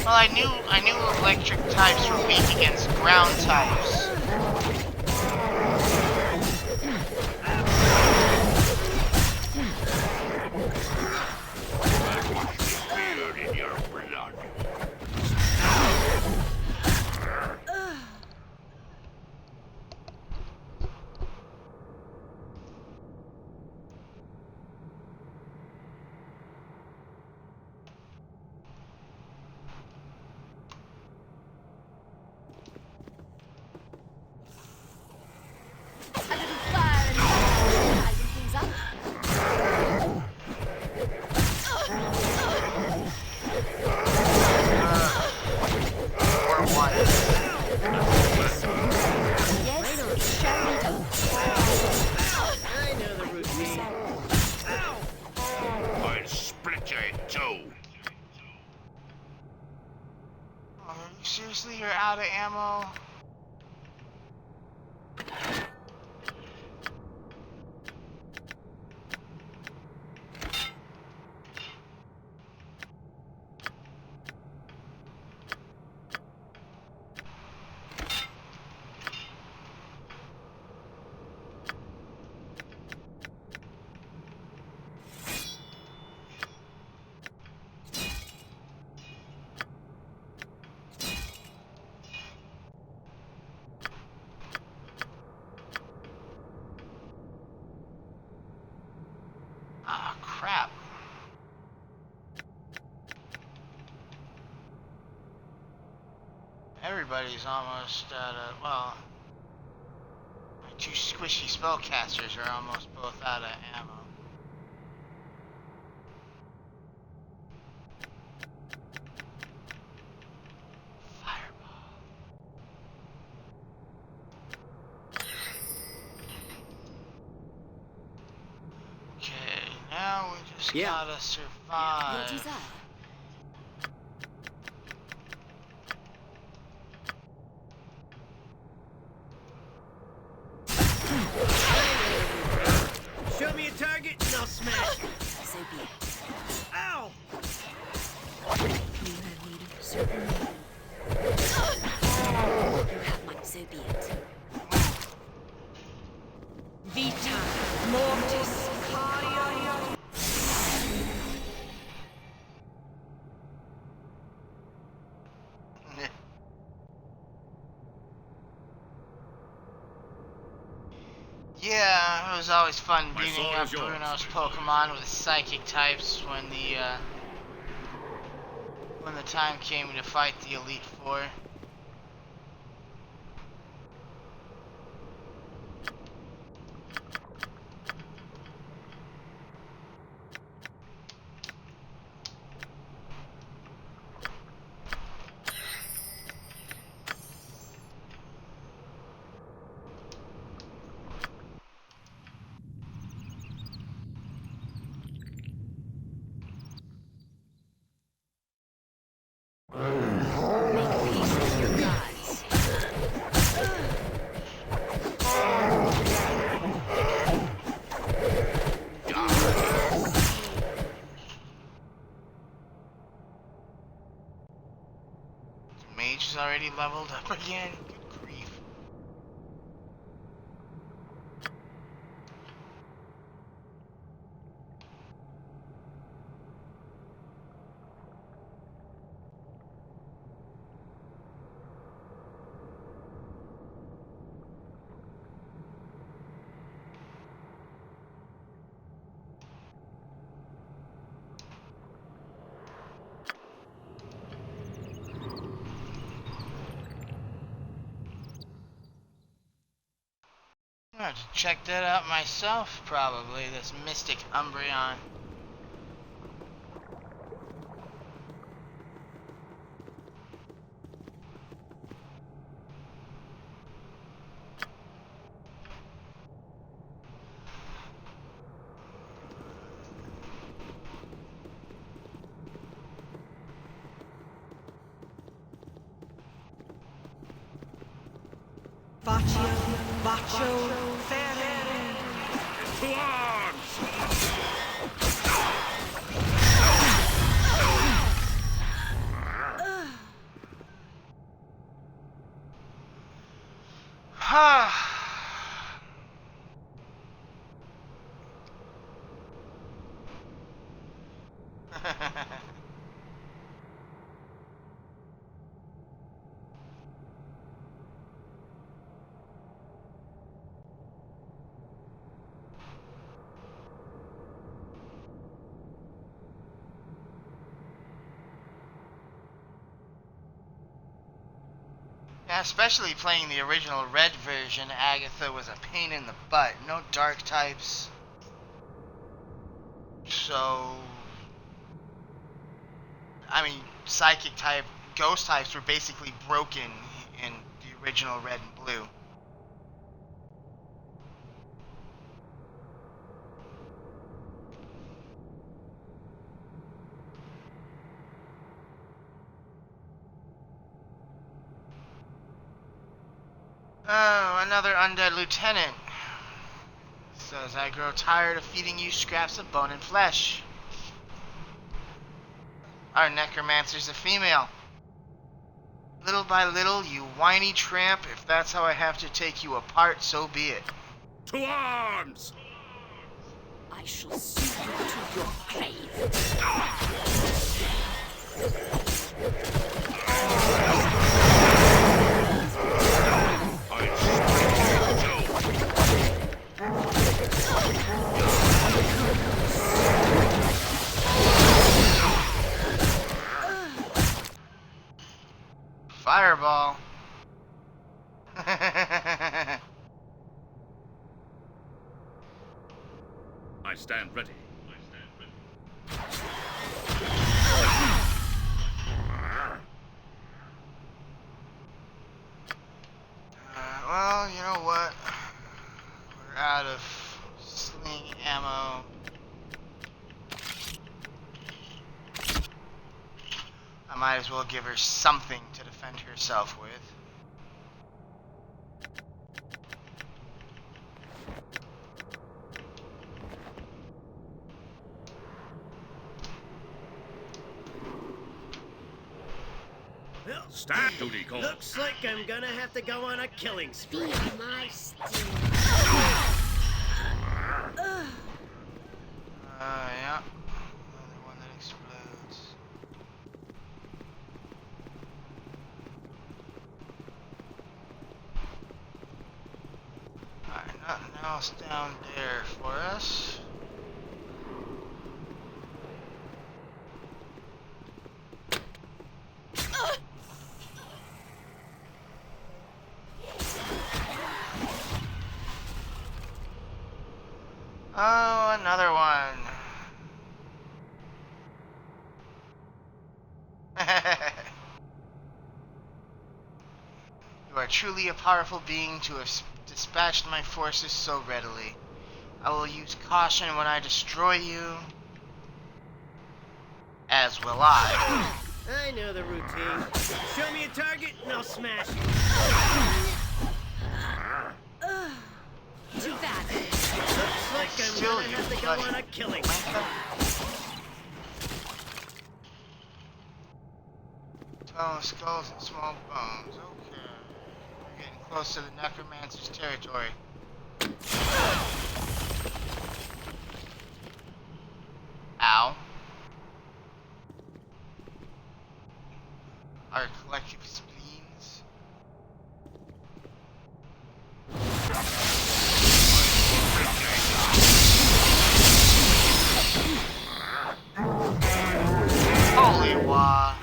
Well, I knew electric types were weak against ground types. A little fire and lighten things up. Or one. Yes, shall we do? I know the routine. I'll split you in two. Oh, you seriously, you're out of ammo? Ah, crap. Everybody's almost out of, well, my two squishy spellcasters are almost both out of ammo. Fireball. Okay, now we just gotta survive. Your desire. Show me a target and I'll smash it. So be it. Ow! You have need of certain men. You have my so be it. Vita mortis cardio. Yeah, it was always fun My beating sword up is yours. Bruno's Pokemon with psychic types when the time came to fight the Elite Four. Make peace with your gods. The mage is already leveled up again. Good grief. I'm gonna have to check that out myself, probably, this Mystic Umbreon. Bacho, Yeah, especially playing the original red version, Agatha was a pain in the butt. No dark types. So, I mean, psychic type, ghost types were basically broken in the original red and blue. Oh, another undead lieutenant. Says, I grow tired of feeding you scraps of bone and flesh. Our necromancer's a female. Little by little, you whiny tramp, if that's how I have to take you apart, so be it. To arms! I shall see you to your grave. Fireball. I stand ready. Well, you know what? We're out of sling ammo. I might as well give her something to defend herself with. Well, Stand, duty calls. looks like I'm gonna have to go on a killing spree. Feel my steel. Yeah. Another one that explodes. Alright, nothing else down there for us. Oh, another one. You are truly a powerful being to have dispatched my forces so readily. I will use caution when I destroy you, as will I. I know the routine. Show me a target and I'll smash it. To that. Looks like I'm Still gonna you have to go bloody on a killing spree. Oh, skulls and small bones. Okay. We're getting close to the necromancer's territory. Ow. Our collective spleens. Holy wah.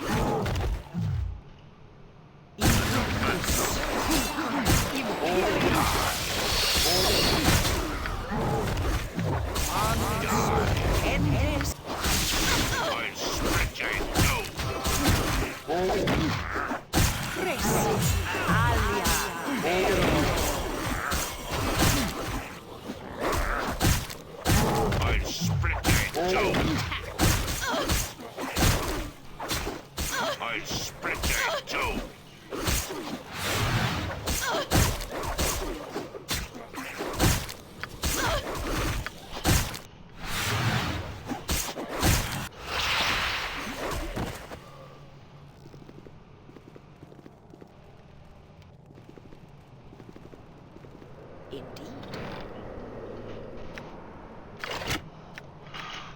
Indeed.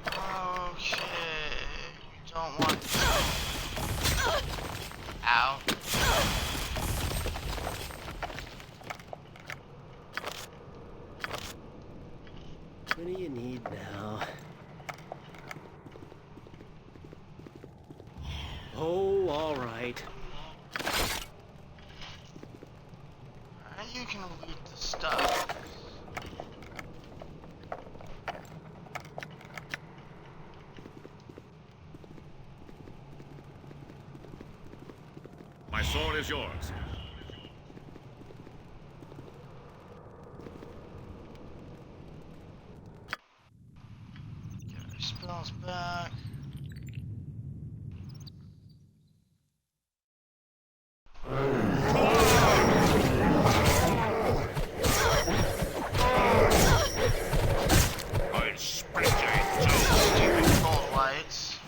Okay. You don't want to. Ow. What do you need now? Oh, all right. Alright, you can loot the stuff. My sword is yours. Get our spells back. I'll split you in two. Stupid cold lights.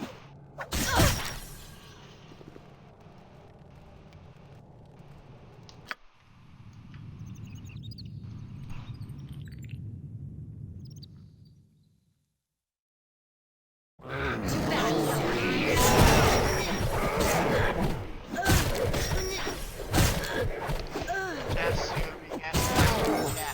Yes, you began to yeah.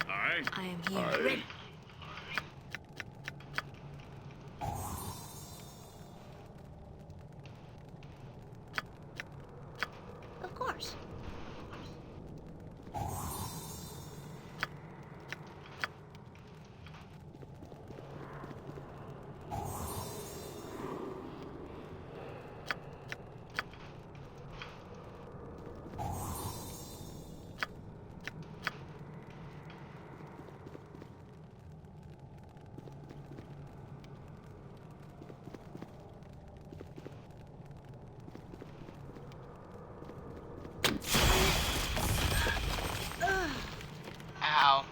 Aye. I am here. Ready. Of course. Ow.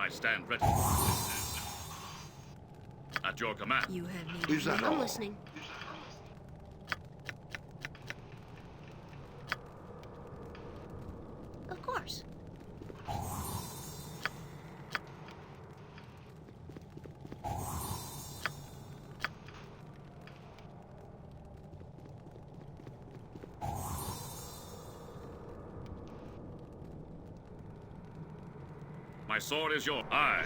I stand ready. At At your command. You have need Is of that me. all? I'm listening. Of course. My sword is your eye.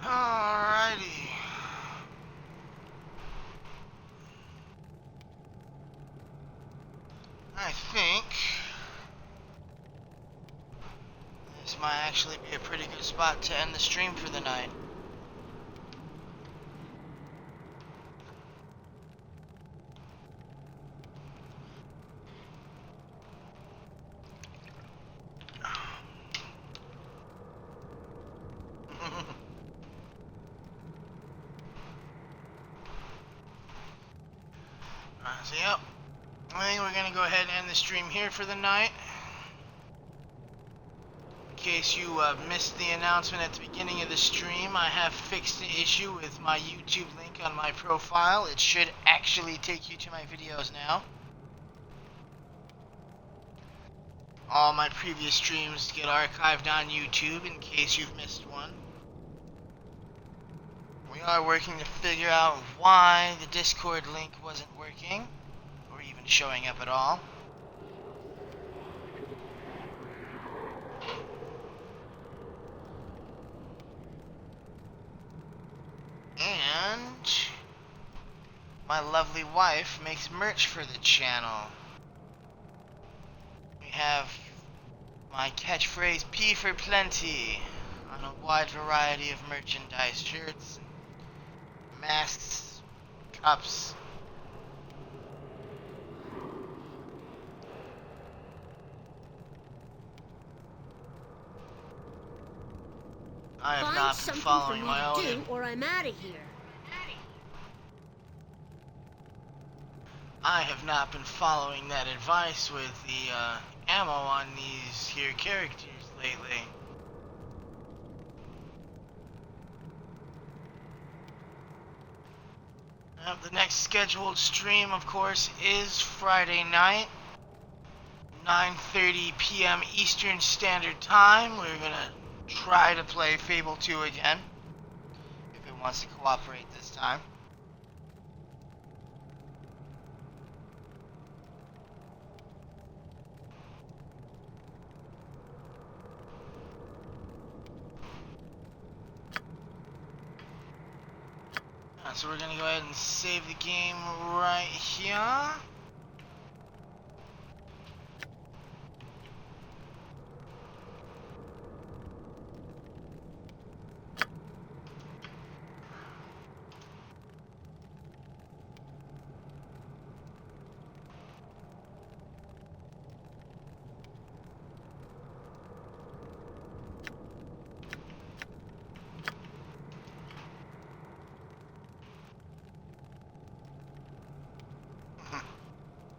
Alrighty. I think this might actually be a pretty good spot to end the stream for the night. So yep, I think we're gonna go ahead and end the stream here for the night. In case you missed the announcement at the beginning of the stream, I have fixed the issue with my YouTube link on my profile. It should actually take you to my videos now. All my previous streams get archived on YouTube in case you've missed one. We are working to figure out why the Discord link wasn't working, or even showing up at all. And my lovely wife makes merch for the channel. We have my catchphrase P for plenty on a wide variety of merchandise, shirts, masks, cups. I have Find not been something following for me my to own. do, or I'm out of here. I have not been following that advice with the ammo on these here characters lately. The next scheduled stream, of course, is Friday night, 9:30 p.m. Eastern Standard Time. We're gonna try to play Fable 2 again, if it wants to cooperate this time. So we're gonna go ahead and save the game right here.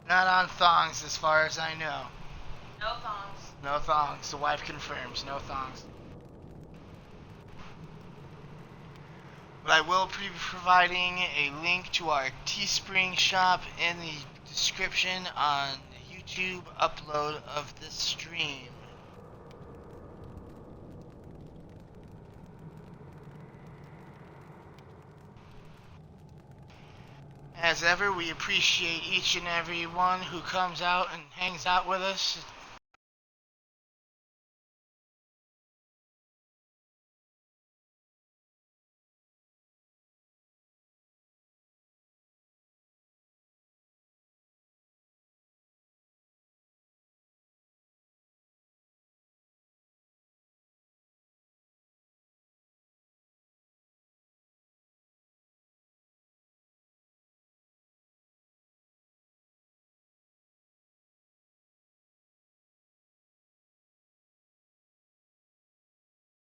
Not on thongs, as far as I know. No thongs. No thongs. The wife confirms. No thongs. But I will be providing a link to our Teespring shop in the description on the YouTube upload of this stream. As ever, we appreciate each and every one who comes out and hangs out with us